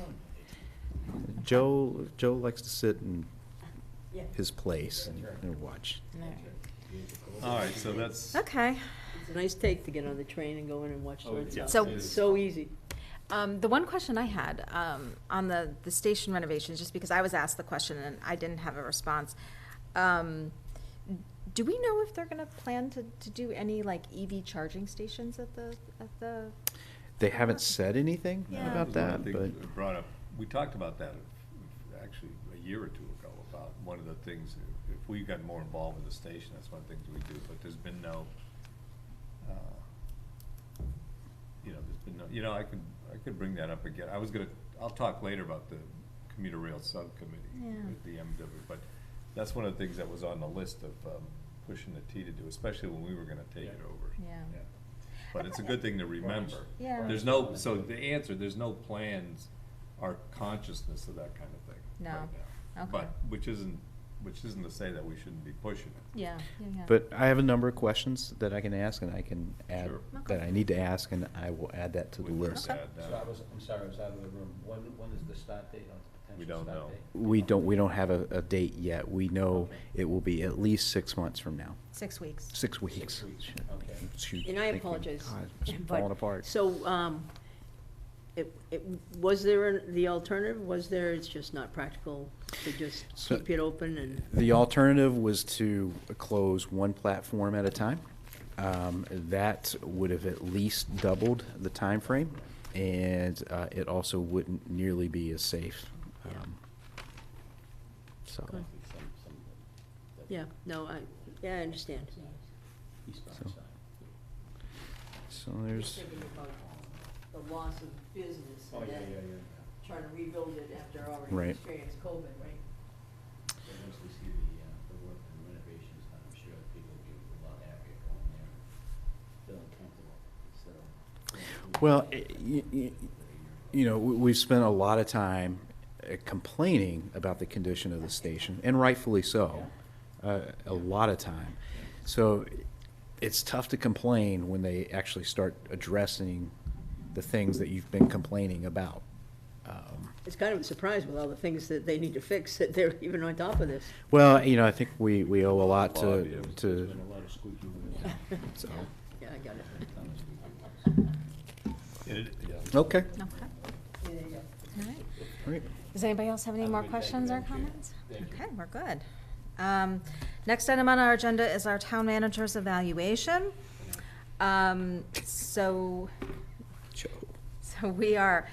B: Joe likes to sit in
E: Yeah.
B: his place and watch.
G: All right, so that's.
C: Okay.
E: It's a nice take to get on the train and go in and watch the Red
G: yeah.
E: Sox.
C: So-
E: It's so easy.
C: The one question I had on the station renovations, just because I was asked the question and I didn't have a response. Do we know if they're gonna plan to do any like EV charging stations at the?
B: They haven't said anything
C: Yeah.
B: about that,
G: One
B: but
G: thing brought up, we talked about that actually a year or two ago, about one of the things, if we got more involved with the station, that's one of the things we do, but there's been no, I could bring that up again. I'll talk later about the commuter rail subcommittee with the MW, but that's one of the things that was on the list of pushing the T to do, especially when we were gonna take it over.
C: Yeah.
G: But it's a good thing to remember.
C: Yeah.
G: There's no, so the answer, there's no plans or consciousness of that kind of thing
C: No.
G: right now.
C: Okay.
G: But, which isn't to say that we shouldn't be pushing it.
C: Yeah.
B: but I have a number of questions that I can ask, and I can add,
G: Sure.
B: that I need to ask, and I will add that to the
G: We can
B: list.
G: add that.
F: I'm sorry, I was out of the room. When is the start date on the
G: We
F: potential
G: don't
F: start
G: know.
F: date?
B: We don't have a date yet. We know it will be at least 6 months from now.
C: 6 weeks.
B: 6 weeks.
F: Okay.
B: Shoot,
E: And I
B: think we-
E: apologize,
B: God, it's
E: but-
B: falling apart.
E: So, was there the alternative? Was there, it's just not practical to just
B: So-
E: keep it open and?
B: The alternative was to close one platform at a time. That would have at least doubled the time frame, and it also wouldn't nearly be as safe. So,
E: Good. Yeah, no, I understand.
B: So- so there's,
E: Thinking about the loss of business
F: Oh,
E: and
F: yeah,
E: then
F: yeah, yeah.
E: trying to rebuild it after already
B: Right.
E: experienced COVID, right?
F: So once we see the work and renovations done, I'm sure people will be a lot happier going there, feeling comfortable instead of.
B: well, we've spent a lot of time complaining about the condition of the station, and rightfully so, a lot of time. So it's tough to complain when they actually start addressing the things that you've been complaining about.
E: It's kind of a surprise with all the things that they need to fix, that they're even on top of this.
B: Well, I think we owe a lot
G: Well,
B: to,
G: yeah,
F: There's been a lot of squeaky wheels.
B: so,
E: Yeah, I got it.
B: okay.
C: Okay. All right.
B: Great.
C: Does anybody else have any
F: Have a
C: more
F: good day,
C: questions or
F: Madam Chair.
C: comments?
F: Thank you.
C: Okay, we're good. Next item on our agenda is our town manager's evaluation. So we are,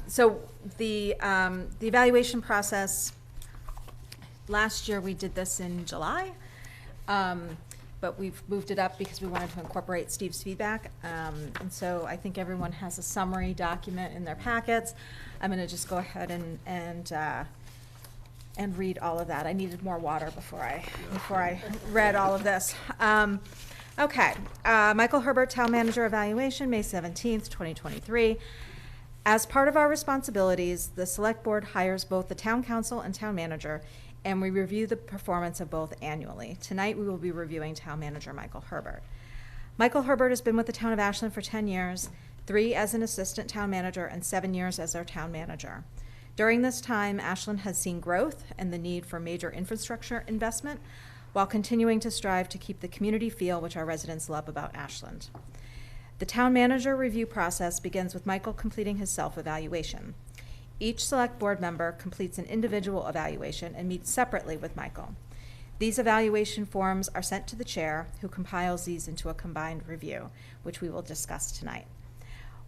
C: so the evaluation process, last year we did this in July. But we've moved it up because we wanted to incorporate Steve's feedback. And so I think everyone has a summary document in their packets. I'm gonna just go ahead and read all of that. I needed more water before I read all of this. Okay, Michael Herbert, Town Manager Evaluation, May 17th, 2023. As part of our responsibilities, the Select Board hires both the Town Council and Town Manager, and we review the performance of both annually. Tonight, we will be reviewing Town Manager Michael Herbert. Michael Herbert has been with the Town of Ashland for 10 years, 3 as an Assistant Town Manager and 7 years as our Town Manager. During this time, Ashland has seen growth and the need for major infrastructure investment, while continuing to strive to keep the community feel which our residents love about Ashland. The Town Manager review process begins with Michael completing his self-evaluation. Each Select Board member completes an individual evaluation and meets separately with Michael. These evaluation forms are sent to the chair, who compiles these into a combined review, which we will discuss tonight.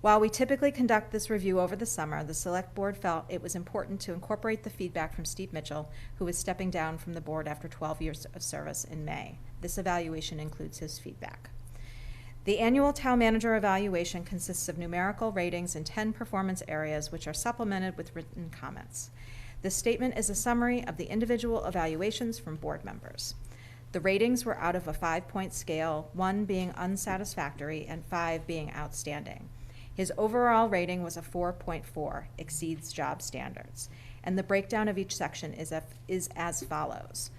C: While we typically conduct this review over the summer, the Select Board felt it was important to incorporate the feedback from Steve Mitchell, who is stepping down from the board after 12 years of service in May. This evaluation includes his feedback. The annual Town Manager evaluation consists of numerical ratings in 10 performance areas, which are supplemented with written comments. This statement is a summary of the individual evaluations from board members. The ratings were out of a 5-point scale, 1 being unsatisfactory and 5 being outstanding. His overall rating was a 4.4, exceeds job standards, and the breakdown of each section is as follows.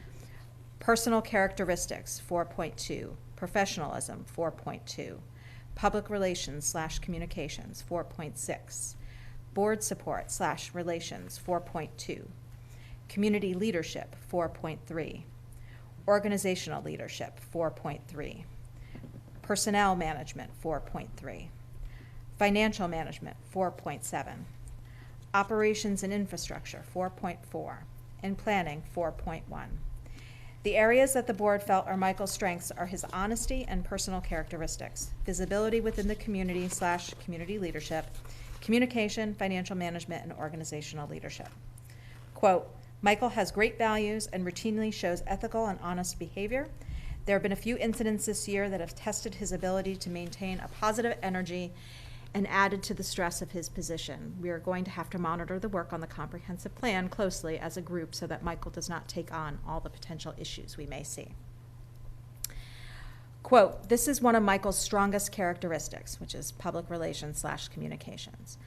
C: Personal characteristics, 4.2. Professionalism, 4.2. Public relations / communications, 4.6. Board support / relations, 4.2. Community leadership, 4.3. Organizational leadership, 4.3. Personnel management, 4.3. Financial management, 4.7. Operations and infrastructure, 4.4. And planning, 4.1. The areas that the board felt are Michael's strengths are his honesty and personal characteristics, visibility within the community / community leadership, communication, financial management, and organizational leadership. Quote, Michael has great values and routinely shows ethical and honest behavior. There have been a few incidents this year that have tested his ability to maintain a positive energy and added to the stress of his position. We are going to have to monitor the work on the comprehensive plan closely as a group so that Michael does not take on all the potential issues we may see. Quote, this is one of Michael's strongest characteristics, which is public relations / communications.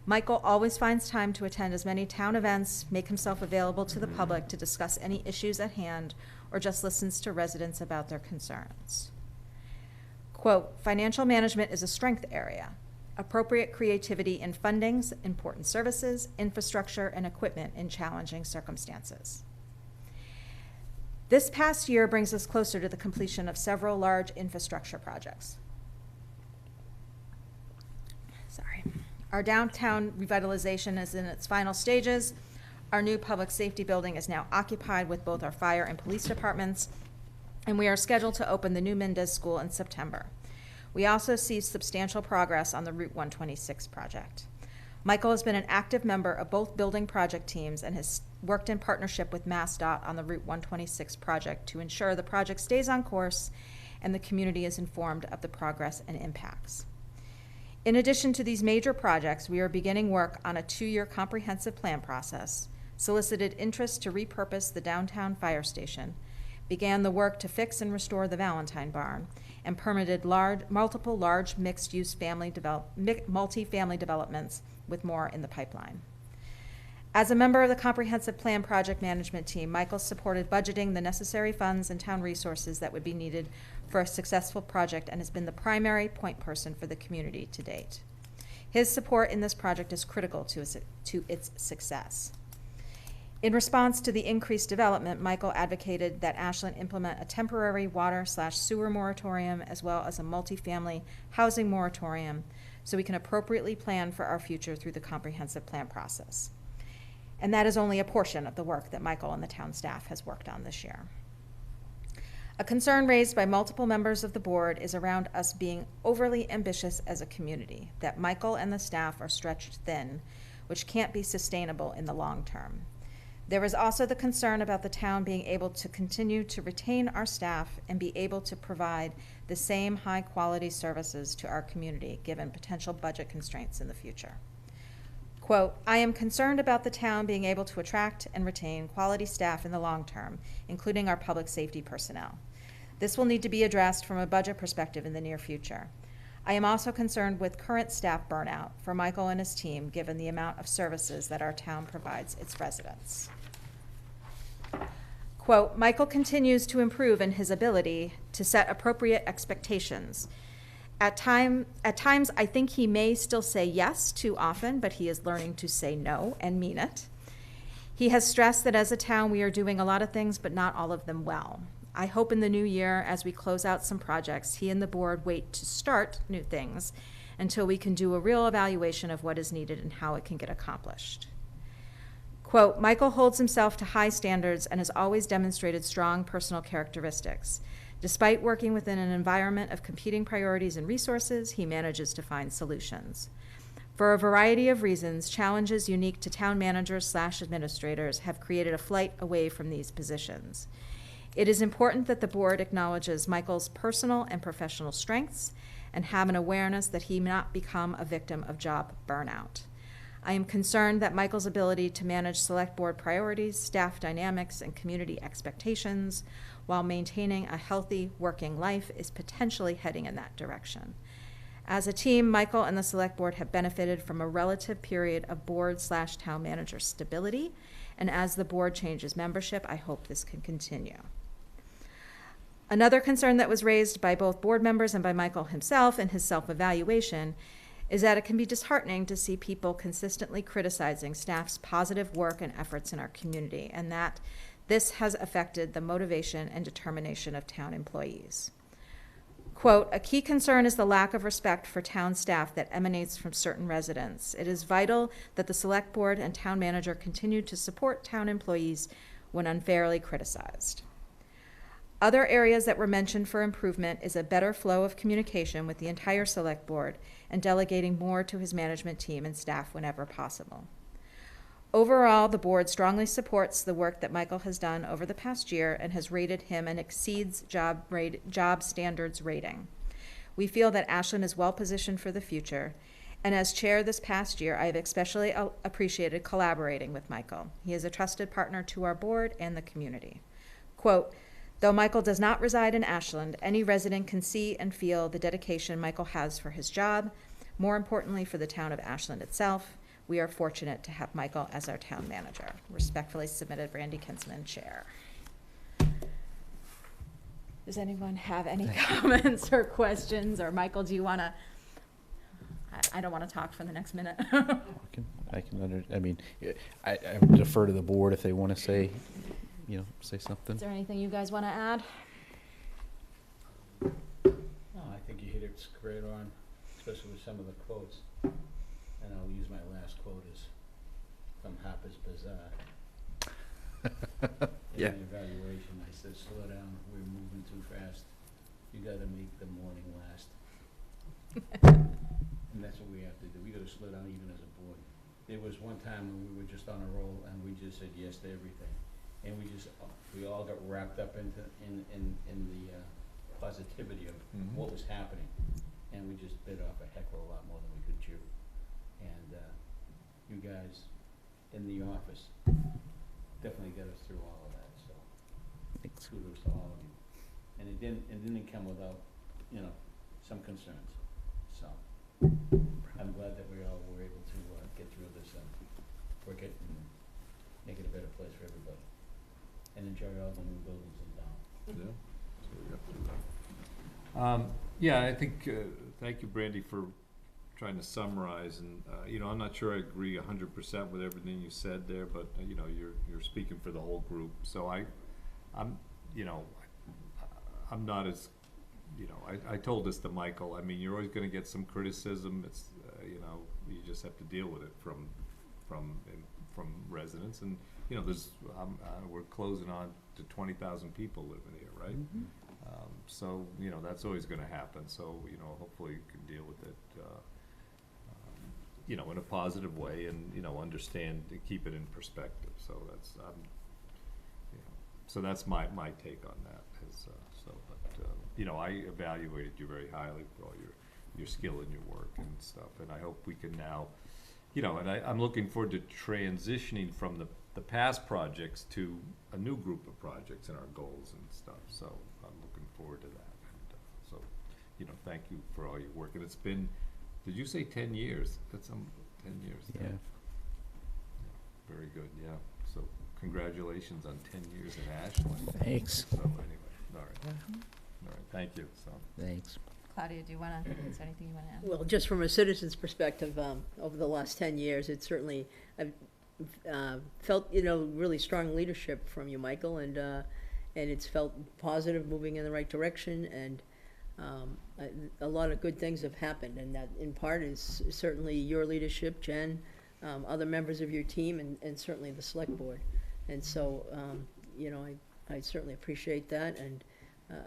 C: Michael always finds time to attend as many town events, make himself available to the public to discuss any issues at hand, or just listens to residents about their concerns. Quote, financial management is a strength area. Appropriate creativity in fundings, important services, infrastructure, and equipment in challenging circumstances. This past year brings us closer to the completion of several large infrastructure projects. Sorry. Our downtown revitalization is in its final stages. Our new public safety building is now occupied with both our fire and police departments, and we are scheduled to open the new Mendez School in September. We also see substantial progress on the Route 126 project. Michael has been an active member of both building project teams and has worked in partnership with MassDOT on the Route 126 project to ensure the project stays on course and the community is informed of the progress and impacts. In addition to these major projects, we are beginning work on a 2-year comprehensive plan process, solicited interest to repurpose the downtown fire station, began the work to fix and restore the Valentine Barn, and permitted multiple large mixed-use multi-family developments with more in the pipeline. As a member of the Comprehensive Plan Project Management Team, Michael supported budgeting the necessary funds and town resources that would be needed for a successful project and has been the primary point person for the community to date. His support in this project is critical to its success. In response to the increased development, Michael advocated that Ashland implement a temporary water / sewer moratorium as well as a multifamily housing moratorium so we can appropriately plan for our future through the comprehensive plan process. And that is only a portion of the work that Michael and the town staff has worked on this year. A concern raised by multiple members of the board is around us being overly ambitious as a community, that Michael and the staff are stretched thin, which can't be sustainable in the long term. There is also the concern about the town being able to continue to retain our staff and be able to provide the same high-quality services to our community, given potential budget constraints in the future. Quote, I am concerned about the town being able to attract and retain quality staff in the long term, including our public safety personnel. This will need to be addressed from a budget perspective in the near future. I am also concerned with current staff burnout for Michael and his team, given the amount of services that our town provides its residents. Quote, Michael continues to improve in his ability to set appropriate expectations. At times, I think he may still say yes too often, but he is learning to say no and mean it. He has stressed that as a town, we are doing a lot of things, but not all of them well. I hope in the new year, as we close out some projects, he and the board wait to start new things until we can do a real evaluation of what is needed and how it can get accomplished. Quote, Michael holds himself to high standards and has always demonstrated strong personal characteristics. Despite working within an environment of competing priorities and resources, he manages to find solutions. For a variety of reasons, challenges unique to town managers/administrators have created a flight away from these positions. It is important that the board acknowledges Michael's personal and professional strengths and have an awareness that he may not become a victim of job burnout. I am concerned that Michael's ability to manage select board priorities, staff dynamics, and community expectations while maintaining a healthy working life is potentially heading in that direction. As a team, Michael and the select board have benefited from a relative period of board/town manager stability, and as the board changes membership, I hope this can continue. Another concern that was raised by both board members and by Michael himself in his self-evaluation is that it can be disheartening to see people consistently criticizing staff's positive work and efforts in our community, and that this has affected the motivation and determination of town employees. Quote, a key concern is the lack of respect for town staff that emanates from certain residents. It is vital that the select board and town manager continue to support town employees when unfairly criticized. Other areas that were mentioned for improvement is a better flow of communication with the entire select board and delegating more to his management team and staff whenever possible. Overall, the board strongly supports the work that Michael has done over the past year and has rated him an exceeds job standards rating. We feel that Ashland is well positioned for the future, and as chair this past year, I have especially appreciated collaborating with Michael. He is a trusted partner to our board and the community. Quote, though Michael does not reside in Ashland, any resident can see and feel the dedication Michael has for his job, more importantly for the town of Ashland itself. We are fortunate to have Michael as our town manager. Respectfully submitted, Brandy Kinsman, Chair. Does anyone have any comments or questions? Or Michael, do you want to? I don't want to talk for the next minute.
B: I defer to the board if they want to say something.
C: Is there anything you guys want to add?
F: No, I think you hit it squared on, especially with some of the quotes. And I'll use my last quote as from Harper's Bazaar.
B: Yeah.
F: In the evaluation, I said, slow down, we're moving too fast. You gotta make the morning last. And that's what we have to do. We gotta slow down even as a board. There was one time when we were just on a roll and we just said yes to everything. And we all got wrapped up in the positivity of what was happening. And we just bit off a heck of a lot more than we could chew. And you guys in the office definitely got us through all of that, so kudos to all of you. And it didn't come without, some concerns. So I'm glad that we all were able to get through this and work it and make it a better place for everybody. And enjoy all the new buildings in town.
G: Yeah, so we have to do that. Yeah, I think, thank you, Brandy, for trying to summarize, and I'm not sure I agree 100% with everything you said there, but you're speaking for the whole group. So I'm not as, I told this to Michael. I mean, you're always going to get some criticism. It's you just have to deal with it from residents, and we're closing on to 20,000 people living here, right?
C: Mm-hmm.
G: So that's always going to happen. So hopefully you can deal with it. In a positive way, and understand, keep it in perspective. So that's my take on that. I evaluated you very highly for all your skill and your work and stuff, and I hope we can now, and I'm looking forward to transitioning from the past projects to a new group of projects and our goals and stuff. So I'm looking forward to that. And, so, you know, thank you for all your work. And it's been, did you say 10 years? That's 10 years.
B: Yeah.
G: Very good, yeah. So congratulations on 10 years in Ashland.
B: Thanks.
G: So anyway, all right. All right, thank you, so.
B: Thanks.
C: Claudia, do you want to, is there anything you want to add?
E: Well, just from a citizen's perspective, over the last 10 years, it's certainly, I've felt, you know, really strong leadership from you, Michael, and it's felt positive, moving in the right direction, and a lot of good things have happened, and that in part is certainly your leadership, Jen, other members of your team, and certainly the select board. And so, you know, I certainly appreciate that, and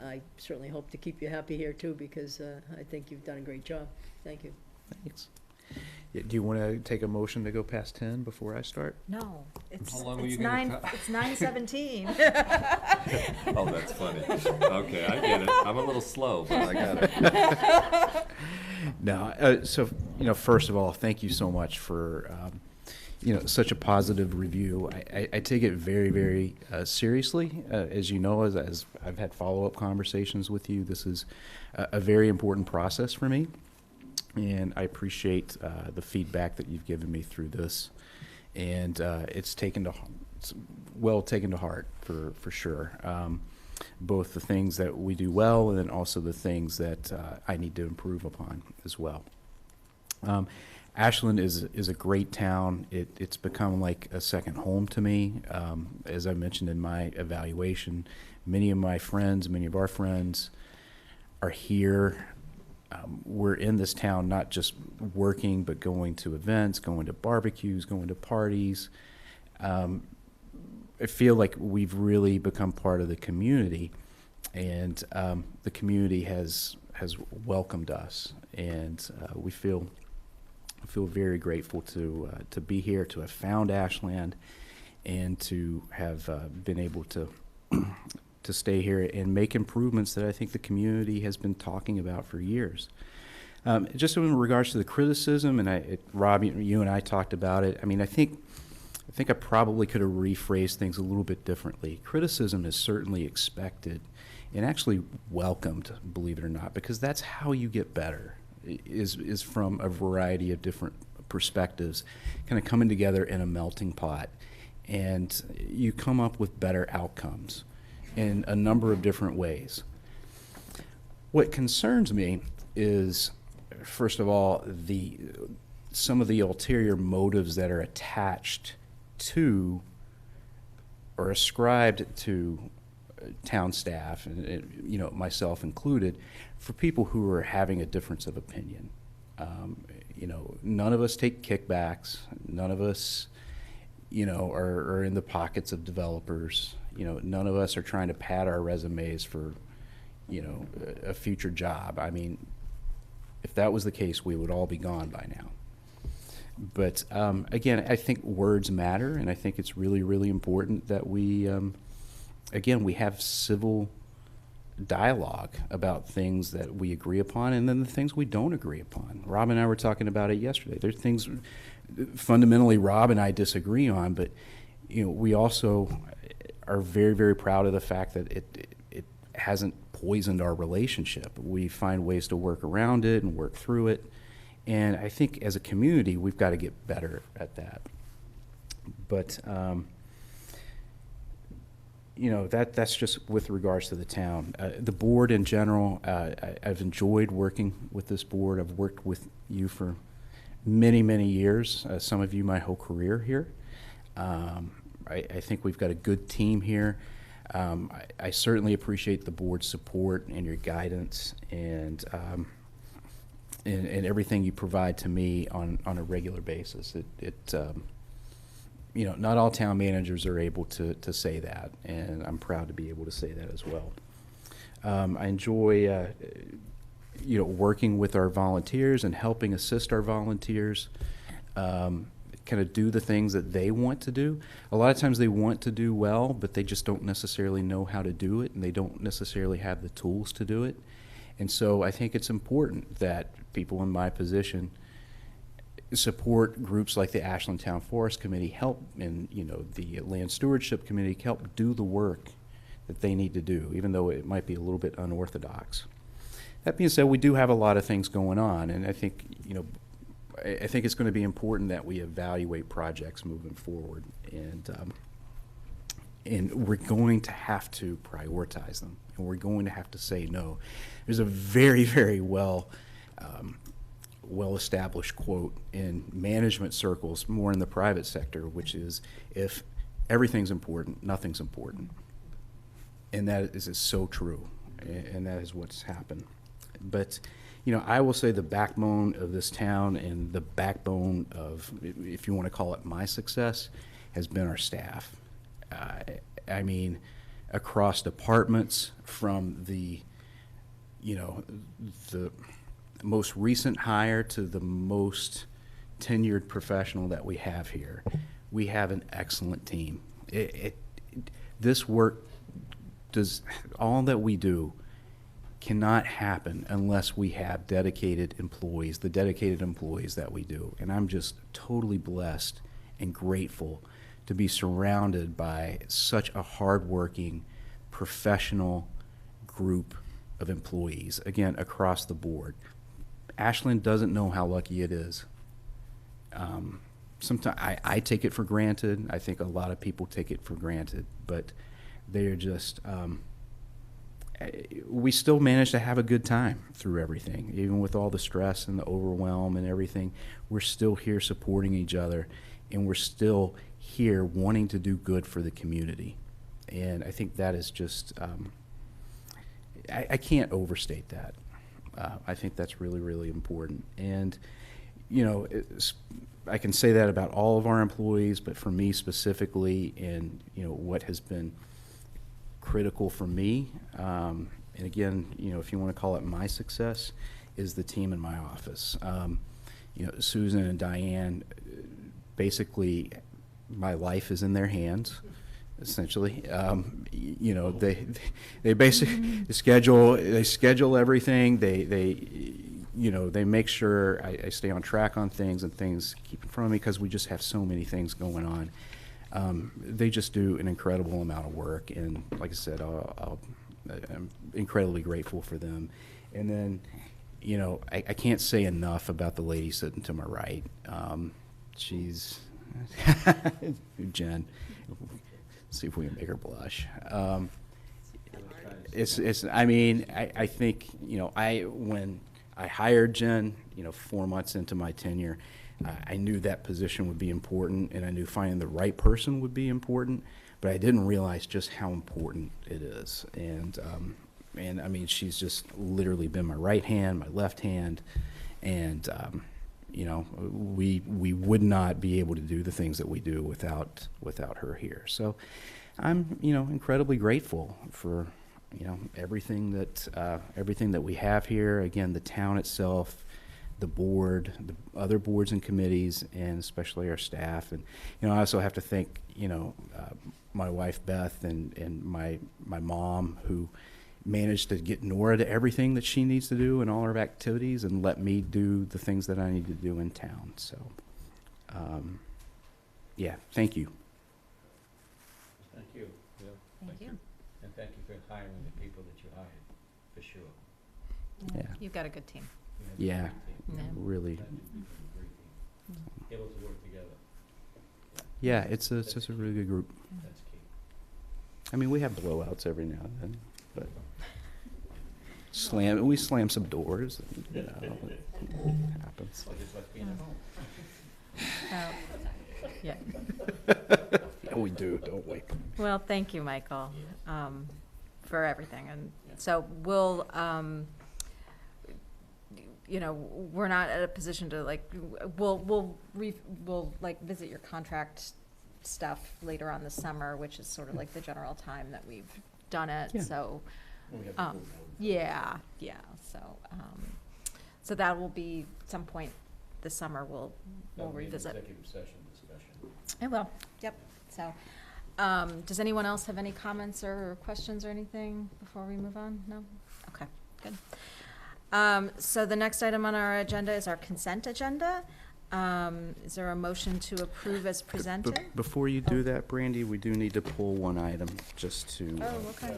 E: I certainly hope to keep you happy here too, because I think you've done a great job. Thank you.
B: Thanks. Yeah, do you want to take a motion to go past 10 before I start?
C: No, it's,
G: How long were
C: it's
G: you gonna
C: 9, it's 9:17.
G: Oh, that's funny. Okay, I get it. I'm a little slow, but I got it.
B: No, so, you know, first of all, thank you so much for, you know, such a positive review. I take it very, very seriously. As you know, as I've had follow-up conversations with you, this is a very important process for me. And I appreciate the feedback that you've given me through this. And it's well taken to heart for sure. Both the things that we do well and then also the things that I need to improve upon as well. Ashland is a great town. It's become like a second home to me. As I mentioned in my evaluation, many of our friends are here. We're in this town not just working, but going to events, going to barbecues, going to parties. I feel like we've really become part of the community, and the community has welcomed us, and we feel very grateful to be here, to have found Ashland, and to have been able to stay here and make improvements that I think the community has been talking about for years. Just in regards to the criticism, and Rob, you and I talked about it. I mean, I think I probably could have rephrased things a little bit differently. Criticism is certainly expected and actually welcomed, believe it or not, because that's how you get better, is from a variety of different perspectives kind of coming together in a melting pot, and you come up with better outcomes in a number of different ways. What concerns me is, first of all, some of the ulterior motives that are attached to or ascribed to town staff, and you know, myself included, for people who are having a difference of opinion. You know, none of us take kickbacks. None of us, you know, are in the pockets of developers. You know, none of us are trying to pad our resumes for, you know, a future job. I mean, if that was the case, we would all be gone by now. But again, I think words matter, and I think it's really, really important that we, again, we have civil dialogue about things that we agree upon, and then the things we don't agree upon. Rob and I were talking about it yesterday. There's things fundamentally Rob and I disagree on, but you know, we also are very, very proud of the fact that it hasn't poisoned our relationship. We find ways to work around it and work through it. And I think as a community, we've got to get better at that. But, you know, that's just with regards to the town. The board in general, I've enjoyed working with this board. I've worked with you for many, many years, some of you my whole career here. I think we've got a good team here. I certainly appreciate the board's support and your guidance and everything you provide to me on a regular basis. You know, not all town managers are able to say that, and I'm proud to be able to say that as well. I enjoy, you know, working with our volunteers and helping assist our volunteers kind of do the things that they want to do. A lot of times they want to do well, but they just don't necessarily know how to do it, and they don't necessarily have the tools to do it. And so I think it's important that people in my position support groups like the Ashland Town Forest Committee, help, and you know, the Land Stewardship Committee help do the work that they need to do, even though it might be a little bit unorthodox. That being said, we do have a lot of things going on, and I think, I think it's going to be important that we evaluate projects moving forward, and we're going to have to prioritize them, and we're going to have to say no. There's a very, very well-established quote in management circles, more in the private sector, which is, if everything's important, nothing's important. And that is so true, and that is what's happened. But, I will say the backbone of this town and the backbone of, if you want to call it my success, has been our staff. I mean, across departments, from the most recent hire to the most tenured professional that we have here, we have an excellent team. This work does, all that we do cannot happen unless we have dedicated employees, the dedicated employees that we do. And I'm just totally blessed and grateful to be surrounded by such a hardworking, professional group of employees, again, across the board. Ashland doesn't know how lucky it is. Sometimes I take it for granted. I think a lot of people take it for granted, but they are just, we still manage to have a good time through everything, even with all the stress and the overwhelm and everything. We're still here supporting each other, and we're still here wanting to do good for the community. And I think that is just, I can't overstate that. I think that's really, really important. And, I can say that about all of our employees, but for me specifically, and, what has been critical for me, and again, if you want to call it my success, is the team in my office. Susan and Diane, basically, my life is in their hands, essentially. They basically schedule everything. They make sure I stay on track on things, and things keep in front of me, because we just have so many things going on. They just do an incredible amount of work, and like I said, I'm incredibly grateful for them. And then, I can't say enough about the lady sitting to my right. She's Jen. See if we can make her blush. I think, when I hired Jen, 4 months into my tenure, I knew that position would be important, and I knew finding the right person would be important, but I didn't realize just how important it is. And I mean, she's just literally been my right hand, my left hand, and we would not be able to do the things that we do without her here. So I'm, incredibly grateful for, everything that we have here. Again, the town itself, the board, the other boards and committees, and especially our staff. And, I also have to thank, my wife, Beth, and my mom, who managed to get Nora to everything that she needs to do in all her activities, and let me do the things that I need to do in town. So, yeah, thank you.
F: Thank you. Yeah,
C: Thank you.
F: And thank you for hiring the people that you hired, for sure.
B: Yeah.
C: You've got a good team.
B: Yeah,
C: Yeah.
B: really.
F: Able to work together.
B: Yeah, it's a really good group.
F: That's key.
B: I mean, we have blowouts every now and then, but we slam some doors, and, it happens.
F: Just like being at home.
C: Yeah.
B: Yeah, we do, don't we?
C: Well, thank you, Michael, for everything. And so we'll, we're not at a position to we'll visit your contract stuff later on this summer, which is sort of like the general time that we've done it.
B: Yeah.
C: So,
F: We have to move
C: yeah. So that will be some point this summer. We'll
F: That'll be an
C: revisit.
F: executive session discussion.
C: I will. Yep. So, does anyone else have any comments or questions or anything before we move on? No? Okay, good. So the next item on our agenda is our consent agenda. Is there a motion to approve as presented?
B: Before you do that, Brandy, we do need to pull one item just to
C: Oh, okay.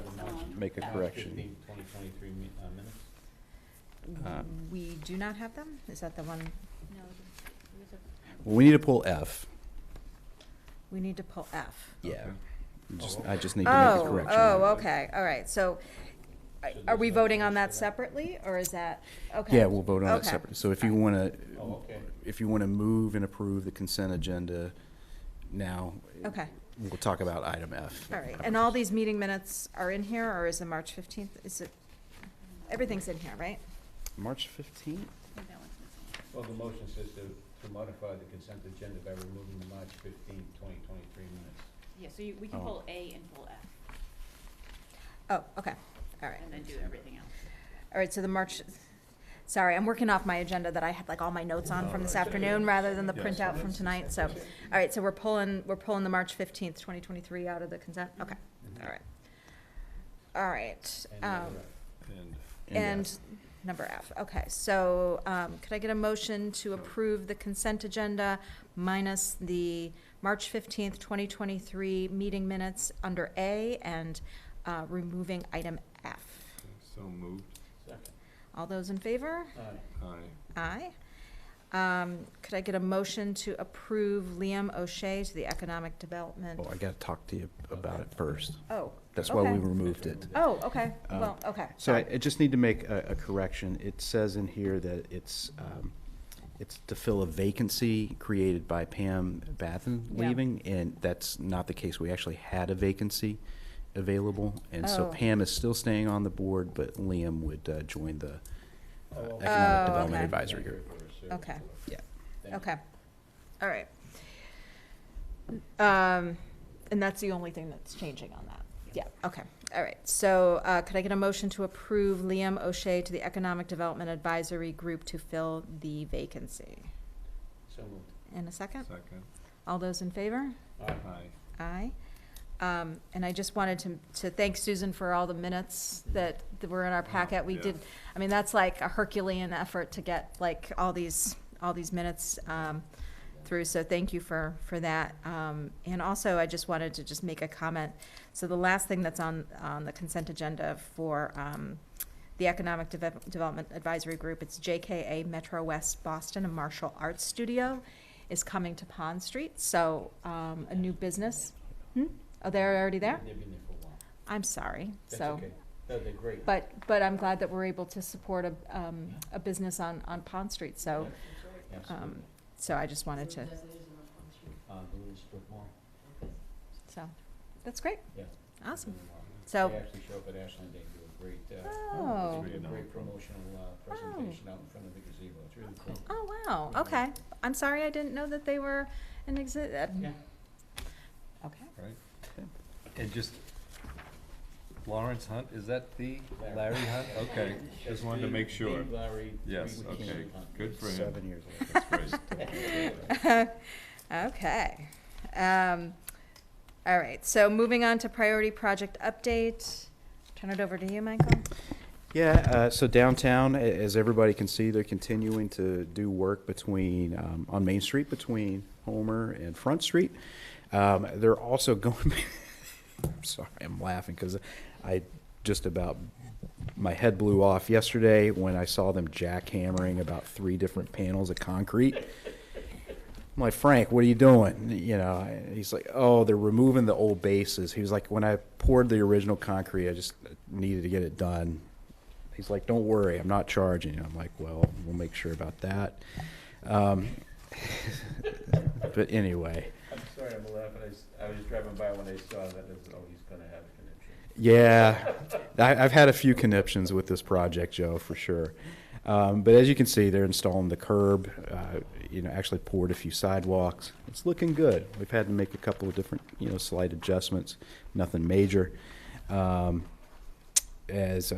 B: make a correction.
F: 2023 minutes.
C: We do not have them? Is that the one?
B: Well, we need to pull F.
C: We need to pull F.
B: Yeah. I just need to make a correction.
C: Oh, okay, all right, so are we voting on that separately, or is that, okay?
B: Yeah, we'll vote on it
C: Okay.
B: separately. So if you want to,
F: Oh, okay.
B: if you want to move and approve the consent agenda now,
C: Okay,
B: we'll talk about item F.
C: all right, and all these meeting minutes are in here, or is the March 15th, is it, everything's in here, right?
B: March 15th?
F: Well, the motion says to modify the consent agenda by removing the March 15th, 2023 minutes.
P: Yeah, so we can
B: Oh.
P: pull A and pull F,
C: Oh, okay, all right.
P: and then do everything else.
C: All right, so the March, sorry, I'm working off my agenda that I had like all my notes on from this afternoon rather than the printout from tonight, so. All right, so we're pulling the March 15th, 2023 out of the consent, okay, all right. All right, and number F, okay, so, could I get a motion to approve the consent agenda minus the March 15th, 2023 meeting minutes under A and, removing item F?
G: So moved.
F: Second.
C: All those in favor?
G: Aye.
C: Aye. Could I get a motion to approve Liam O'Shea to the Economic Development?
B: Oh, I got to talk to you about it first.
C: Oh,
B: That's why we
C: okay.
B: removed it.
C: Oh, okay, well, okay.
B: So I just need to make a correction. It says in here that it's to fill a vacancy created by Pam Bathen
C: Yeah.
B: leaving, and that's not the case. We actually had a vacancy available, and so
C: Oh.
B: Pam is still staying on the board, but Liam would join the Economic
C: Oh,
B: Development
C: okay.
B: Advisory Group.
C: Okay.
B: Yeah.
C: Okay, all right. And that's the only thing that's changing on that? Yeah, okay, all right. So, could I get a motion to approve Liam O'Shea to the Economic Development Advisory Group to fill the vacancy?
F: So moved.
C: In a second?
G: Second.
C: All those in favor?
G: Aye.
C: Aye. And I just wanted to thank Susan for all the minutes that were in our packet. We
G: yeah.
C: did, I mean, that's like a Herculean effort to get like all these minutes through, so thank you for that. And also, I just wanted to just make a comment. So the last thing that's on the consent agenda for the Economic Development Advisory Group, it's JKA Metro West Boston, a martial arts studio, is coming to Pond Street, so a new business. Oh, they're already there?
F: They've been there for a while.
C: I'm sorry,
F: That's
C: so.
F: okay. No, they're great.
C: But I'm glad that we're able to support a business on Pond Street, so,
F: Absolutely.
C: so I just wanted to,
F: The little strip mall.
C: so, that's great,
F: Yeah.
C: awesome.
F: They
C: So,
F: actually show up at Ashland, they do a great,
C: Oh.
F: they do a great promotional presentation out in front of the gazebo. It's really cool.
C: oh, wow, okay. I'm sorry, I didn't know that they were an
F: Yeah.
C: Okay.
G: Right. And just, Lawrence Hunt, is that the
F: Larry.
G: Larry Hunt? Okay, just wanted to make sure.
F: Big Larry.
G: Yes,
F: Big
G: okay,
F: King.
G: good for him.
B: 7 years old.
G: That's great.
C: Okay. All right, so moving on to priority project update. Turn it over to you, Michael.
B: Yeah, so downtown, as everybody can see, they're continuing to do work between, on Main Street between Homer and Front Street. They're also going, I'm sorry, I'm laughing because I just about, my head blew off yesterday when I saw them jackhammering about 3 different panels of concrete. I'm like, Frank, what are you doing? You know, he's like, oh, they're removing the old bases. He was like, when I poured the original concrete, I just needed to get it done. He's like, don't worry, I'm not charging you. I'm like, well, we'll make sure about that. But anyway.
F: I'm sorry, I'm laughing. I was just driving by when I saw that, I was, oh, he's gonna have a connection.
B: Yeah, I've had a few conniptions with this project, Joe, for sure. But as you can see, they're installing the curb, actually poured a few sidewalks. It's looking good. We've had to make a couple of different, slight adjustments, nothing major. As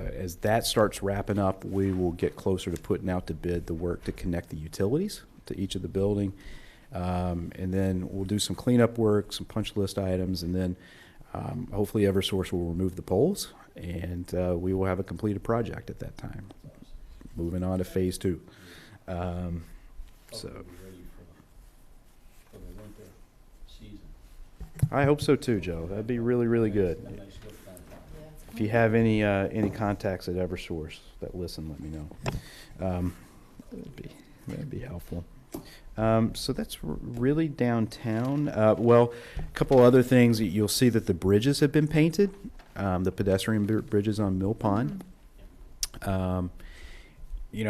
B: that starts wrapping up, we will get closer to putting out to bid the work to connect the utilities to each of the building. And then we'll do some cleanup work, some punch list items, and then hopefully Eversource will remove the poles, and we will have a completed project at that time. Moving on to phase 2. So, I hope so too, Joe. That'd be really, really good. If you have any contacts at Eversource that listen, let me know. That'd be helpful. So that's really downtown. Well, a couple other things. You'll see that the bridges have been painted, the pedestrian bridges on Mill Pond. You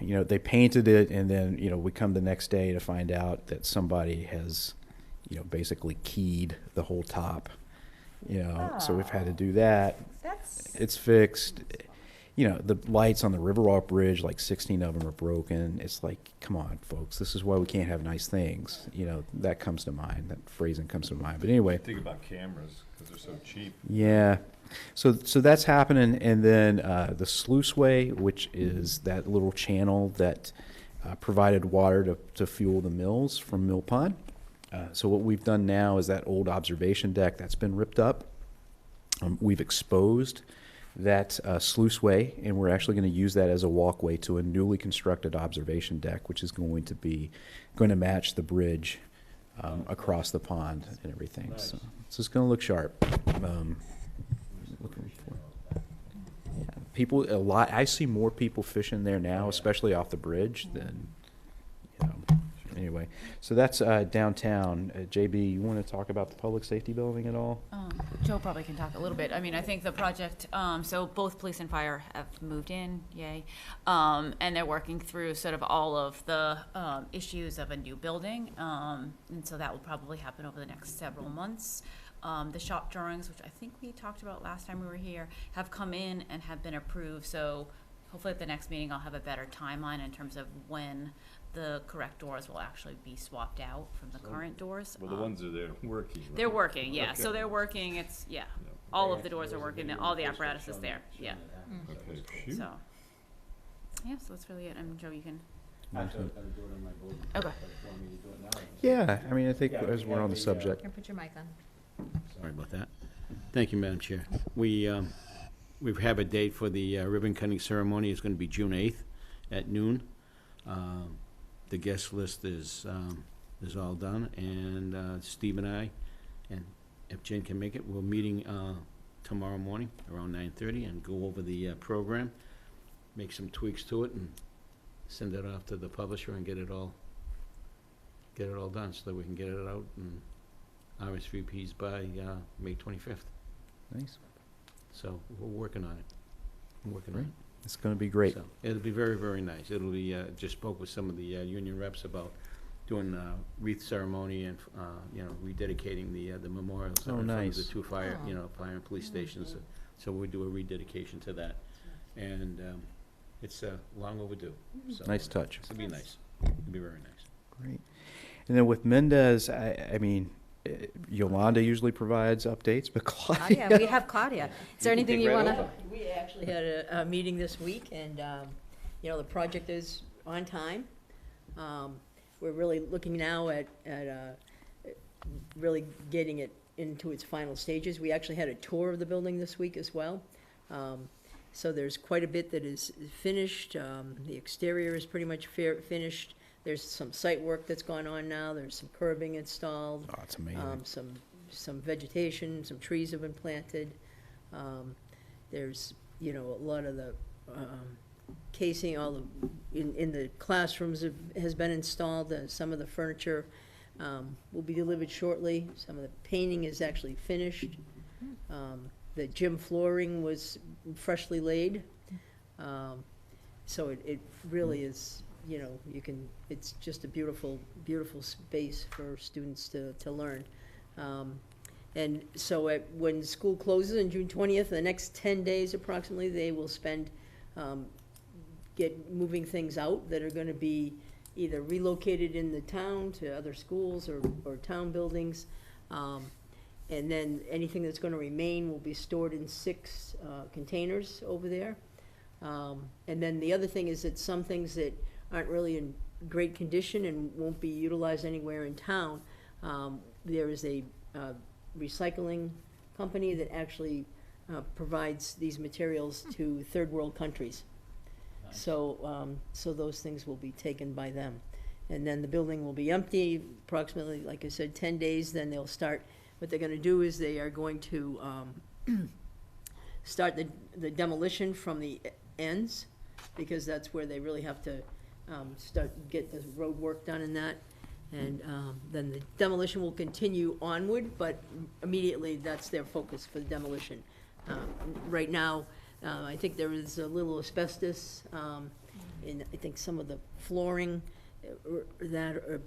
B: know, they painted it, and then, you know, we come the next day to find out that somebody has, you know, basically keyed the whole top. You know, so we've had to do that. It's fixed. You know, the lights on the Riverwalk Bridge, like 16 of them are broken. It's like, come on, folks, this is why we can't have nice things. You know, that comes to mind. That phrasing comes to mind. But anyway.
G: Think about cameras, because they're so cheap.
B: Yeah. So that's happening. And then the sluiceway, which is that little channel that provided water to fuel the mills from Mill Pond. So what we've done now is that old observation deck that's been ripped up. We've exposed that sluiceway, and we're actually going to use that as a walkway to a newly constructed observation deck, which is going to match the bridge across the pond and everything.
F: Nice.
B: So it's going to look sharp. People, I see more people fishing there now, especially off the bridge, than, you know. Anyway, so that's downtown. JB, you want to talk about the public safety building at all?
P: Joe probably can talk a little bit. I mean, I think the project, so both police and fire have moved in, yay. And they're working through sort of all of the issues of a new building. And so that will probably happen over the next several months. The shop drawings, which I think we talked about last time we were here, have come in and have been approved. So hopefully at the next meeting, I'll have a better timeline in terms of when the correct doors will actually be swapped out from the current doors.
G: Well, the ones that are working. Right?
P: They're working, yeah.
G: Okay.
P: So they're working, it's, yeah. All of the doors are working, all the apparatus is there, yeah.
G: Okay, shoot.
P: So, yeah, so that's really it. And Joe, you can.
F: Okay.
B: Yeah, I mean, I think as we're on the subject.
C: Here, put your mic on.
F: Sorry about that. Thank you, Madam Chair. We have a date for the ribbon cutting ceremony. It's going to be June 8th at noon. The guest list is all done, and Steve and I, and if Jen can make it, we're meeting tomorrow morning around 9:30 and go over the program, make some tweaks to it, and send it off to the publisher and get it all done so that we can get it out and RSVPs by May 25th.
B: Nice.
F: So we're working on it.
B: It's going to be great.
F: So it'll be very, very nice. It'll be, just spoke with some of the union reps about doing wreath ceremony and, you know, rededicating the memorials in front of the two fire and police stations. So we'll do a rededication to that. And it's long overdue. So
B: Nice touch.
F: It'll be nice. It'll be very nice.
B: Great. And then with Mendez, I mean, Yolanda usually provides updates, but Claudia.
C: We have Claudia. Is there anything you want to?
E: We actually had a meeting this week, and, you know, the project is on time. We're really looking now at really getting it into its final stages. We actually had a tour of the building this week as well. So there's quite a bit that is finished. The exterior is pretty much finished. There's some site work that's gone on now. There's some curbing installed.
B: Oh, it's amazing.
E: Some vegetation, some trees have been planted. There's, you know, a lot of the casing, all the, in the classrooms has been installed. Some of the furniture will be delivered shortly. Some of the painting is actually finished. The gym flooring was freshly laid. So it really is, you know, it's just a beautiful, beautiful space for students to learn. And so when school closes on June 20th, the next 10 days approximately, they will spend moving things out that are going to be either relocated in the town to other schools or town buildings. And then anything that's going to remain will be stored in 6 containers over there. And then the other thing is that some things that aren't really in great condition and won't be utilized anywhere in town, there is a recycling company that actually provides these materials to third world countries. So those things will be taken by them. and then the building will be empty approximately, like I said, 10 days. Then they'll start, what they're going to do is they are going to start the demolition from the ends, because that's where they really have to get the road work done in that. And then the demolition will continue onward, but immediately that's their focus for the demolition. Right now, I think there is a little asbestos in, I think, some of the flooring,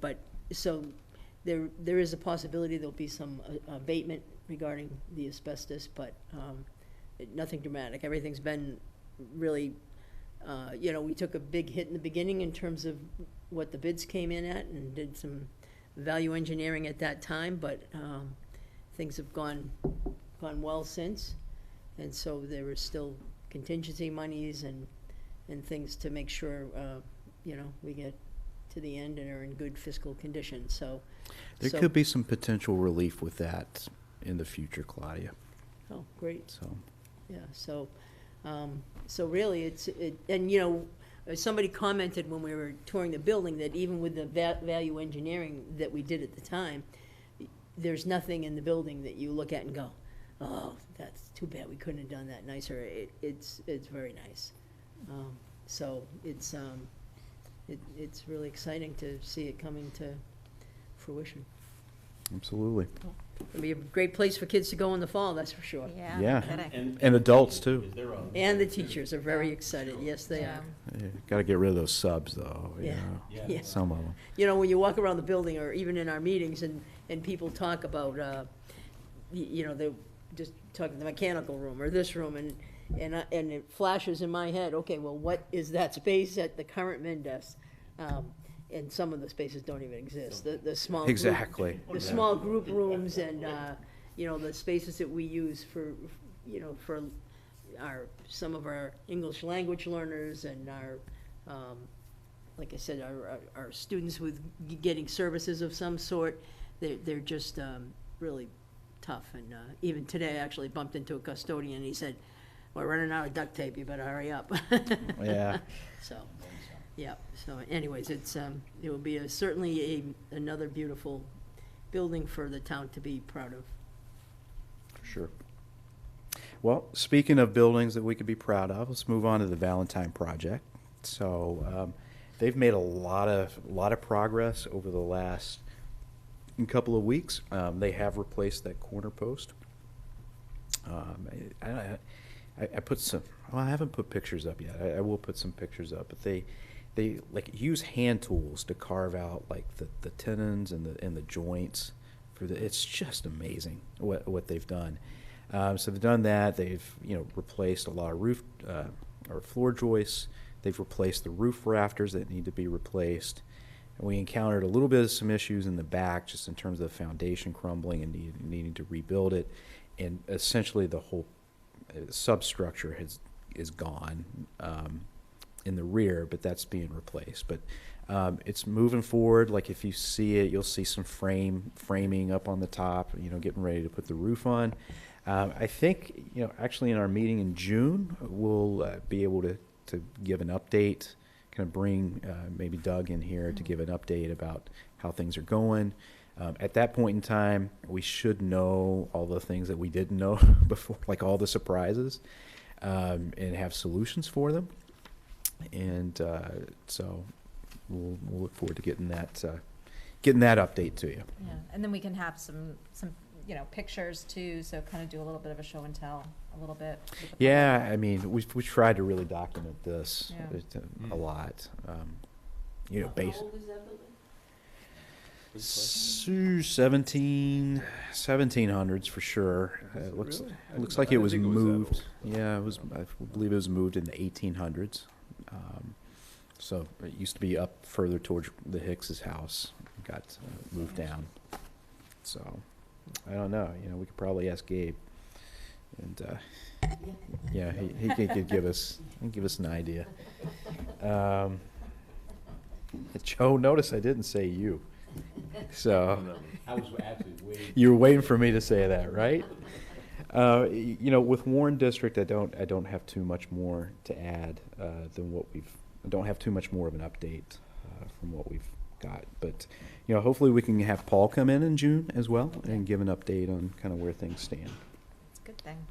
E: but so there is a possibility there'll be some abatement regarding the asbestos, but nothing dramatic. Everything's been really, we took a big hit in the beginning in terms of what the bids came in at, and did some value engineering at that time, but things have gone well since. And so there is still contingency monies and things to make sure, we get to the end and are in good fiscal condition, so.
B: There could be some potential relief with that in the future, Claudia.
E: Oh, great.
B: So,
E: yeah, so really somebody commented when we were touring the building that even with the value engineering that we did at the time, there's nothing in the building that you look at and go, oh, that's too bad, we couldn't have done that nicer. It's very nice. So it's really exciting to see it coming to fruition.
B: absolutely.
E: It'll be a great place for kids to go in the fall, that's for sure.
B: Yeah, and adults too.
E: And the teachers are very excited, yes, they are.
B: Got to get rid of those subs, though.
E: Yeah. Yeah.
B: Some of them.
E: When you walk around the building, or even in our meetings, and people talk about, they're just talking the mechanical room or this room, and it flashes in my head, okay, well, what is that space at the current Mendes? And some of the spaces don't even exist. The small
B: Exactly.
E: the small group rooms, and the spaces that we use for some of our English language learners, and our like I said, our students with getting services of some sort. They're just really tough. And even today, I actually bumped into a custodian, and he said, "We're running out of duct tape. You better hurry up."
B: Yeah.
E: So. Yeah, so anyways, it will be certainly another beautiful building for the town to be proud of.
B: For sure. Well, speaking of buildings that we could be proud of, let's move on to the Valentine Project. So they've made a lot of progress over the last couple of weeks. They have replaced that corner post. I put some. Well, I haven't put pictures up yet. I will put some pictures up, but they like use hand tools to carve out like the tendons and the joints for it's just amazing what they've done. So they've done that. They've replaced a lot of roof or floor joists. They've replaced the roof rafters that need to be replaced. And we encountered a little bit of some issues in the back, just in terms of the foundation crumbling and needing to rebuild it. And essentially the whole substructure is gone in the rear, but that's being replaced. But it's moving forward. Like if you see it, you'll see some framing up on the top, getting ready to put the roof on. I think, actually in our meeting in June, we'll be able to give an update, kind of bring maybe Doug in here to give an update about how things are going. At that point in time, we should know all the things that we didn't know before, like all the surprises, and have solutions for them. And so we'll look forward to getting that update to you.
C: Yeah, and then we can have some pictures too, so kind of do a little bit of a show and tell a little bit.
B: Yeah, I mean, we tried to really document this a lot.
E: How old is that building?
B: 1700s for sure. It looks like it was moved. Yeah, it was. I believe it was moved in the 1800s. So it used to be up further towards the Hicks's house. Got moved down. So I don't know. We could probably ask Gabe, and yeah, he could give us an idea. Joe, notice I didn't say you. So
F: I was actually waiting.
B: You were waiting for me to say that, right? With Warren District, I don't have too much more to add than what I don't have too much more of an update from what we've got. But, you know, hopefully we can have Paul come in June as well and give an update on kind of where things stand.
C: It's a good thing.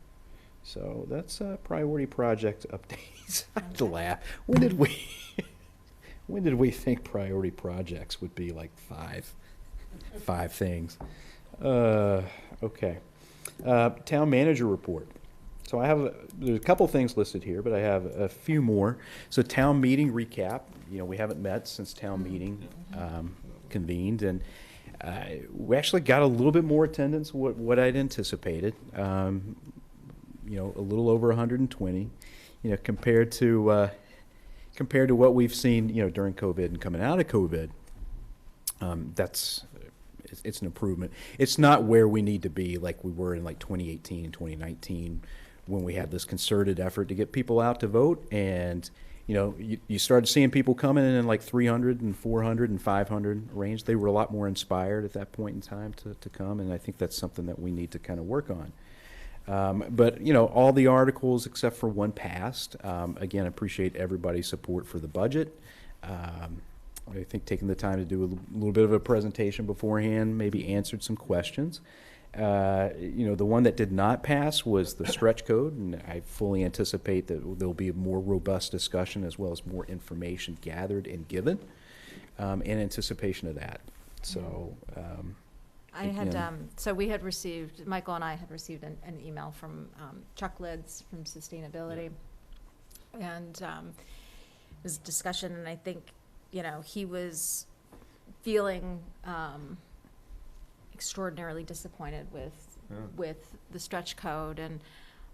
B: So that's priority project updates. I have to laugh. When did we think priority projects would be like five things? Okay. Town manager report. So I have, there's a couple things listed here, but I have a few more. So town meeting recap, you know, we haven't met since town meeting convened, and we actually got a little bit more attendance what I'd anticipated. You know, a little over 120, you know, compared to what we've seen, you know, during COVID and coming out of COVID. It's an improvement. It's not where we need to be like we were in like 2018 and 2019 when we had this concerted effort to get people out to vote. And, you know, you started seeing people coming in like 300 and 400 and 500 range. They were a lot more inspired at that point in time to come. And I think that's something that we need to kind of work on. But, you know, all the articles except for one passed. Again, appreciate everybody's support for the budget. I think taking the time to do a little bit of a presentation beforehand maybe answered some questions. You know, the one that did not pass was the stretch code, and I fully anticipate that there'll be a more robust discussion as well as more information gathered and given in anticipation of that. So,
C: I had, so we had received, Michael and I had received an email from Chuck Lids from Sustainability. And it was a discussion, and I think, you know, he was feeling extraordinarily disappointed with the stretch code. And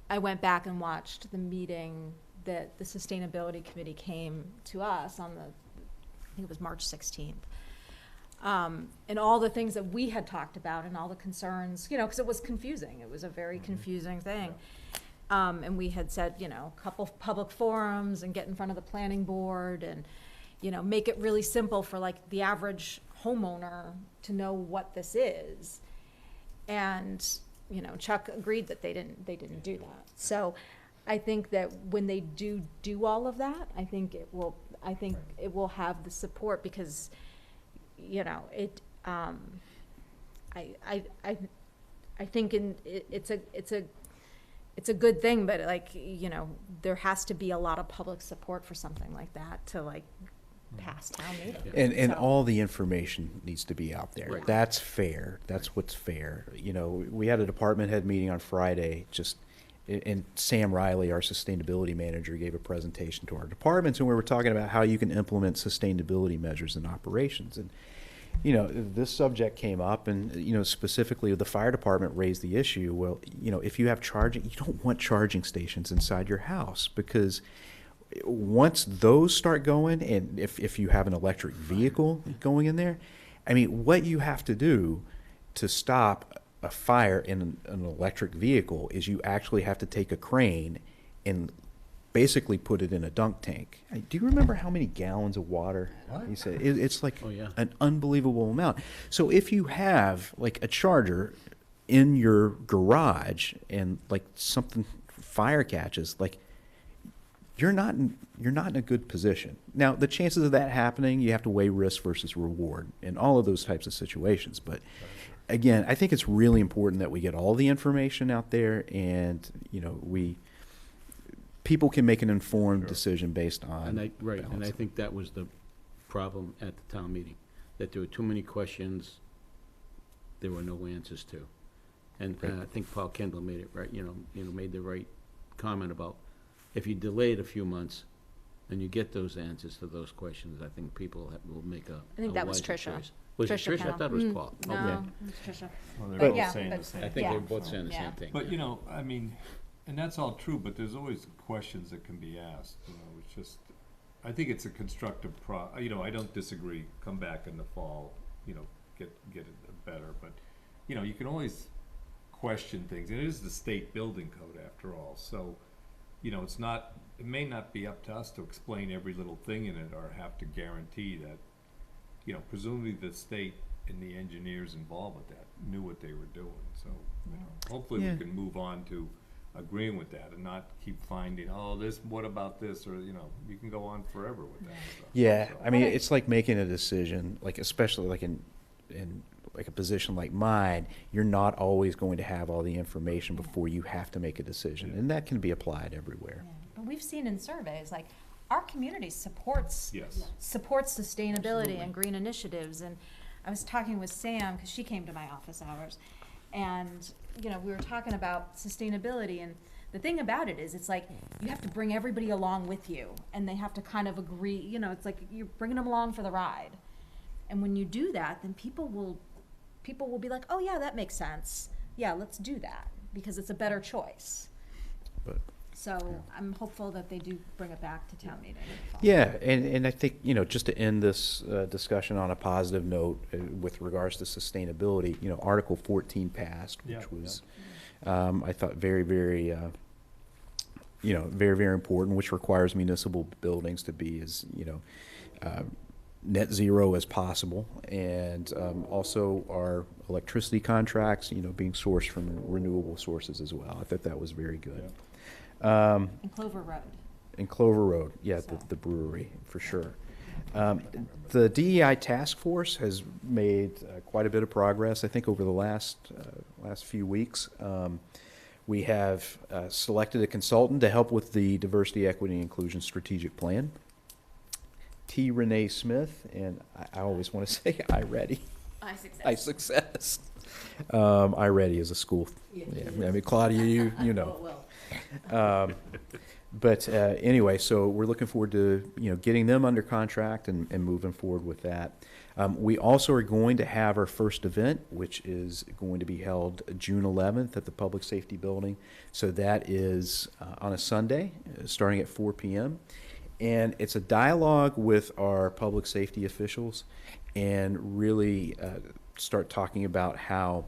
C: I went back and watched the meeting that the Sustainability Committee came to us on I think it was March 16th. And all the things that we had talked about and all the concerns, you know, because it was confusing. It was a very confusing thing. And we had said, you know, a couple of public forums and get in front of the planning board and, you know, make it really simple for like the average homeowner to know what this is. And, you know, Chuck agreed that they didn't do that. So I think that when they do all of that, I think it will have the support because, you know, I think it's a good thing, but like, you know, there has to be a lot of public support for something like that to like pass town meeting.
B: and all the information needs to be out there. Right. That's fair. That's what's fair. You know, we had a department head meeting on Friday, and Sam Riley, our sustainability manager, gave a presentation to our departments, and we were talking about how you can implement sustainability measures in operations. And, you know, this subject came up, and, you know, specifically the fire department raised the issue. Well, you know, if you have charging, you don't want charging stations inside your house, because once those start going, and if you have an electric vehicle going in there, I mean, what you have to do to stop a fire in an electric vehicle is you actually have to take a crane and basically put it in a dunk tank. Do you remember how many gallons of water? He said it's like an unbelievable amount. So if you have like a charger in your garage and like something fire catches, like you're not in a good position. Now, the chances of that happening, you have to weigh risk versus reward in all of those types of situations. But again, I think it's really important that we get all the information out there, and you know, people can make an informed decision based on
F: and I think that was the problem at the town meeting, that there were too many questions there were no answers to. And I think Paul Kendall made it right, made the right comment about if you delay it a few months and you get those answers to those questions, I think people will make a
C: I think that was
F: wiser
C: Tricia.
F: choice. Was it Tricia? I thought it was Paul.
C: No,
F: Okay.
C: it was Tricia.
G: Well, they're
C: But
G: both
C: yeah,
G: saying
C: but-
G: the same.
F: I think they're both saying the
C: Yeah.
F: same thing.
G: But, you know, I mean, and that's all true, but there's always questions that can be asked, you know, it's just, I think it's a constructive you know, I don't disagree, come back in the fall, you know, get it better, but, you know, you can always question things, and it is the state building code after all, so, you know, it may not be up to us to explain every little thing in it or have to guarantee that, you know, presumably the state and the engineers involved with that knew what they were doing, so, you know, hopefully we can move on to agreeing with that and not keep finding, oh, this, what about this, or, you know, you can go on forever with that stuff.
B: Yeah,
G: So-
B: I mean, it's like making a decision, like especially like in like a position like mine, you're not always going to have all the information before you have to make a decision, and that can be applied everywhere.
C: Yeah. But we've seen in surveys, like, our community supports
G: Yes.
C: supports sustainability and green initiatives. And I was talking with Sam, because she came to my office hours, and, you know, we were talking about sustainability, and the thing about it is, it's like, you have to bring everybody along with you, and they have to kind of agree, you know, it's like you're bringing them along for the ride. And when you do that, then people will be like, oh yeah, that makes sense. Yeah, let's do that, because it's a better choice.
B: But
C: So I'm hopeful that they do bring it back to town meeting. in the fall.
B: yeah, and I think, you know, just to end this discussion on a positive note with regards to sustainability, you know, Article 14 passed, which
G: Yeah,
B: was, I thought, very, very, you know, very, very important, which requires municipal buildings to be as, you know, net zero as possible, and also our electricity contracts, you know, being sourced from renewable sources as well. I thought that was very good.
C: And Clover Road.
B: In Clover Road, yeah,
C: So.
B: the brewery, for sure. The DEI task force has made quite a bit of progress, I think, over the last few weeks. We have selected a consultant to help with the diversity, equity, and inclusion strategic plan. T. Renee Smith, and I always want to say iReady. iSuccess. iReady is a school. Yeah, I mean, Claudia, you know. But anyway, so we're looking forward to, you know, getting them under contract and moving forward with that. We also are going to have our first event, which is going to be held June 11th at the Public Safety Building. So that is on a Sunday, starting at 4 p.m. And it's a dialogue with our public safety officials, and really start talking about how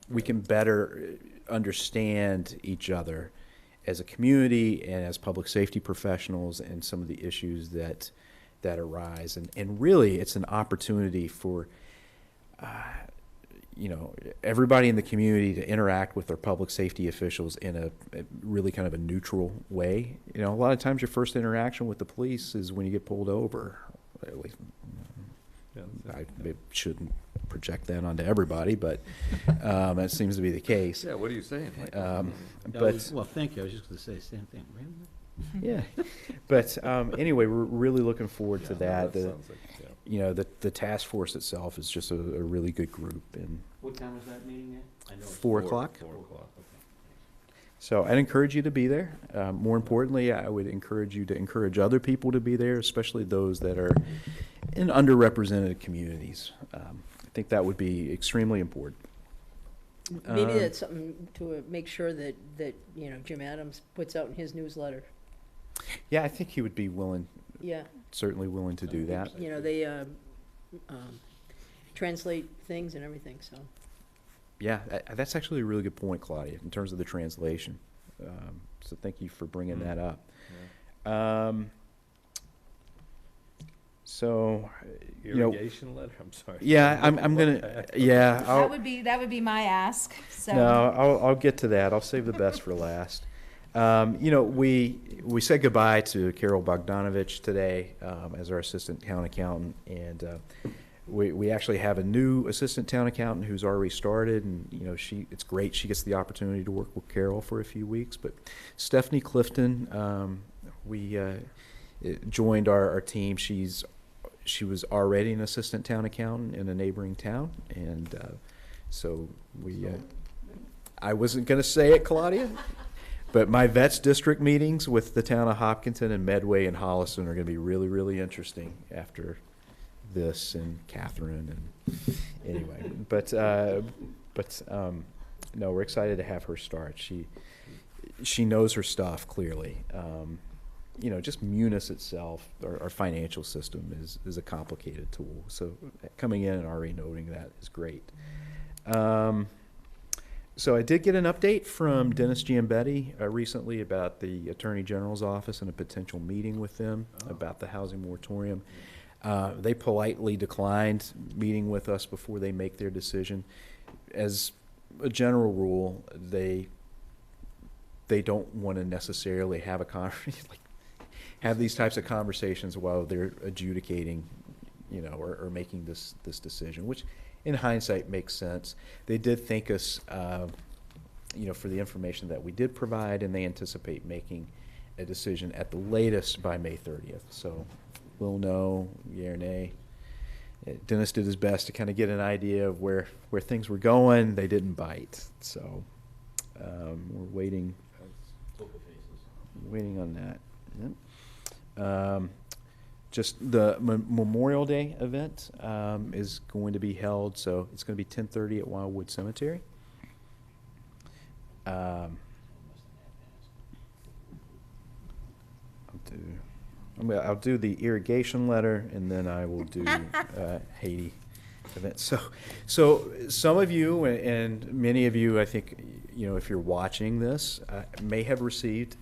B: we can better understand each other as a community and as public safety professionals, and some of the issues that arise. And really, it's an opportunity for you know, everybody in the community to interact with their public safety officials in a really kind of a neutral way. You know, a lot of times your first interaction with the police is when you get pulled over. At least, I shouldn't project that onto everybody, but that seems to be the case.
G: Yeah, what are you saying?
B: But
F: Well, thank you. I was just going to say the same thing. Really?
B: yeah, but anyway, we're really looking forward to
G: Yeah,
B: that.
G: sounds like, yeah.
B: You know, the task force itself is just a really good group, and
F: What time was that meeting at? I know it's
B: 4 o'clock.
G: 4 o'clock.
B: So I'd encourage you to be there. More importantly, I would encourage you to encourage other people to be there, especially those that are in underrepresented communities. I think that would be extremely important.
E: Maybe that's something to make sure that, you know, Jim Adams puts out in his newsletter.
B: Yeah, I think he would be willing,
E: Yeah,
B: certainly willing to do that.
E: you know, they translate things and everything, so.
B: Yeah, that's actually a really good point, Claudia, in terms of the translation. So thank you for bringing that up. So, you know,
G: Irrigation letter, I'm sorry.
B: yeah, I'm gonna, yeah.
C: That would be my ask, so.
B: No, I'll get to that. I'll save the best for last. You know, we said goodbye to Carol Bogdanovich today as our assistant town accountant, and we actually have a new assistant town accountant who's already started, and you know, it's great. She gets the opportunity to work with Carol for a few weeks. But Stephanie Clifton, we joined our team. She was already an assistant town accountant in a neighboring town, and so I wasn't going to say it, Claudia. But my VETS district meetings with the town of Hopkinton and Medway and Holliston are going to be really, really interesting after this, and Catherine, and anyway. But no, we're excited to have her start. She knows her stuff clearly. You know, just Munis itself, our financial system is a complicated tool. So coming in and already noting that is great. So I did get an update from Dennis Giambetti recently about the Attorney General's office and a potential meeting with them about the housing moratorium. They politely declined meeting with us before they make their decision. As a general rule, they they don't want to necessarily have like, have these types of conversations while they're adjudicating, or making this decision, which in hindsight makes sense. They did thank us, for the information that we did provide, and they anticipate making a decision at the latest by May 30th. So we'll know, yea or nay. Dennis did his best to kind of get an idea of where things were going. They didn't bite. So we're waiting on that. Yep. Just the Memorial Day event is going to be held, so it's going to be 10:30 at Wildwood Cemetery. I'll do the irrigation letter, and then I will do Haiti event. So some of you and many of you, I think, if you're watching this, may have received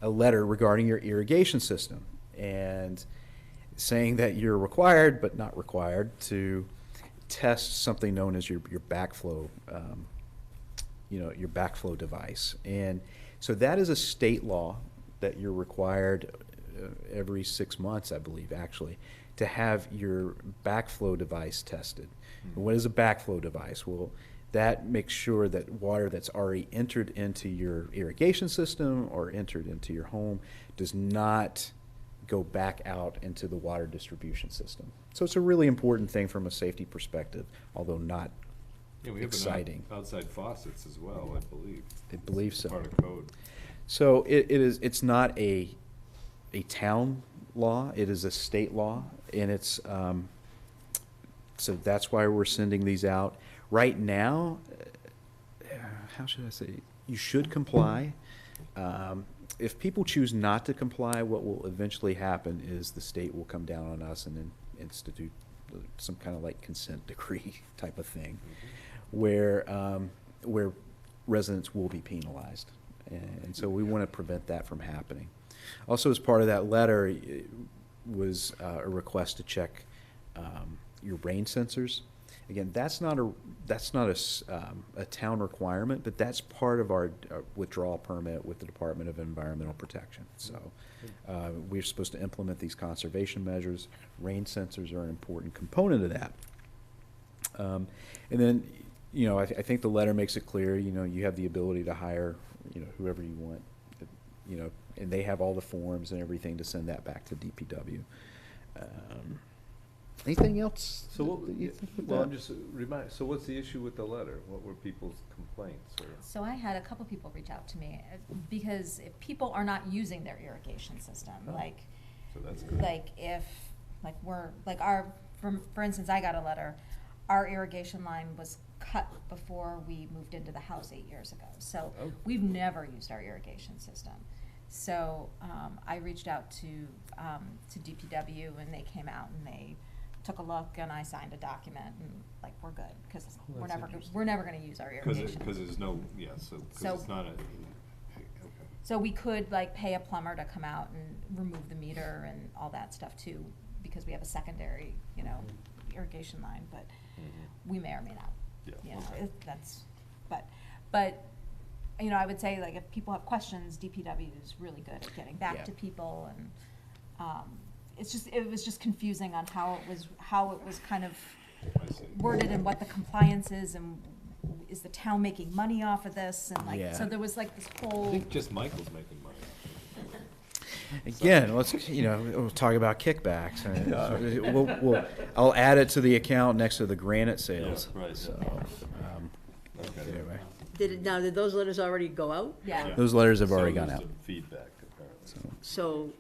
B: a letter regarding your irrigation system and saying that you're required but not required to test something known as your backflow, your backflow device. And so that is a state law that you're required every 6 months, I believe, actually, to have your backflow device tested. And what is a backflow device? Well, that makes sure that water that's already entered into your irrigation system or entered into your home does not go back out into the water distribution system. So it's a really important thing from a safety perspective, although not
G: We have
B: exciting.
G: outside faucets as well, I believe.
B: I believe so.
G: Part of code.
B: So it's not a town law, it is a state law, and it's, so that's why we're sending these out. Right now, how should I say, you should comply. If people choose not to comply, what will eventually happen is the state will come down on us and then institute some kind of like consent decree type of thing, where residents will be penalized. And so we want to prevent that from happening. Also, as part of that letter was a request to check your rain sensors. Again, that's not a town requirement, but that's part of our withdrawal permit with the Department of Environmental Protection. So we're supposed to implement these conservation measures. Rain sensors are an important component of that. And then, I think the letter makes it clear, you have the ability to hire, whoever you want, and they have all the forms and everything to send that back to DPW. Anything else?
G: So what,
B: that you think with
G: well,
B: that?
G: I'm just so what's the issue with the letter? What were people's complaints? Or?
C: So I had a couple people reach out to me because if people are not using their irrigation system,
G: Oh.
C: like,
G: So that's good.
C: for instance, I got a letter, our irrigation line was cut before we moved into the house 8 years ago. So
G: Oh.
C: we've never used our irrigation system. So I reached out to DPW, and they came out and they took a look, and I signed a document, and like, we're good, because
G: Oh, that's interesting.
C: we're never going to use our irrigation.
G: Because there's no, because it's not a, okay.
C: So we could like pay a plumber to come out and remove the meter and all that stuff too, because we have a secondary, irrigation line, but we may or may not.
G: Yeah, okay.
C: But I would say, like, if people have questions, DPW is really good at getting back
B: Yeah.
C: to people, and it was just confusing on how it was kind of
G: I see.
C: worded and what the compliance is, and is the town making money off of this, and like,
B: Yeah.
C: so there was like this
G: I
C: whole.
G: think just Michael's making money.
B: Again, let's, we'll talk about kickbacks. I'll add it to the account next to the granite sales.
G: Yeah, right.
B: So,
G: Okay.
B: anyway,
E: Did those letters already go out?
C: Yeah.
B: those letters have
G: So
B: already
G: there's
B: gone out.
G: some feedback, apparently.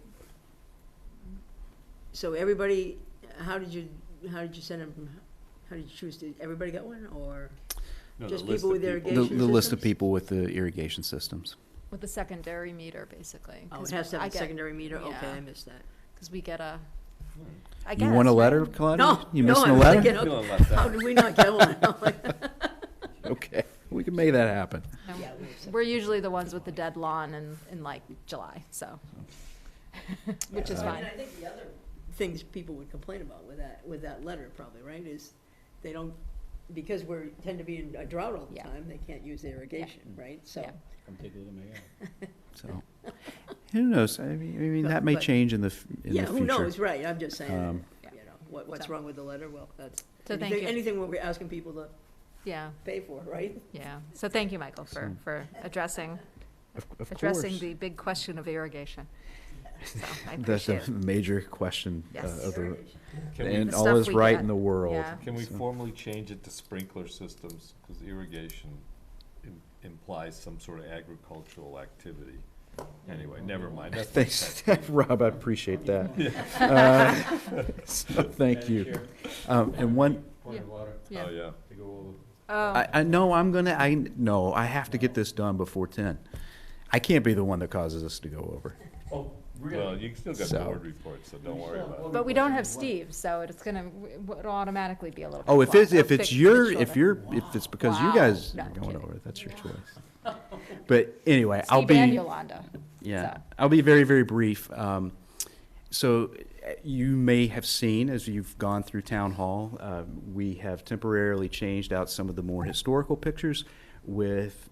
E: So everybody, how did you send them, how did you choose to, everybody got one, or
G: No,
E: just
G: the list
E: people
G: of
E: with
G: people.
E: irrigation
B: The list of
E: systems?
B: people with the irrigation systems.
C: With the secondary meter, basically.
E: Oh,
C: 'cause
E: it has to
C: I
E: have a
C: get-
E: secondary meter, okay,
C: yeah.
E: I missed that.
C: Because we get a, I
B: You
C: guess,
B: want a letter,
C: right?
B: Claudia?
E: No,
B: You
E: no,
B: missing
E: I'm
B: a letter?
E: thinking,
G: Feeling
E: okay,
G: left
E: how
G: out.
E: did we not get one?
B: Okay, we can make that happen.
C: No, we're usually the ones with the dead lawn in like July, so, which is
E: I
C: fine.
E: mean, I think the other things people would complain about with that letter probably, right, is they don't because we tend to be in a drought all the
C: Yeah.
E: time, they can't use irrigation, right? So,
C: Yeah.
F: Come take a look at my yard.
B: So, who knows? I mean, that may
E: But-
B: change in the in
E: yeah,
B: the
E: who
B: future.
E: knows, right? I'm just saying,
B: Um,
E: you know, what's wrong with the letter? Well, that's,
C: So thank
E: anything,
C: you.
E: anything we're asking people to
C: Yeah,
E: pay for, right?
C: yeah. So thank you, Michael, for addressing
B: Of
C: addressing
B: course.
C: the big question of irrigation. So I
B: That's a
C: appreciate it.
B: major question
C: Yes.
B: of the,
G: Can
B: and
C: The
B: all
C: stuff
B: is
C: we
B: right
C: get.
B: in the world.
C: Yeah.
G: Can we
B: So-
G: formally change it to sprinkler systems? Because irrigation implies some sort of agricultural activity. Anyway, never mind. That's my
B: Thanks,
G: pet peeve.
B: Rob, I appreciate that. So thank you. And one,
F: Point of order
C: Yeah.
G: Oh, yeah.
F: to go over.
C: Oh,
B: I know I have to get this done before 10. I can't be the one that causes us to go over.
F: Oh,
G: Well, you still got
B: So-
G: board reports, so don't worry about it.
C: but we don't have Steve, so it's gonna, it'll automatically be a little bit.
B: Oh, if it's
C: long-
B: if
C: a
B: it's
C: bit
B: your
C: shorter.
B: if it's because you
C: Wow.
B: guys
C: No,
B: are
C: I'm
B: going
C: kidding.
B: over, that's your choice. But anyway, I'll
C: Steve and
B: be
C: Yolanda.
B: yeah,
C: So.
B: I'll be very very brief. So you may have seen as you've gone through town hall, we have temporarily changed out some of the more historical pictures with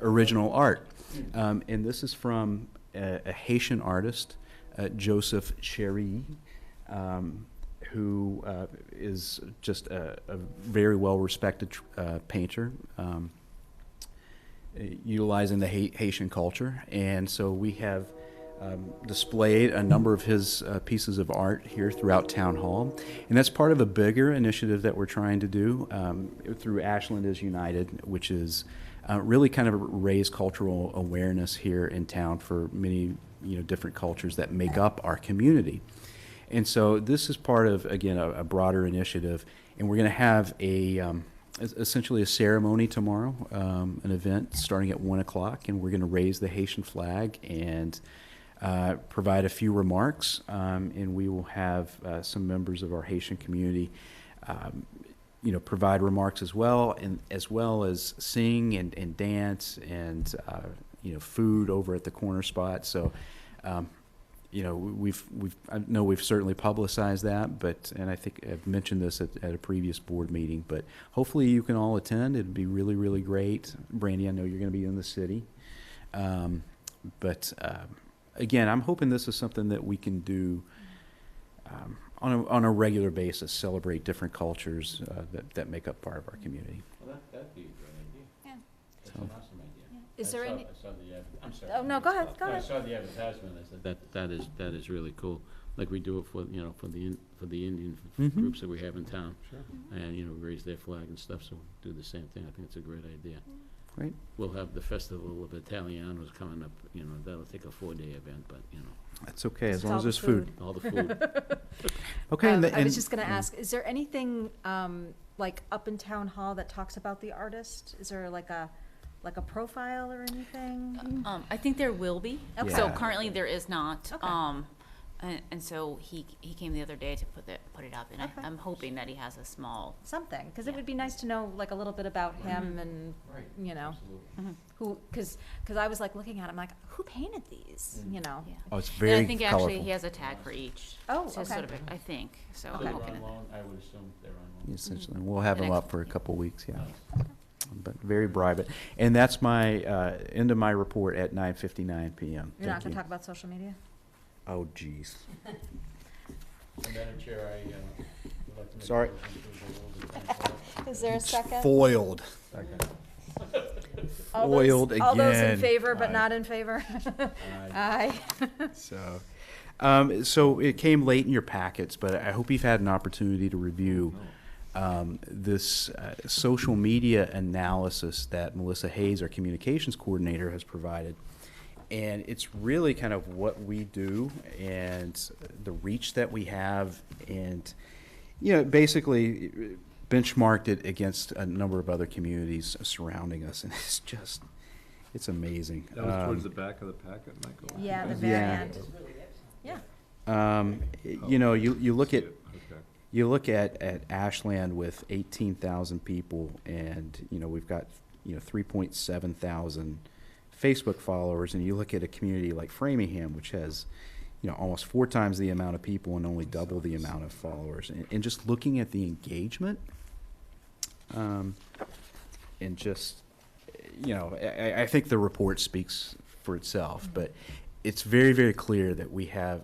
B: original art, and this is from a Haitian artist, Joseph Chéri, who is just a very well-respected painter, utilizing the Haitian culture. And so we have displayed a number of his pieces of art here throughout Town Hall. And that's part of a bigger initiative that we're trying to do through Ashland is United, which is really kind of raise cultural awareness here in town for many different cultures that make up our community. And so this is part of, again, a broader initiative. And we're going to have essentially a ceremony tomorrow, an event starting at 1 o'clock, and we're going to raise the Haitian flag and provide a few remarks, and we will have some members of our Haitian community provide remarks as well, and as well as sing and dance and food over at the corner spot. So I know we've certainly publicized that, and I think I've mentioned this at a previous board meeting, but hopefully you can all attend. It'd be really, really great. Brandy, I know you're going to be in the city. Again, I'm hoping this is something that we can do on a regular basis, celebrate different cultures that make up part of our community.
F: Well, that'd be a great idea.
C: Yeah.
F: That's an awesome idea.
C: Is there any?
F: I saw I'm sorry.
C: Oh, no, go ahead, go
F: I
C: ahead.
F: saw the advertisement, I said, that is really cool. Like we do it for the Indian
B: Mhm.
F: groups that we have in town. Sure. And, raise their flag and stuff, so do the same thing. I think it's a great idea.
B: Great.
F: We'll have the Festival of Italianos coming up, that'll take a 4-day event, but,
B: That's okay, as
C: It's
B: long
C: all
B: as
C: the
B: there's food.
F: all the food.
B: Okay.
C: I was
B: and-
C: just going to ask, is there anything like up in town hall that talks about the artist? Is there like a profile or anything?
P: I think there will be.
C: Okay.
P: So
B: Yeah.
P: currently there is not.
C: Okay.
P: And so he came the other day to put it up, and
C: Okay.
P: I'm hoping that he has a small.
C: Something, because it would be nice to know like a little bit about him and who, because I was like looking at him like, who painted these?
P: Yeah.
B: Oh, it's
P: And
B: very
P: I think actually
B: colorful.
P: he has a tag for each.
C: Oh,
P: to
C: okay.
P: Sort of, I think so.
C: Okay.
F: They're
P: I'm looking
F: on
P: at
F: loan, I would assume they're on loan.
B: Essentially, we'll have
P: The
B: them
P: next-
B: up for a couple weeks, yeah. But very private. And that's my end of my report at 9:59 p.m.
C: You're not
B: Thank
C: going to
B: you.
C: talk about social media?
B: Oh, geez.
F: Madam Chair, I would like to make a
B: Sorry.
F: motion to approve the rules of
C: Is there a
B: It's
C: second?
B: foiled.
C: All
B: Foiled
C: those, All those in
B: again.
C: favor but
B: Aye.
C: not in favor? Aye.
B: So it came late in your packets, but I hope you've had an opportunity to review this social media analysis that Melissa Hayes, our communications coordinator, has provided. And it's really kind of what we do and the reach that we have, and basically benchmarked it against a number of other communities surrounding us, and it's amazing.
G: That was towards the back of the packet, Michael?
C: Yeah, the very
B: Yeah.
C: end. Yeah.
B: You look at
G: Okay.
B: you look at Ashland with 18,000 people, and we've got 3.7 thousand Facebook followers, and you look at a community like Framingham, which has almost 4 times the amount of people and only double the amount of followers, and just looking at the engagement And just, I think the report speaks for itself, but it's very, very clear that we have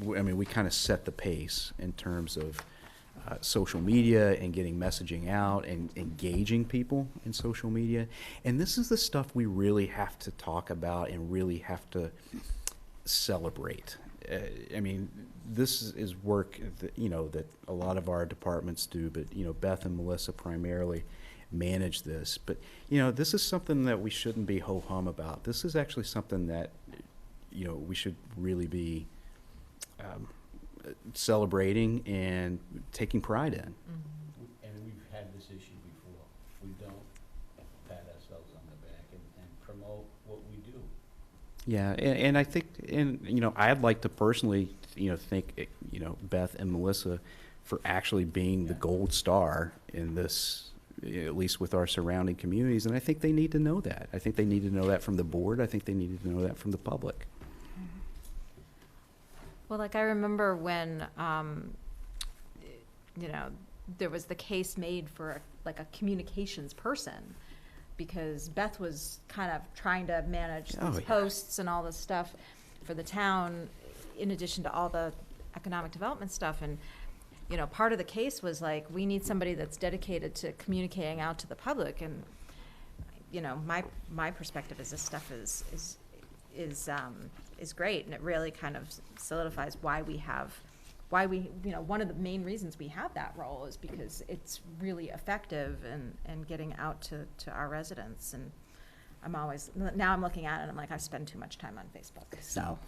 B: we kind of set the pace in terms of social media and getting messaging out and engaging people in social media. And this is the stuff we really have to talk about and really have to celebrate. This is work that, that a lot of our departments do, but, Beth and Melissa primarily manage this. But, this is something that we shouldn't be ho-hum about. This is actually something that, we should really be celebrating and taking pride in.
F: And we've had this issue before. We don't pat ourselves on the back and promote what we do.
B: Yeah, and I think, I'd like to personally, thank, Beth and Melissa for actually being the gold star in this, at least with our surrounding communities, and I think they need to know that. I think they need to know that from the board. I think they need to know that from the public.
C: Well, like I remember when, there was the case made for a communications person, because Beth was kind of trying to manage these posts and all this stuff for the town, in addition to all the economic development stuff. And, part of the case was like, we need somebody that's dedicated to communicating out to the public. And, my perspective is this stuff is great, and it really kind of solidifies why we, one of the main reasons we have that role is because it's really effective in getting out to our residents. And now I'm looking at it and I'm like, I spend too much time on Facebook, so.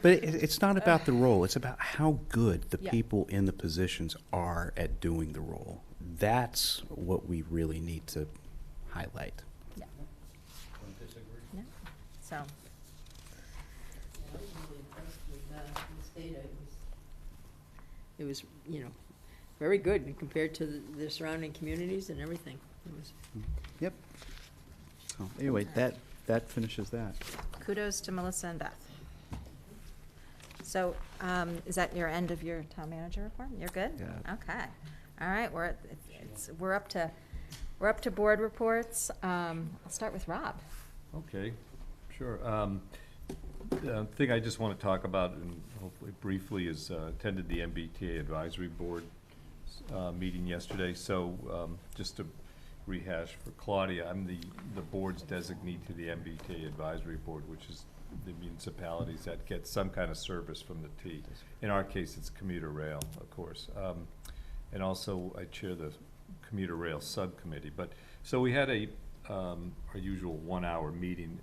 B: But it's not about the role, it's about how good the
C: Yeah.
B: people in the positions are at doing the role. That's what we really need to highlight.
C: Yeah.
F: Don't disagree.
C: Yeah. So.
E: I was really impressed with this data. It was, very good compared to the surrounding communities and everything. It was.
B: Yep. So anyway, that finishes that.
C: Kudos to Melissa and Beth. So, is that your end of your town manager report? You're good?
B: Yeah.
C: Okay. All right, we're up to board reports. I'll start with Rob.
G: Okay, sure. The thing I just want to talk about, and hopefully briefly, is attended the MBTA Advisory Board meeting yesterday. So just to rehash for Claudia, I'm the board's designee to the MBTA Advisory Board, which is the municipalities that get some kind of service from the T. In our case, it's commuter rail, of course. And also, I chair the commuter rail subcommittee. But so we had our usual 1-hour meeting,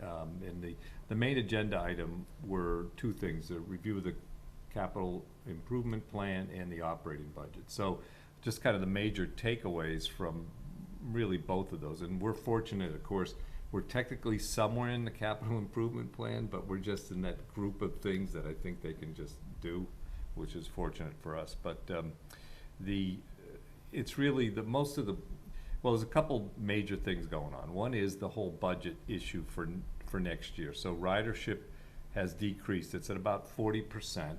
G: and the main agenda item were two things: a review of the capital improvement plan and the operating budget. So just kind of the major takeaways from really both of those. And we're fortunate, of course, we're technically somewhere in the capital improvement plan, but we're just in that group of things that I think they can just do, which is fortunate for us. But it's really there's a couple major things going on. One is the whole budget issue for next year. So ridership has decreased. It's at about 40%.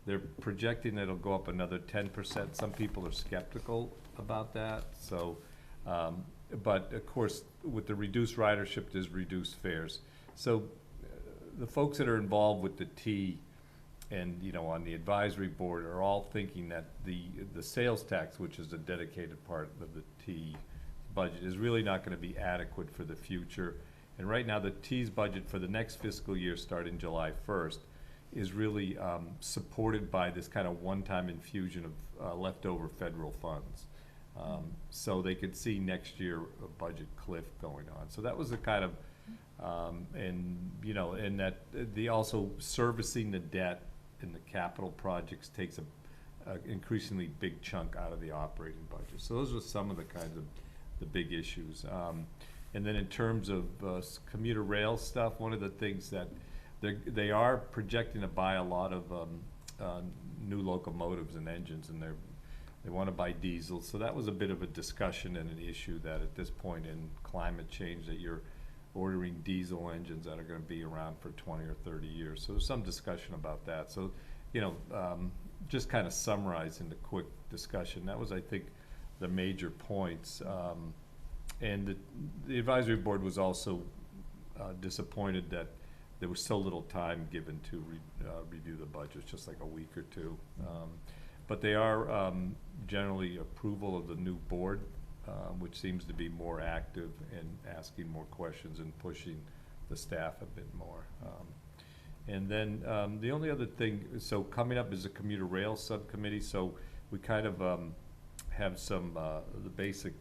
G: They're projecting that it'll go up another 10%. Some people are skeptical about that. So, but of course, with the reduced ridership, there's reduced fares. So the folks that are involved with the T and, on the advisory board are all thinking that the sales tax, which is a dedicated part of the T budget, is really not going to be adequate for the future. And right now, the T's budget for the next fiscal year, starting July 1st, is really supported by this kind of one-time infusion of leftover federal funds. So they could see next year a budget cliff going on. So that was the kind of, and that also servicing the debt in the capital projects takes a increasingly big chunk out of the operating budget. So those are some of the kinds of the big issues. And then in terms of commuter rail stuff, one of the things that they are projecting to buy a lot of new locomotives and engines, and they want to buy diesel. So that was a bit of a discussion and an issue that at this point in climate change, that you're ordering diesel engines that are going to be around for 20 or 30 years. So there's some discussion about that. So, just kind of summarizing the quick discussion, that was, I think, the major points. And the advisory board was also disappointed that there was so little time given to review the budgets, just like a week or two. But they are generally approval of the new board, which seems to be more active in asking more questions and pushing the staff a bit more. And then the only other thing, so coming up is a commuter rail subcommittee, so we kind of have some, the basic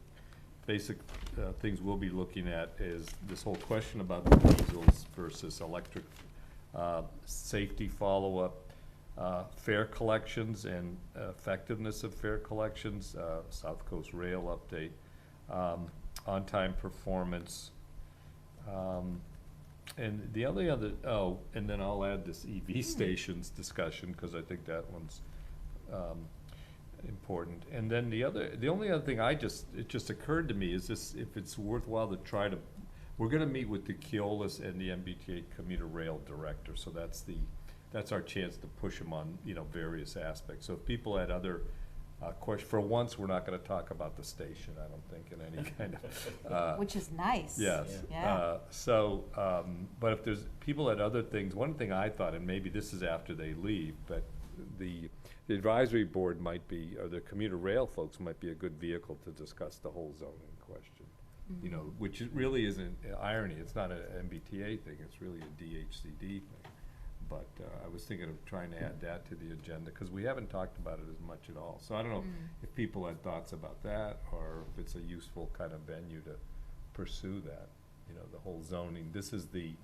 G: things we'll be looking at is this whole question about the diesels versus electric, safety follow-up, fare collections and effectiveness of fare collections, South Coast Rail update, on-time performance, and the only other, and then I'll add this EV stations discussion, because I think that one's important. And then the only other thing it just occurred to me is this, if it's worthwhile to try to, we're gonna meet with the Keolis and the MBTA commuter rail director, so that's our chance to push them on, various aspects. So if people had other questions, for once, we're not gonna talk about the station, I don't think, in any kind of.
C: Which is nice.
G: Yes.
C: Yeah.
G: But if there's, people had other things, one thing I thought, and maybe this is after they leave, but the advisory board might be, or the commuter rail folks might be a good vehicle to discuss the whole zoning question. Which really isn't irony, it's not an MBTA thing, it's really a DHCD thing. But I was thinking of trying to add that to the agenda, because we haven't talked about it as much at all. So I don't know if people had thoughts about that, or if it's a useful kind of venue to pursue that, the whole zoning. This is the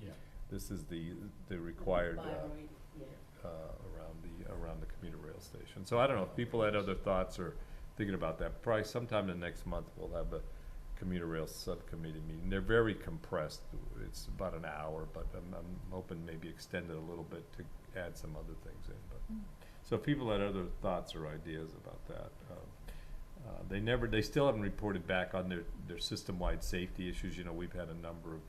G: required around the commuter rail station. So I don't know if people had other thoughts or thinking about that. Probably sometime in the next month we'll have a commuter rail subcommittee meeting. They're very compressed. It's about an hour, but I'm hoping maybe extend it a little bit to add some other things in. But so if people had other thoughts or ideas about that, they still haven't reported back on their system-wide safety issues. We've had a number of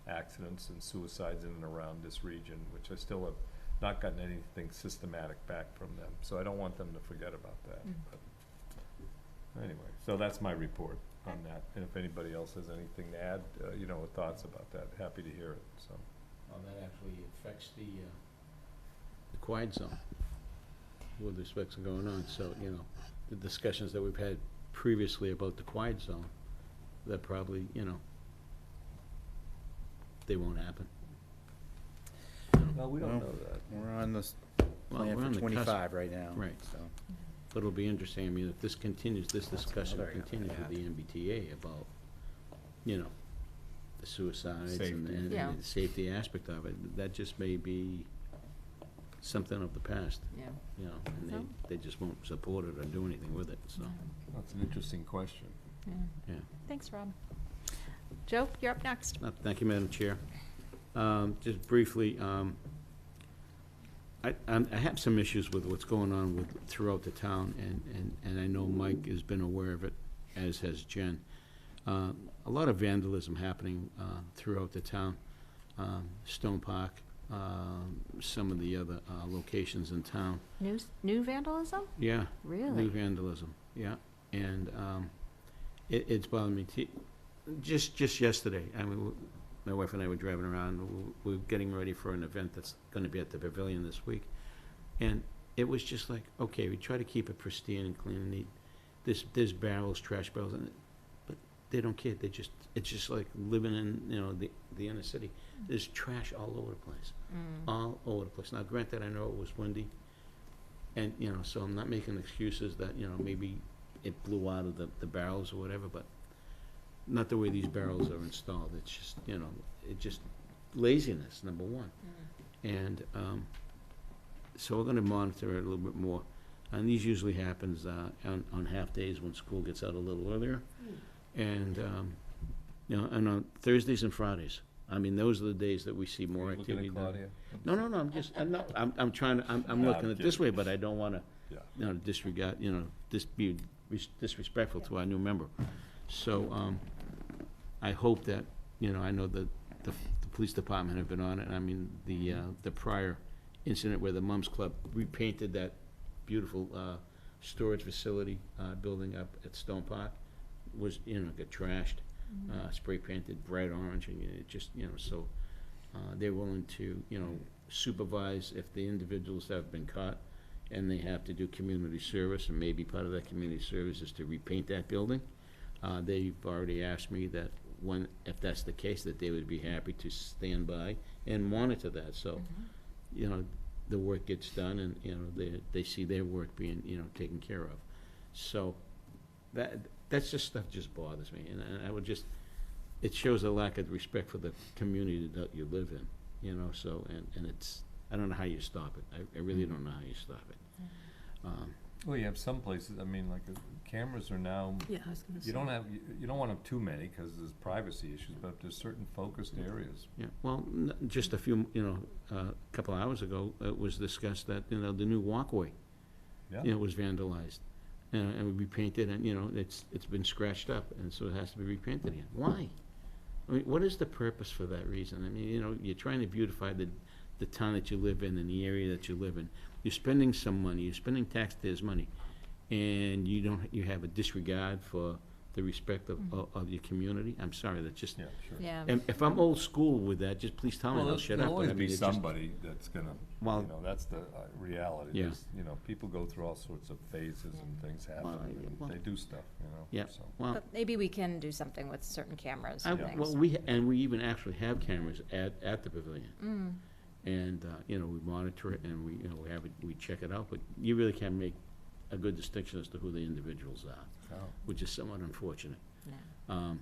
G: accidents and suicides in and around this region, which I still have not gotten anything systematic back from them. So I don't want them to forget about that. But anyway, so that's my report on that. And if anybody else has anything to add, or thoughts about that, happy to hear it. So.
F: Well, that actually affects the quiet zone with respect to going on. So, the discussions that we've had previously about the quiet zone, that probably, they won't happen.
G: Well, we don't know that.
B: We're on this
F: Well,
B: plan
F: we're
B: for
F: on the cusp.
B: 25 right now.
F: Right.
B: So.
F: But it'll be interesting, if this continues, this discussion
B: another
F: continues with the MBTA about, the suicides and
G: Safety.
C: Yeah.
F: the safety aspect of it, that just may be something of the past,
C: Yeah.
F: and
C: So-
F: they just won't support it or do anything with it, so,
G: That's an interesting question.
F: yeah.
C: Thanks, Rob. Joe, you're up next.
F: Thank you, Madam Chair. Just briefly, I have some issues with what's going on throughout the town, and I know Mike has been aware of it, as has Jen. A lot of vandalism happening throughout the town. Stone Park, some of the other locations in town.
C: New vandalism?
F: Yeah.
C: Really?
F: New vandalism, yeah. And it's bothered me. Just yesterday, my wife and I were driving around. We were getting ready for an event that's going to be at the pavilion this week. And it was just like, okay, we try to keep it pristine and clean and neat. There's barrels, trash barrels, but they don't care. It's just like living in, the inner city. There's trash all over the place. All over the place. Now, granted, I know it was windy. And, so I'm not making excuses that, maybe it blew out of the barrels or whatever, but not the way these barrels are installed. It's just, it's just laziness, number one. And so we're going to monitor it a little bit more. And these usually happens on half days when school gets out a little earlier. And, and on Thursdays and Fridays. Those are the days that we see more activity. No, I'm just, I'm trying to, I'm looking at it this way, but I don't want to, disregard, be disrespectful to our new member. So, I hope that, I know that the police department have been on it. The prior incident where the Mums Club repainted that beautiful storage facility, building up at Stone Park was, got trashed, spray painted bright orange, and it just, so, they're willing to, supervise if the individuals have been caught and they have to do community service, and maybe part of that community service is to repaint that building. They've already asked me that if that's the case, that they would be happy to stand by and monitor that, so, the work gets done, and, they see their work being, taken care of. So, that's just stuff just bothers me, and I would just, it shows a lack of respect for the community that you live in, so, and it's, I don't know how you stop it. I really don't know how you stop it.
G: Well, you have some places, I mean, like, cameras are now,
E: Yeah, I was gonna say.
G: you don't want them too many, because there's privacy issues, but there's certain focused areas.
F: Yeah, well, just a few, a couple hours ago, it was discussed that, the new walkway,
G: Yeah.
F: was vandalized, and repainted, and, it's been scratched up, and so it has to be repainted again. Why? I mean, what is the purpose for that reason? I mean, you're trying to beautify the town that you live in and the area that you live in. You're spending some money, you're spending taxpayers' money, and you have a disregard for the respect of your community. I'm sorry, that's just,
G: Yeah, sure.
C: Yeah.
F: and if I'm old school with that, just please tell me,
G: Well,
F: I'll shut
G: there'll
F: up.
G: always
F: but I
G: be
F: mean, it just-
G: somebody that's gonna,
F: Well-
G: that's the reality.
F: Yeah.
G: There's, people go through all sorts of phases and things happen,
F: Well,
G: and
F: well-
G: they do stuff,
F: Yeah,
G: so.
F: well,
C: But maybe we can do something with certain cameras and things.
F: well, we even actually have cameras at the pavilion. And, we monitor it, and we check it out, but you really can't make a good distinction as to who the individuals are,
G: Oh.
F: which is somewhat unfortunate.
C: Yeah.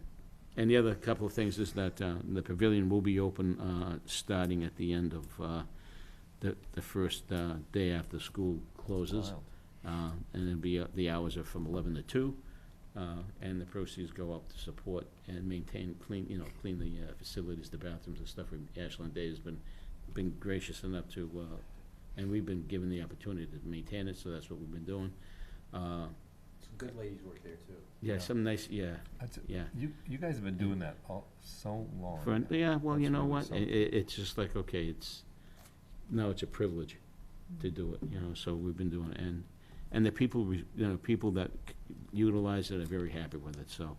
F: And the other couple of things is that, the pavilion will be open, starting at the end of, the first, day after school closes.
G: Wild.
F: And it'll be, the hours are from 11 to 2, and the proceeds go up to support and maintain, clean the facilities, the bathrooms and stuff. Ashland Day has been gracious enough to, and we've been given the opportunity to maintain it, so that's what we've been doing.
B: Some good ladies work there, too.
F: Yeah, some nice, yeah.
G: You guys have been doing that so long.
F: Yeah, well, you
G: That's
F: know
G: really
F: what,
G: something.
F: it's just like, okay, it's a privilege to do it, so we've been doing it, and the people, people that utilize it are very happy with it, so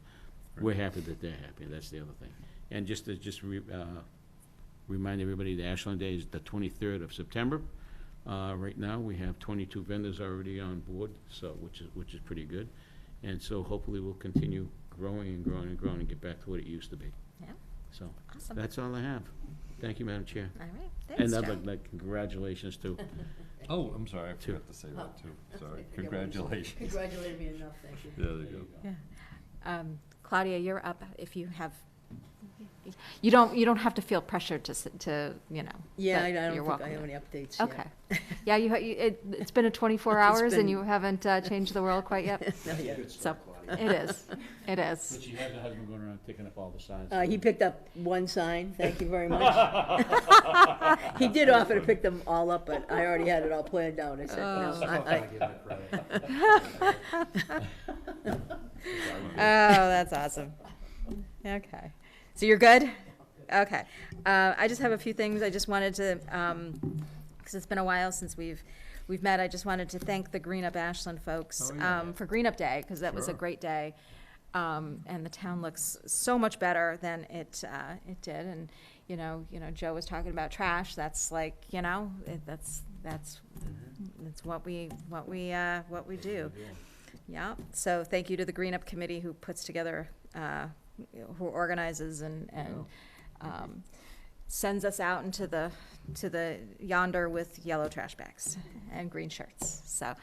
F: we're happy that they're happy, that's the other thing. And just to remind everybody, the Ashland Day is the 23rd of September. Right now, we have 22 vendors already on board, so, which is pretty good. And so hopefully we'll continue growing and growing and growing and get back to what it used to be.
C: Yeah.
F: So,
C: Awesome.
F: that's all I have. Thank you, Madam Chair.
C: All right, thanks,
F: And
C: Joe.
F: I'd like congratulations to,
G: Oh, I'm sorry, I forgot to say that, too. Sorry, congratulations.
E: Congratulated me enough, thank you.
G: Yeah, there you go.
C: Yeah. Claudia, you're up if you have, you don't have to feel pressured to
E: Yeah,
C: but
E: I don't
C: you're
E: think
C: welcome
E: I have
C: to.
E: any updates yet.
C: Okay. Yeah, it's been a 24 hours
E: been-
C: and you haven't changed the world quite yet?
E: Not yet.
B: Good
C: So,
B: stuff, Claudia.
C: it is, it is.
F: but she has a husband going around picking up all the signs.
E: He picked up one sign, thank you very much. He did offer to pick them all up, but I already had it all planned out. I said, no,
B: I give her credit.
C: Oh, that's awesome. Okay. So you're good? Okay. I just have a few things. I just wanted to, because it's been a while since we've met, I just wanted to thank the Green Up Ashland folks
G: Oh, yeah.
C: for Green Up Day, because that was a
G: Sure.
C: great day. And the town looks so much better than it did. And, Joe was talking about trash. That's like, that's what we do. Yeah, so thank you to the Green Up Committee who puts together, who organizes and sends us out into the yonder with yellow trash bags and green shirts. So,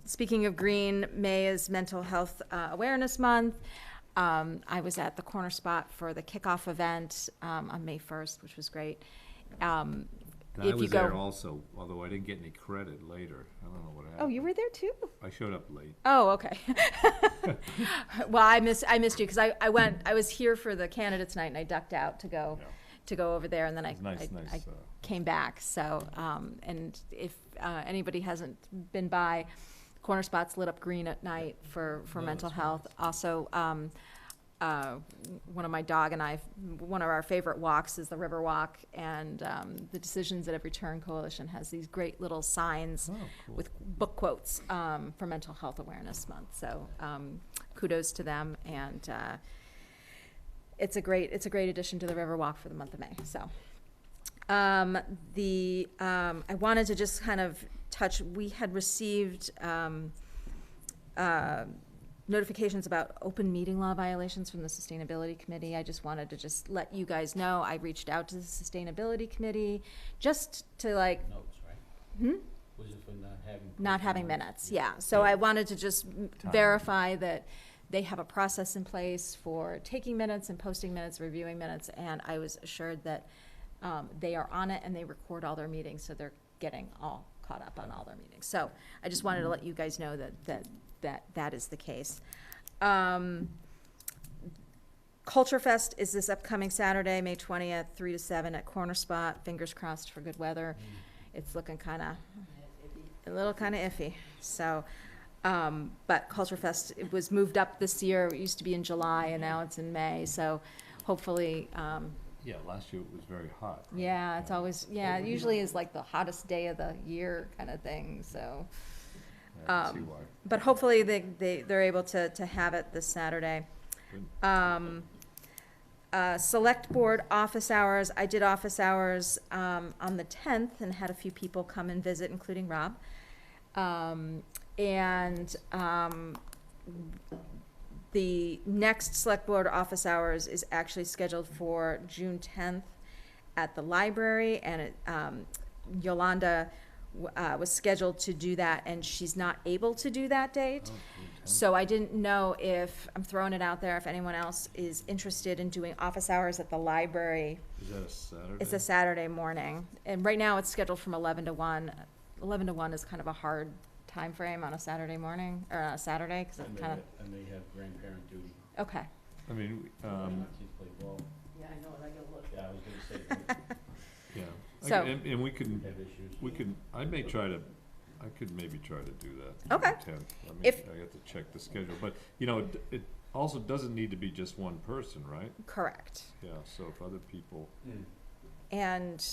C: speaking of green, May is Mental Health Awareness Month. I was at the Corner Spot for the kickoff event on May 1st, which was great.
G: And I was there also, although I didn't get any credit later. I don't know what happened.
C: Oh, you were there too?
G: I showed up late.
C: Oh, okay. Well, I missed you because I was here for the candidates night and I ducked out to go over there, and then I
G: Nice,
C: came back. So, and if anybody hasn't been by, Corner Spot's lit up green at night for mental health. Also, one of my dog and I, one of our favorite walks is the River Walk, and the Decisions at Every Turn Coalition has these great little signs with book quotes for Mental Health Awareness Month. So kudos to them, and it's a great addition to the River Walk for the month of May. So I wanted to just kind of touch. We had received notifications about open meeting law violations from the Sustainability Committee. I just wanted to just let you guys know, I reached out to the Sustainability Committee just to like.
F: Notes, right? Was it for
C: Not having minutes, yeah. So I wanted to just verify that they have a process in place for taking minutes and posting minutes, reviewing minutes, and I was assured that they are on it and they record all their meetings, so they're getting all caught up on all their meetings. So I just wanted to let you guys know that is the case. Culture Fest is this upcoming Saturday, May 20th, 3 to 7 at Corner Spot. Fingers crossed for good weather. It's looking a little kind of iffy. So, but Culture Fest, it was moved up this year. It used to be in July, and now it's in May. So hopefully,
G: Yeah, last year it was very hot. Right?
C: yeah, it's always, it usually is like the hottest day of the year kind of thing. So,
G: Yeah, I can see why.
C: but hopefully they're able to have it this Saturday. Select Board office hours. I did office hours on the 10th and had a few people come and visit, including Rob. The next Select Board office hours is actually scheduled for June 10th at the library, and Yolanda was scheduled to do that, and she's not able to do that date. So I didn't know if, I'm throwing it out there, if anyone else is interested in doing office hours at the library.
G: Is that a Saturday?
C: It's a Saturday morning, and right now it's scheduled from 11 to 1. 11 to 1 is kind of a hard time frame on a Saturday morning, or on a Saturday, because it kind of.
F: And they have grandparent duty.
C: Okay.
G: I mean,
F: Kids play ball.
E: Yeah, I know, and I gotta look.
F: Yeah, I was gonna say.
G: yeah.
C: So-
G: And we can,
F: Have issues.
G: I could maybe try to do that.
C: Okay.
G: on the 10th. I mean,
C: If-
G: I have to check the schedule, but, it also doesn't need to be just one person, right?
C: Correct.
G: Yeah, so if other people,
C: And,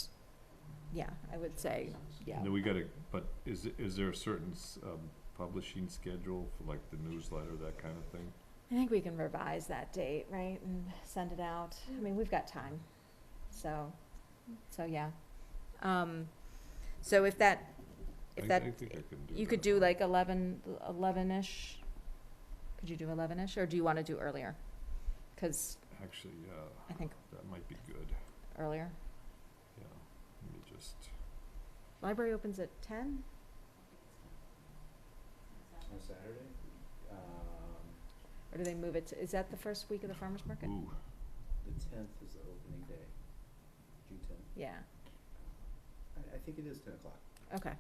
C: yeah, I would say, yeah.
G: then we gotta, but is there a certain, publishing schedule for like the newsletter, that kind of thing?
C: I think we can revise that date, right, and send it out. I mean, we've got time. So yeah. So if
G: I think I can do
C: you could
G: that.
C: do like 11-ish? Could you do 11-ish, or do you want to do earlier? Because
G: Actually,
C: I think
G: that might be good,
C: earlier.
G: yeah. Let me just,
C: Library opens at 10?
B: On Saturday?
C: Or do they move it to, is that the first week of the farmer's market?
G: ooh,
B: The 10th is the opening day, June 10th.
C: Yeah,
B: I think it is 10 o'clock.
C: okay.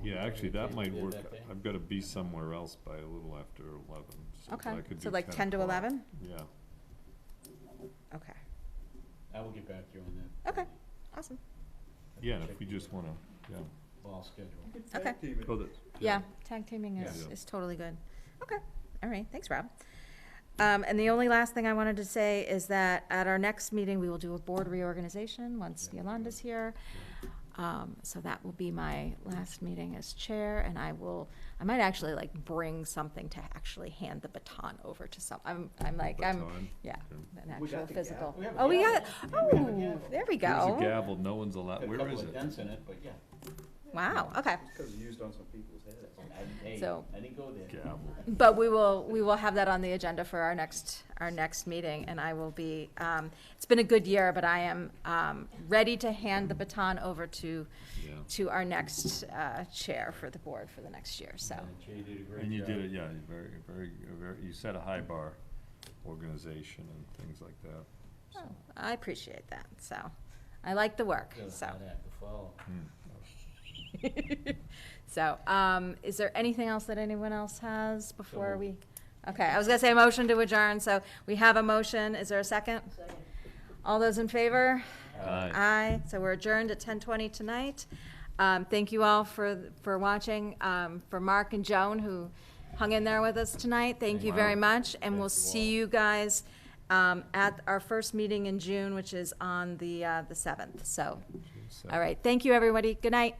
G: yeah, actually, that might
F: Yeah,
G: work.
F: that day.
G: I've gotta be somewhere else by a little after 11, so
C: Okay,
G: I could
C: so
G: do
C: like 10 to
G: o'clock.
C: 11?
G: Yeah,
C: Okay,
F: I will get back to you on that.
C: okay, awesome.
G: yeah, and if we just wanna, yeah.
F: Ball schedule.
C: Okay.
G: Oh, that,
C: Yeah, tag teaming is,
G: Yeah.
C: is totally good. Okay, all right, thanks, Rob. And the only last thing I wanted to say is that at our next meeting, we will do a board reorganization once Yolanda's here. So that will be my last meeting as chair, and I might actually like bring something to actually hand the baton over to
G: baton?
C: Yeah,
G: Okay.
C: an
B: We
C: actual
B: got the
C: physical.
B: gavel. We have a
C: Oh, we got,
B: gavel. We have a gavel.
C: there we
G: There's a
C: go.
G: gavel, no one's allowed, where is
F: A couple of
G: it?
F: dents in it, but yeah.
C: Wow, okay.
B: It's because it's used on some people's heads.
F: Hey,
C: So-
F: I didn't go there.
G: Gavel.
C: But we will have that on the agenda for our next meeting, and I will be, it's been a good year, but I am, ready to hand the baton over to
G: Yeah.
C: our next, chair for the board for the next year, so.
F: Jay did a great job.
G: And you did it, yeah, you you set a high bar, organization and things like that. So,
C: Oh, I appreciate that, so, I like the work,
F: Got a
C: so.
F: hot act to follow.
C: So, is there anything else that anyone else has before
F: So
C: we? Okay, I was gonna say motion to adjourn, so we have a motion, is there a second?
E: Second.
C: All those in favor?
G: Aye.
C: Aye, so we're adjourned at 10:20 tonight. Thank you all for watching. For Mark and Joan, who hung in there with us tonight. Thank you very much, and we'll see you guys at our first meeting in June, which is on the 7th. So, all right, thank you, everybody. Good night.